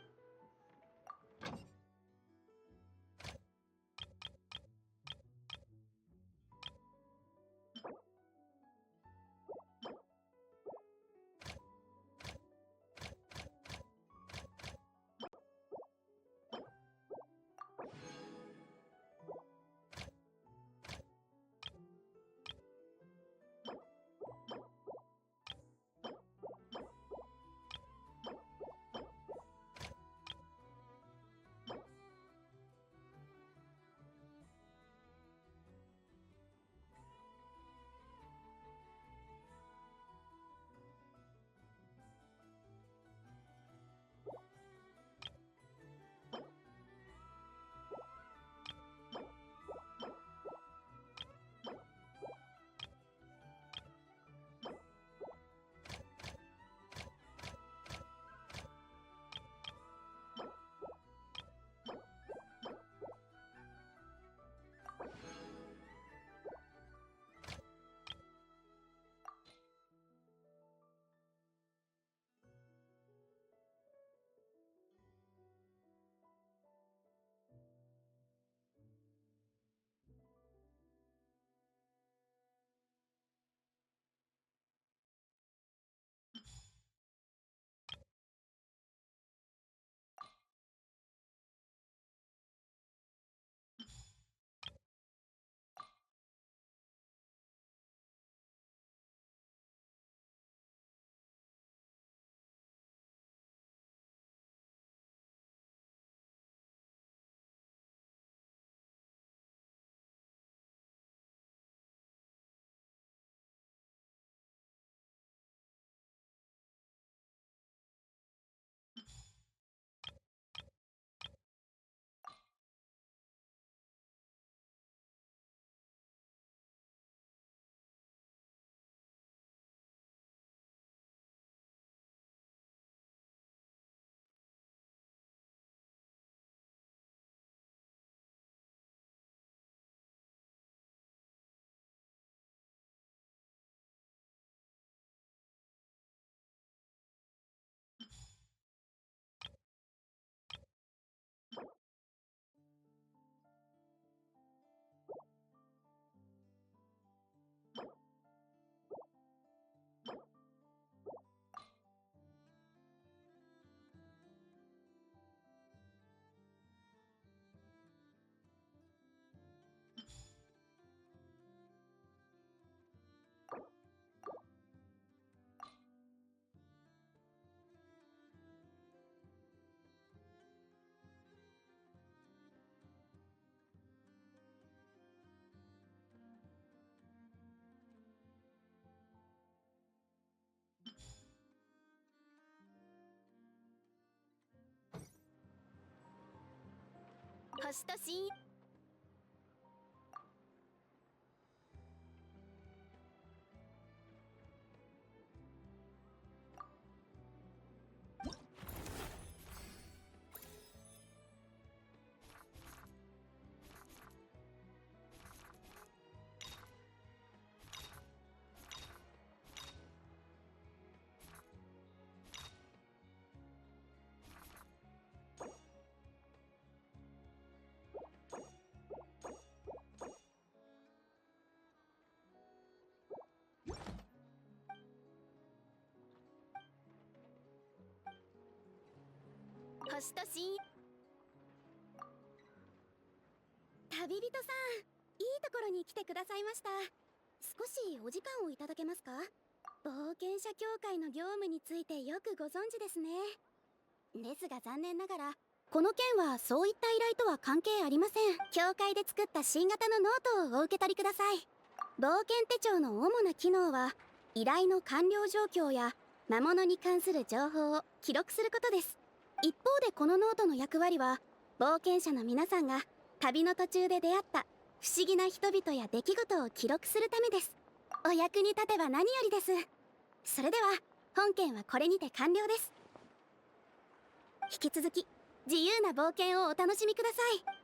星と深星と深旅人さん、いいところに来てくださいました。少しお時間をいただけますか？冒険者協会の業務についてよくご存知ですね。ですが残念ながらこの件はそういった依頼とは関係ありません。協会で作った新型のノートをお受け取りください。冒険手帳の主な機能は依頼の完了状況や魔物に関する情報を記録することです。一方でこのノートの役割は冒険者の皆さんが旅の途中で出会った不思議な人々や出来事を記録するためです。お役に立てば何よりです。それでは本件はこれにて完了です。引き続き自由な冒険をお楽しみください。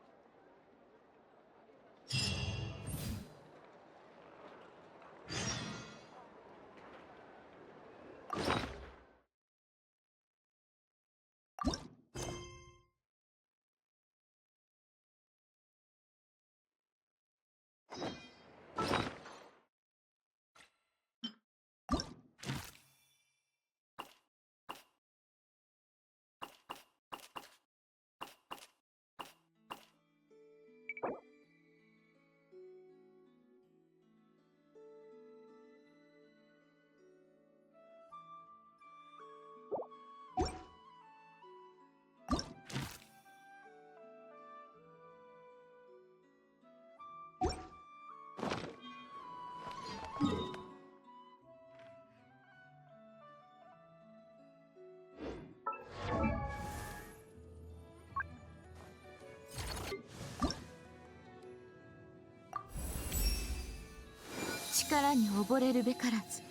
力に溺れるべからず。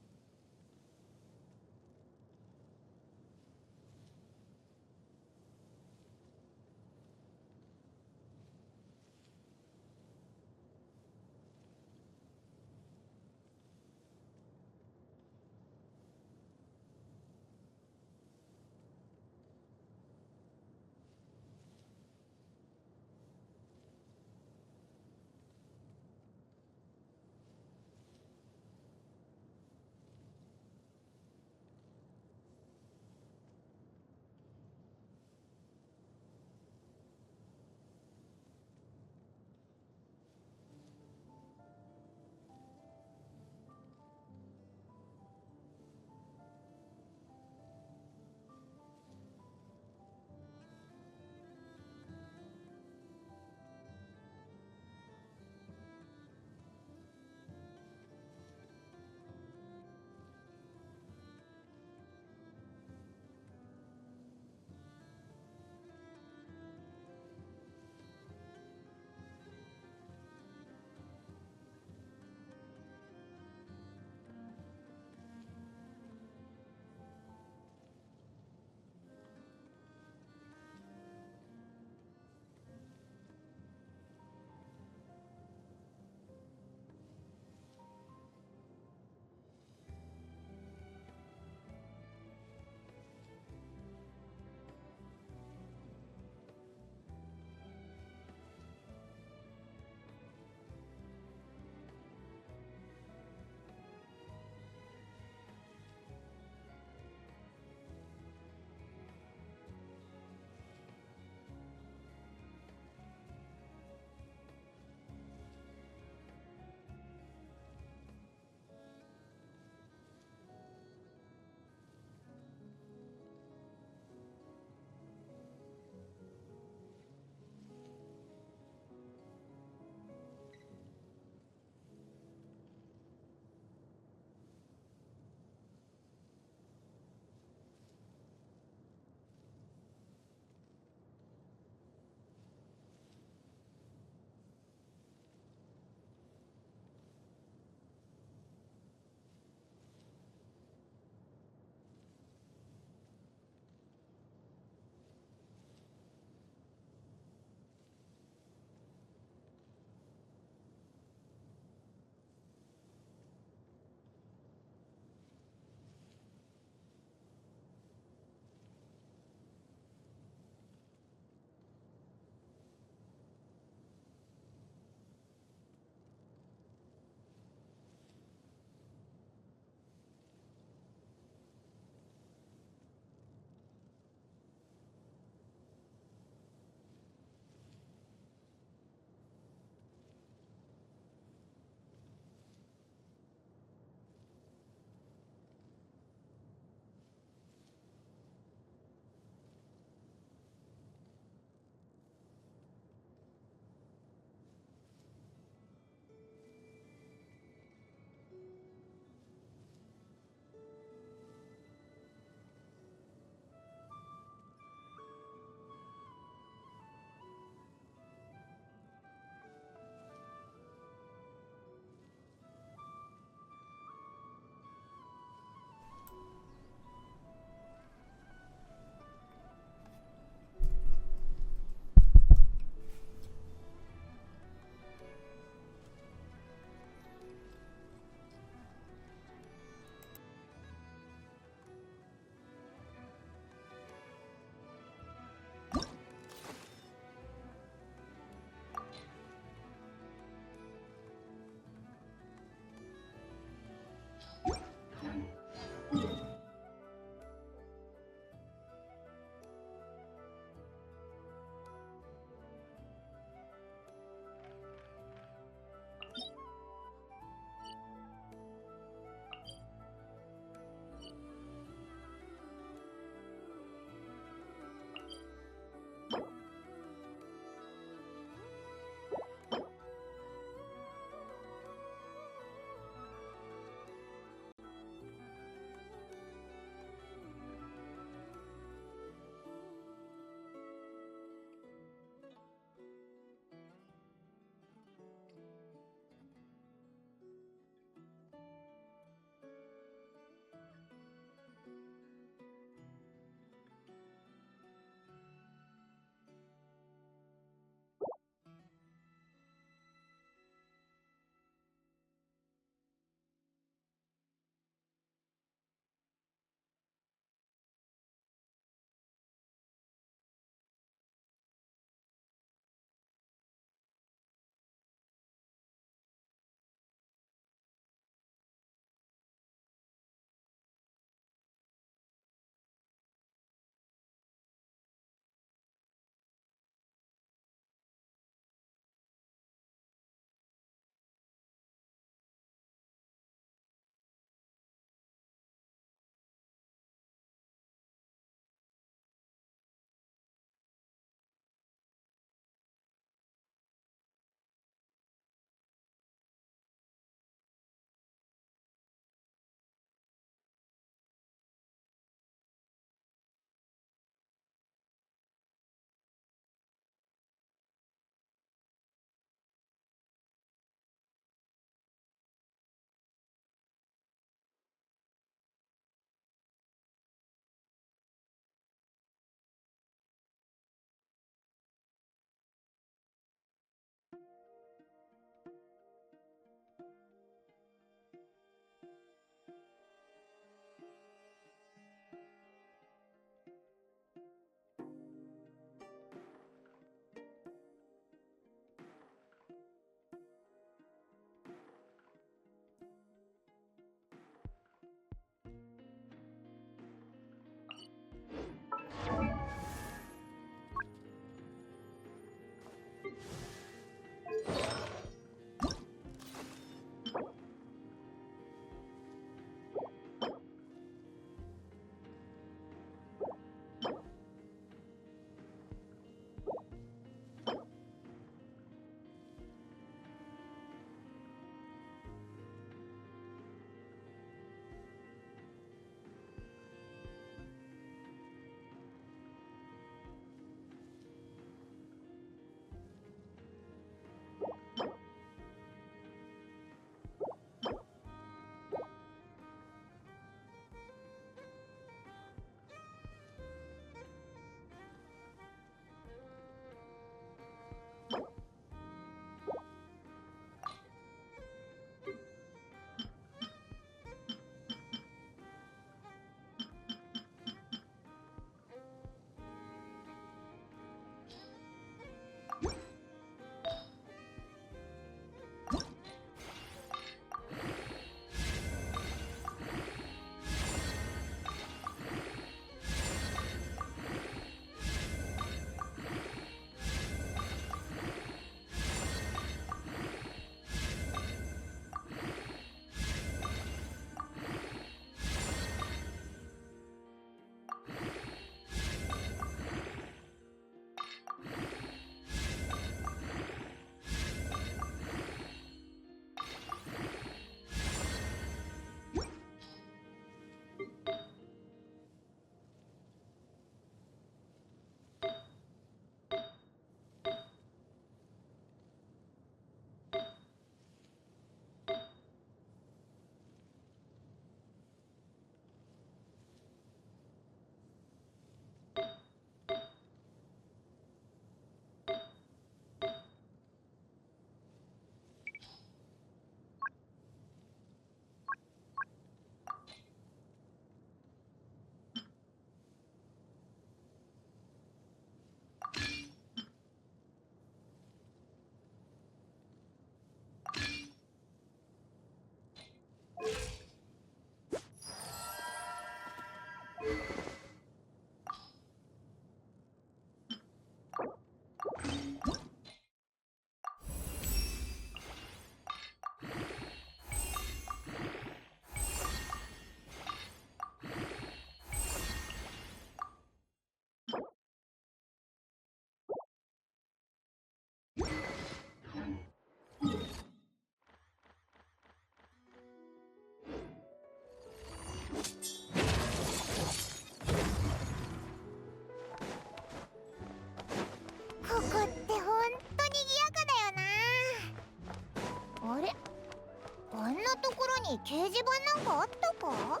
掲示板なんかあったか？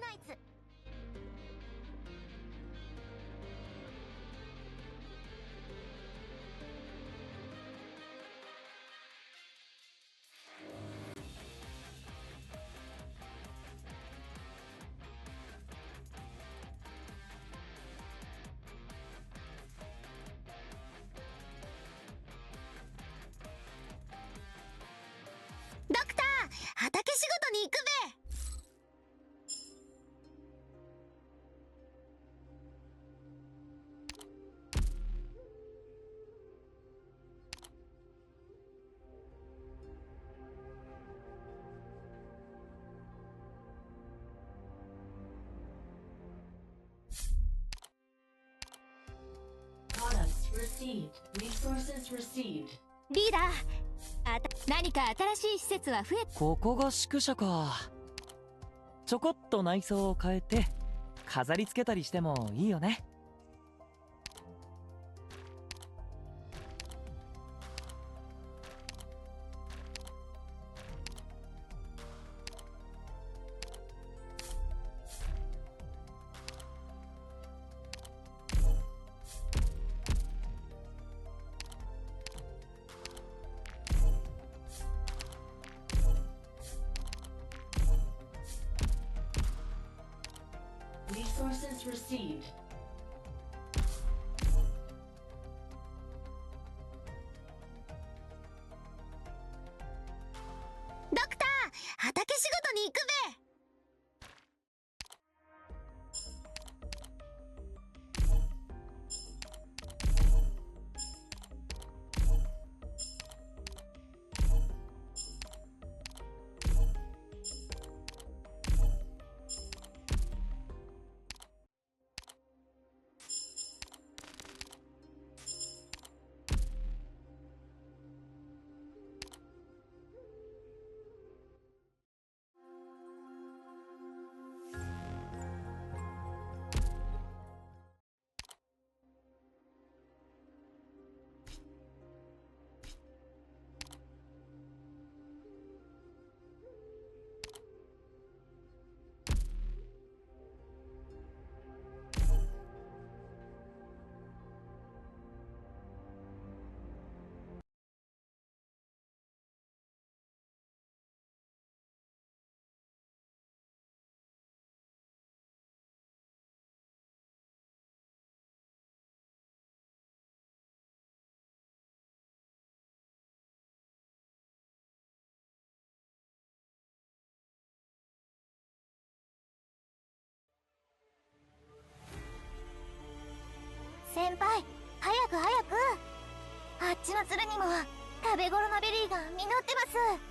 ナイツ。ドクター、畑仕事に行くべ。リーダー、何か新しい施設は増え。ここが宿舎か。ちょこっと内装を変えて飾り付けたりしてもいいよね。Resources received. ドクター、畑仕事に行くべ。先輩、早く早く。あっちの鶴にも食べ頃のベリーが実ってます。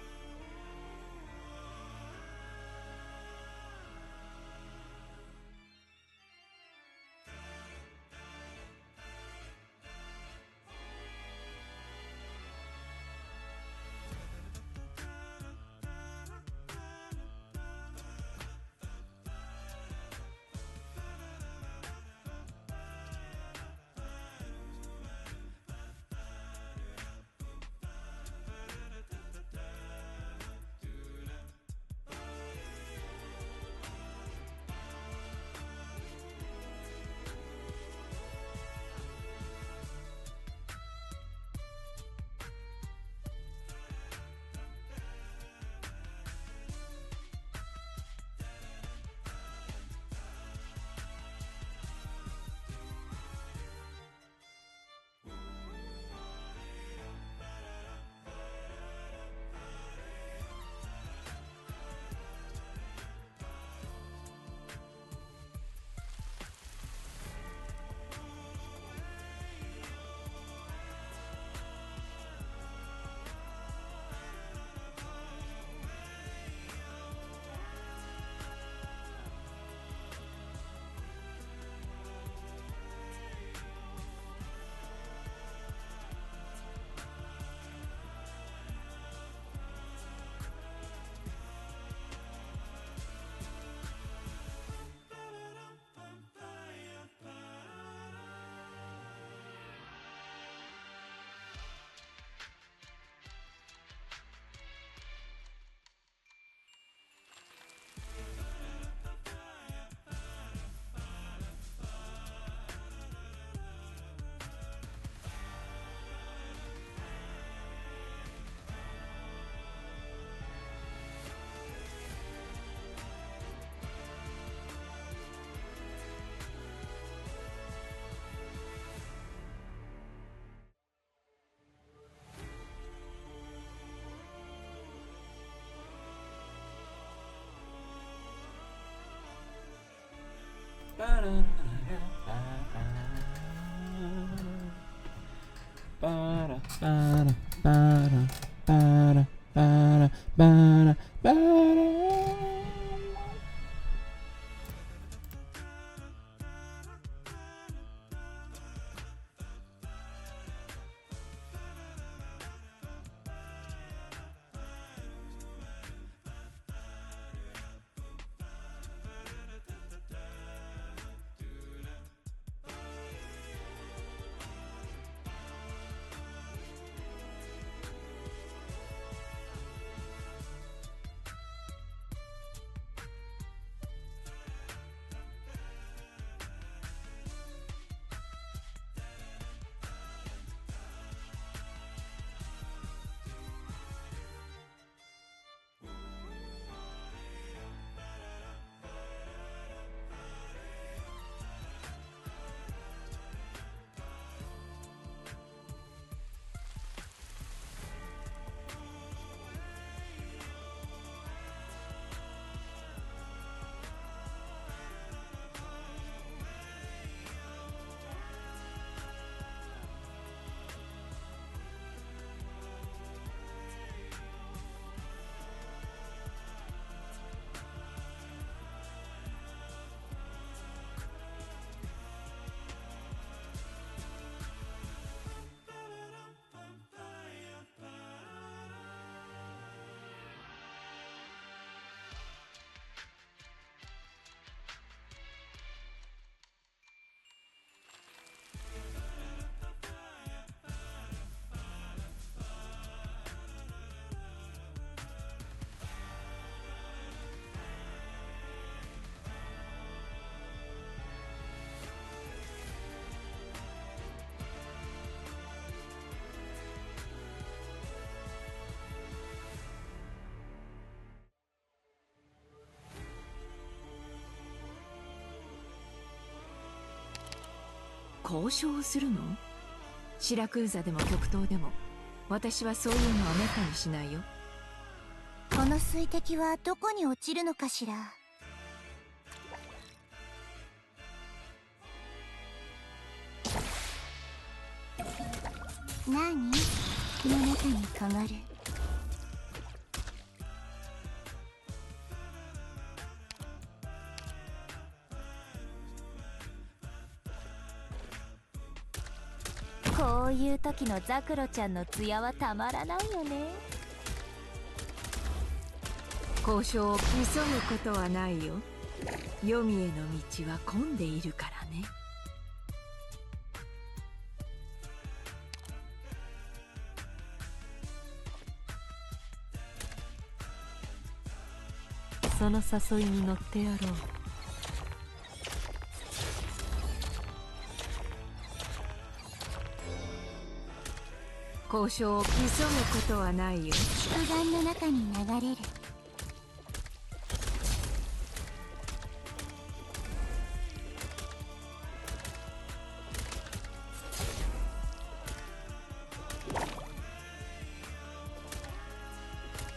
Para, para, para, para, para, para, para. 交渉をするの？シラクーザでも極東でも私はそういうのはめったにしないよ。この水滴はどこに落ちるのかしら。何？の中にかがる。こういう時のザクロちゃんの艶はたまらないよね。交渉を急ぐことはないよ。黄泉への道は混んでいるからね。その誘いに乗ってやろう。交渉を急ぐことはないよ。宿願の中に流れる。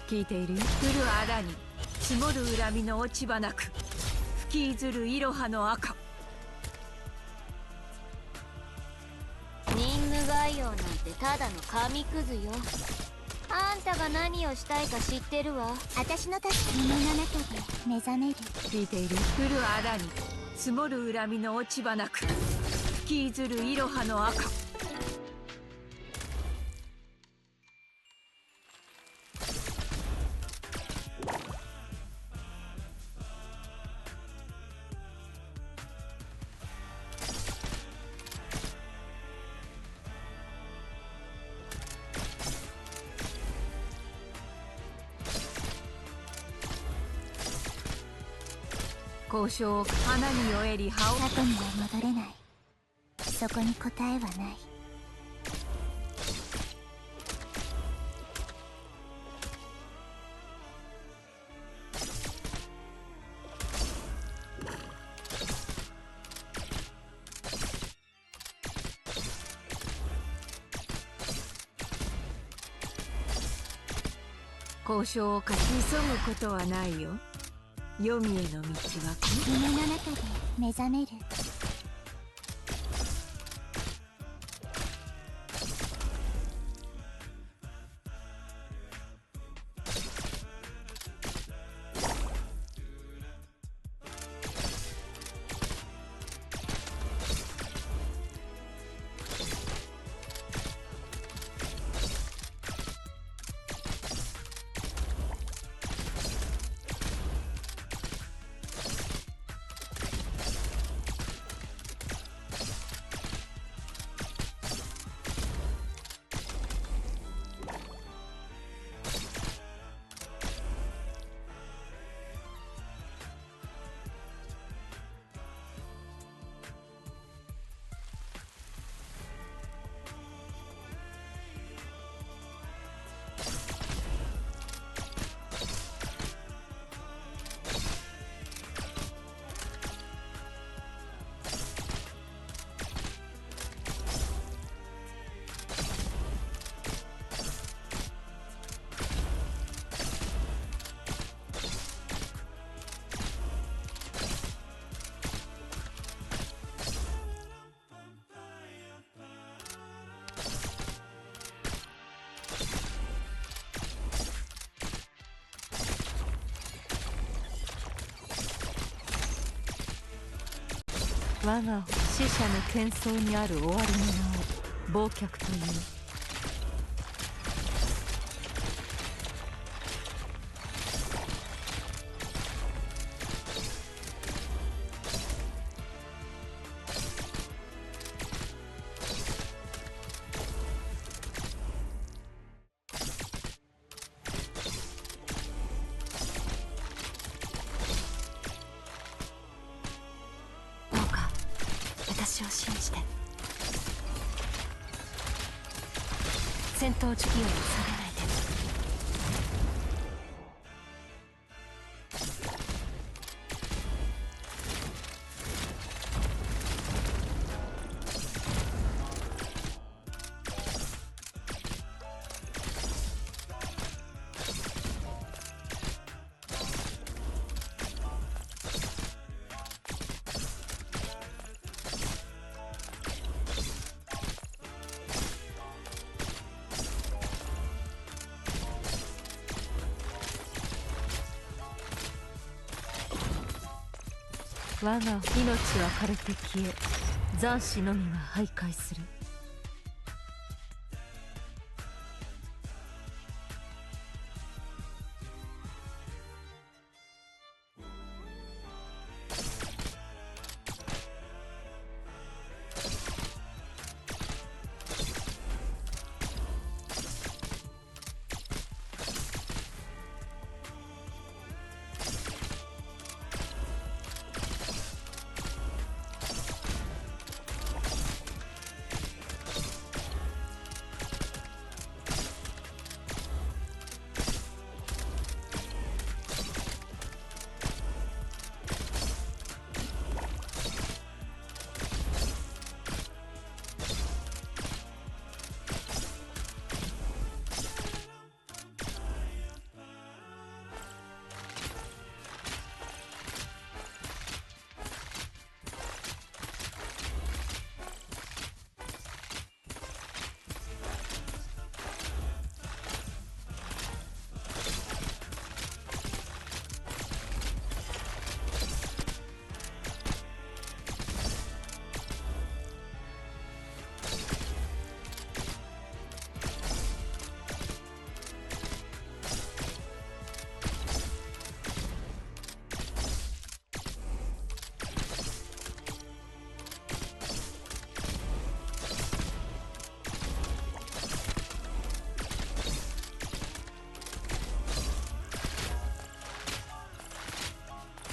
聞いている？降る荒に積もる恨みの落ち葉なく、吹き出るいろはの赤。任務概要なんてただの紙くずよ。あんたが何をしたいか知ってるわ。私の助け夢の中で目覚める。聞いている？降る荒に積もる恨みの落ち葉なく、吹き出るいろはの赤。交渉を花に酔えり葉を。過去には戻れない。そこに答えはない。交渉を急ぐことはないよ。黄泉への道は夢の中で目覚める。我が死者の喧騒にある終わりの名を忘却という。私を信じて。戦闘時期を下げないで。我が命は枯れて消え、残滓のみが徘徊する。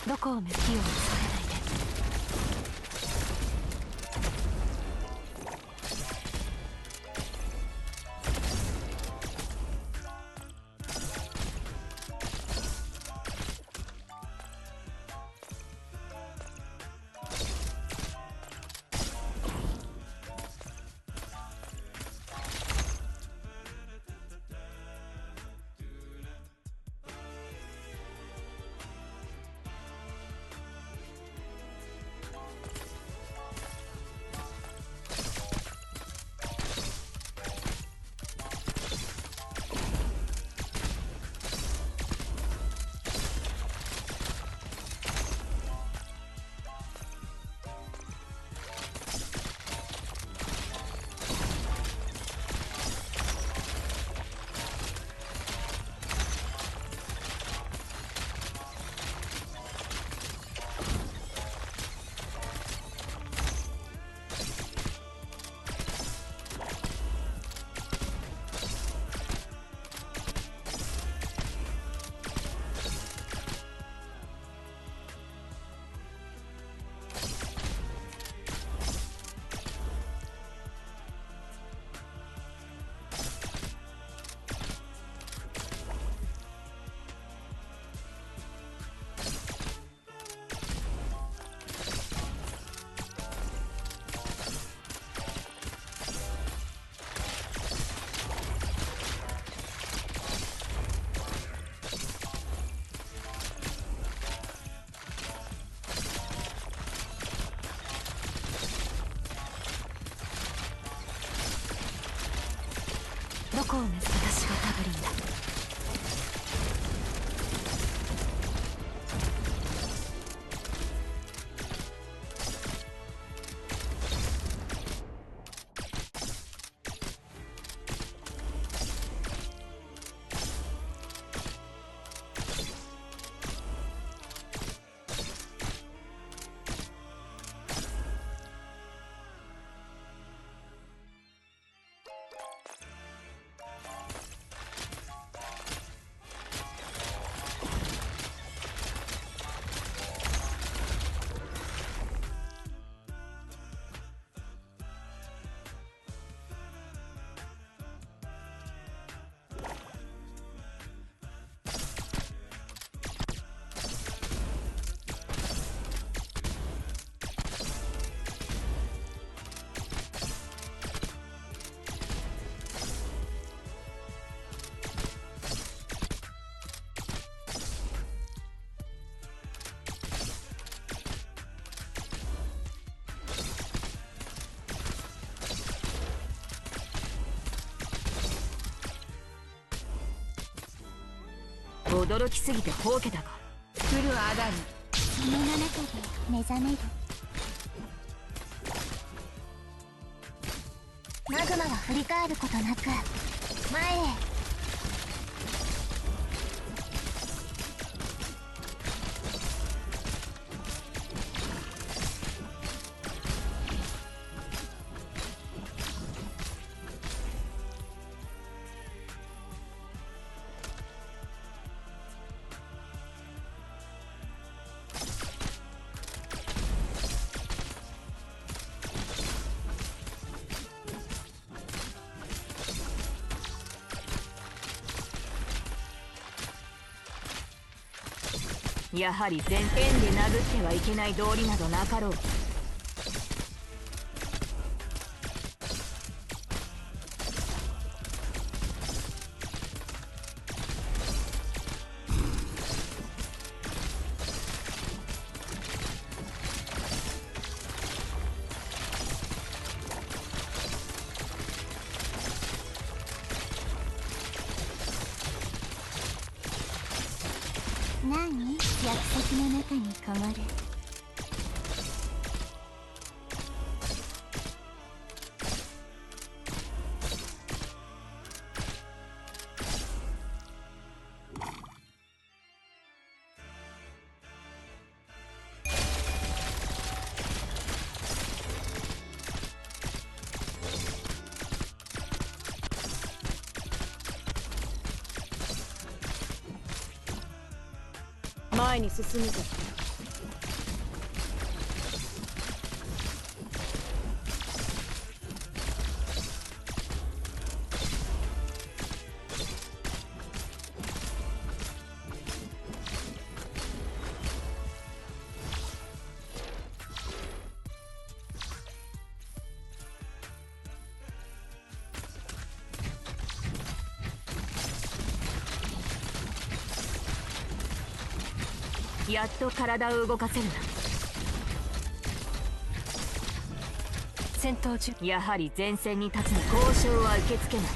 どこを向きをそれないで。こを目指す私がタブリンだ。驚きすぎてほうけたが。フルアダム、夢の中で目覚める。マグマは振り返ることなく前へ。やはり全円で殴ってはいけない道理などなかろう。何？約束の中にこもる。前に進むぞ。やっと体を動かせるな。戦闘中、やはり前線に立つの交渉は受け付けない。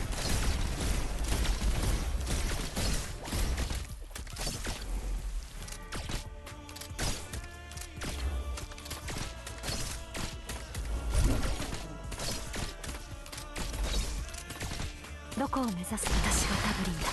どこを目指す？私がタブリンだ。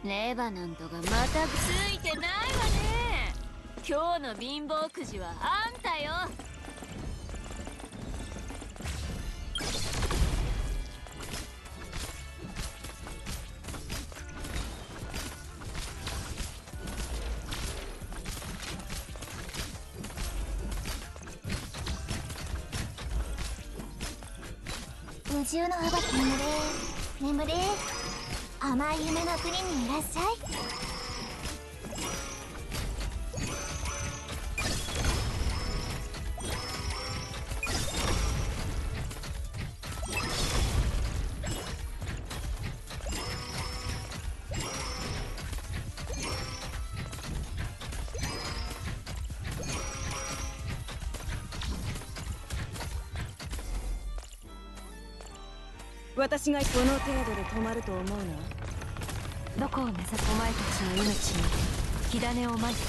レバノンとがまたついてないわね。今日の貧乏くじはあんたよ。無重の羽ばき眠れ甘い夢の国にいらっしゃい。私がこの程度で止まると思うな。どこを目指すお前たちの命に火種をまいた。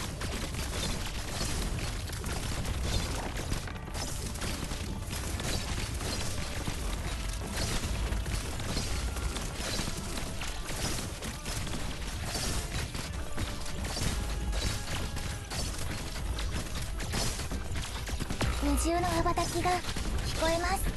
無重の羽ばたきが聞こえます。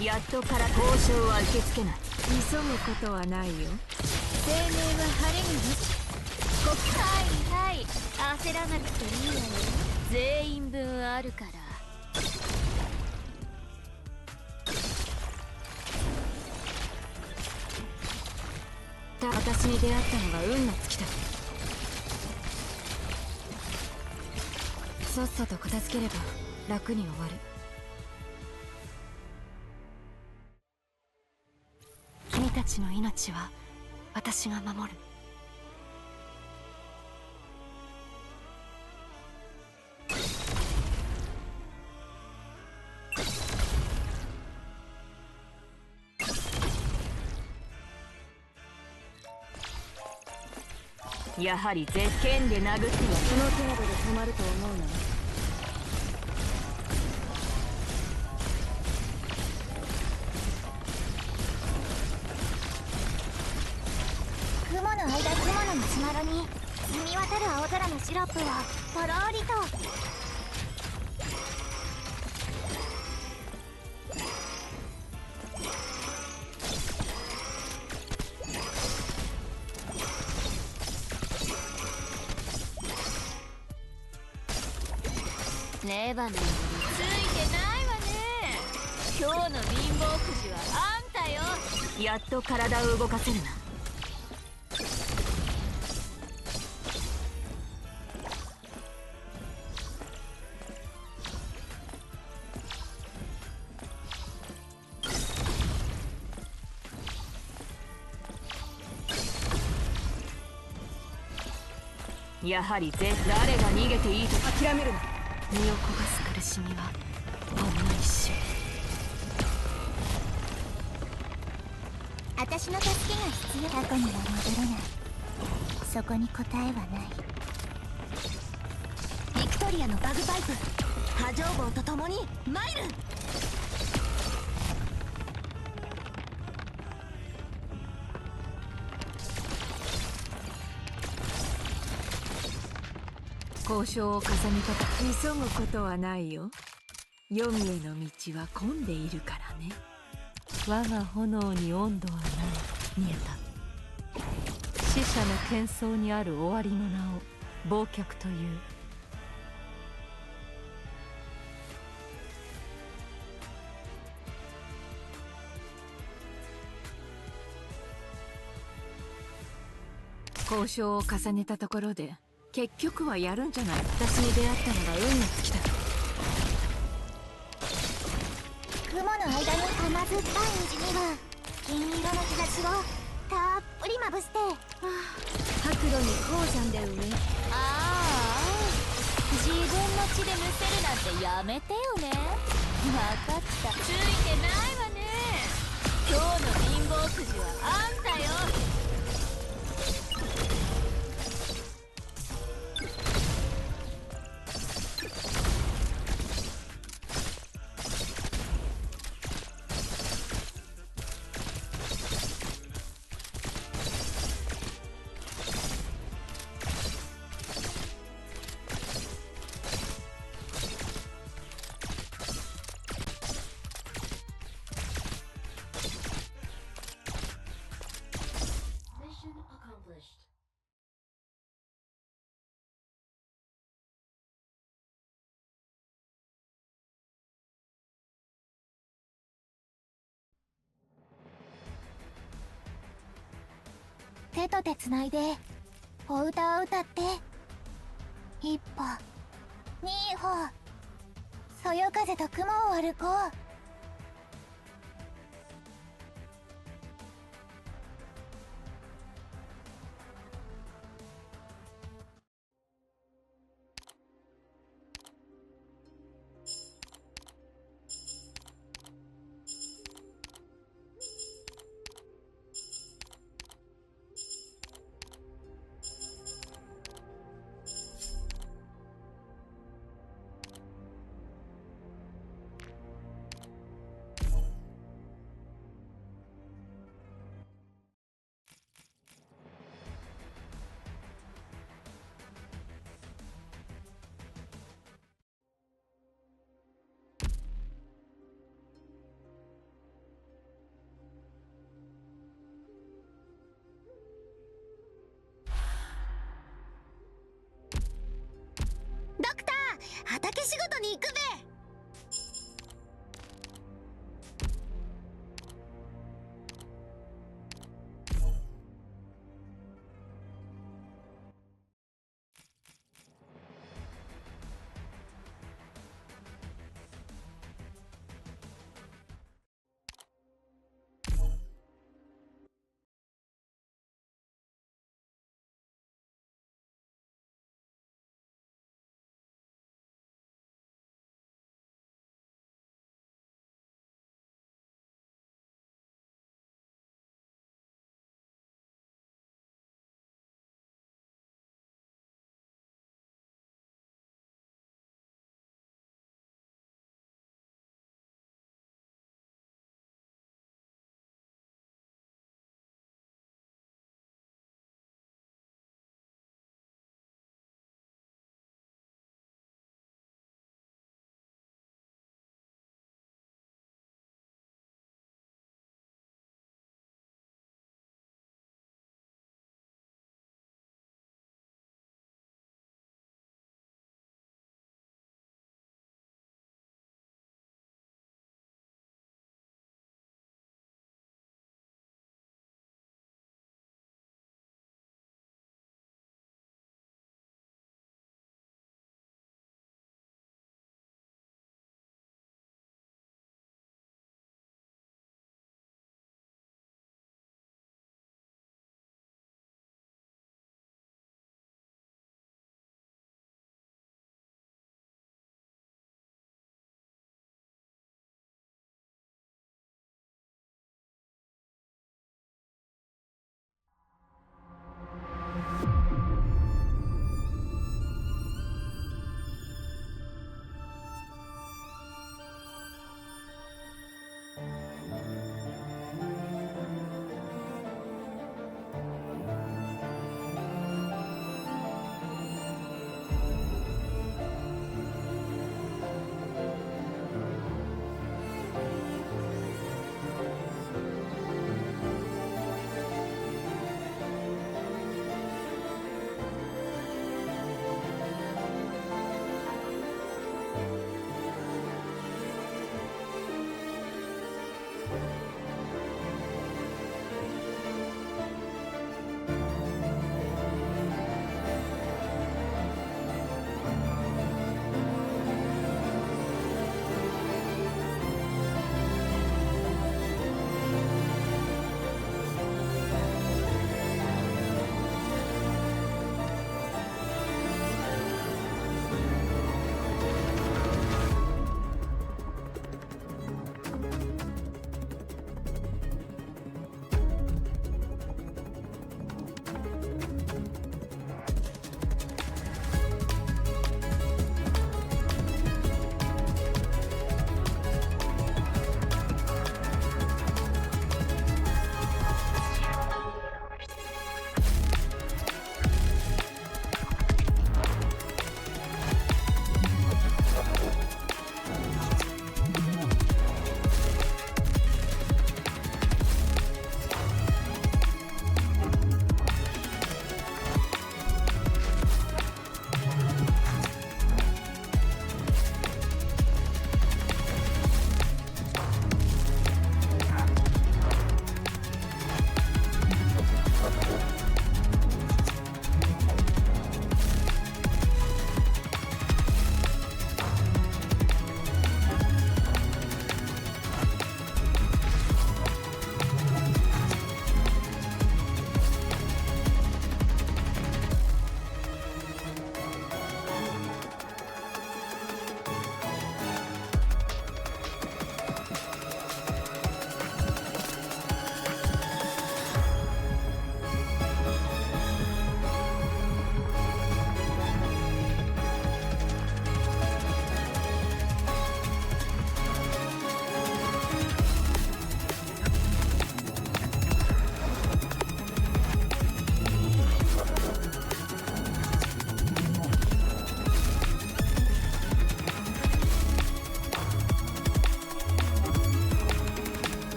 やっとから交渉は受け付けない。急ぐことはないよ。青年は晴れになし。はいはい、焦らなくていいわよ。全員分あるから。私に出会ったのが運の尽きた。さっさと片付ければ楽に終わる。君たちの命は私が守る。やはり絶剣で殴ってはこの程度で止まると思うな。雲の間、雲のマシュマロに澄み渡る青空のシロップをとろーりと。レバノンについてないわね。今日の貧乏くじはあんたよ。やっと体を動かせるな。やはり誰が逃げていいと諦めるな。身を焦がす苦しみはほんの一瞬。私の助けが必要。過去には戻れない。そこに答えはない。ビクトリアのバグパイプ波状棒と共に参る。交渉を重ねた。急ぐことはないよ。黄泉への道は混んでいるからね。我が炎に温度はない。見えた。死者の喧騒にある終わりの名を忘却という。交渉を重ねたところで結局はやるんじゃない。私に出会ったのが運の尽きた。雲の間に甘酸っぱい虹には銀色の日差しをたっぷりまぶして、白露に鉱山で植え。ああ、自分の血でむせるなんてやめてよね。分かった。ついてないわね。今日の貧乏くじはあんたよ。手と手つないでお歌を歌って。一歩二歩、そよ風と雲を歩こう。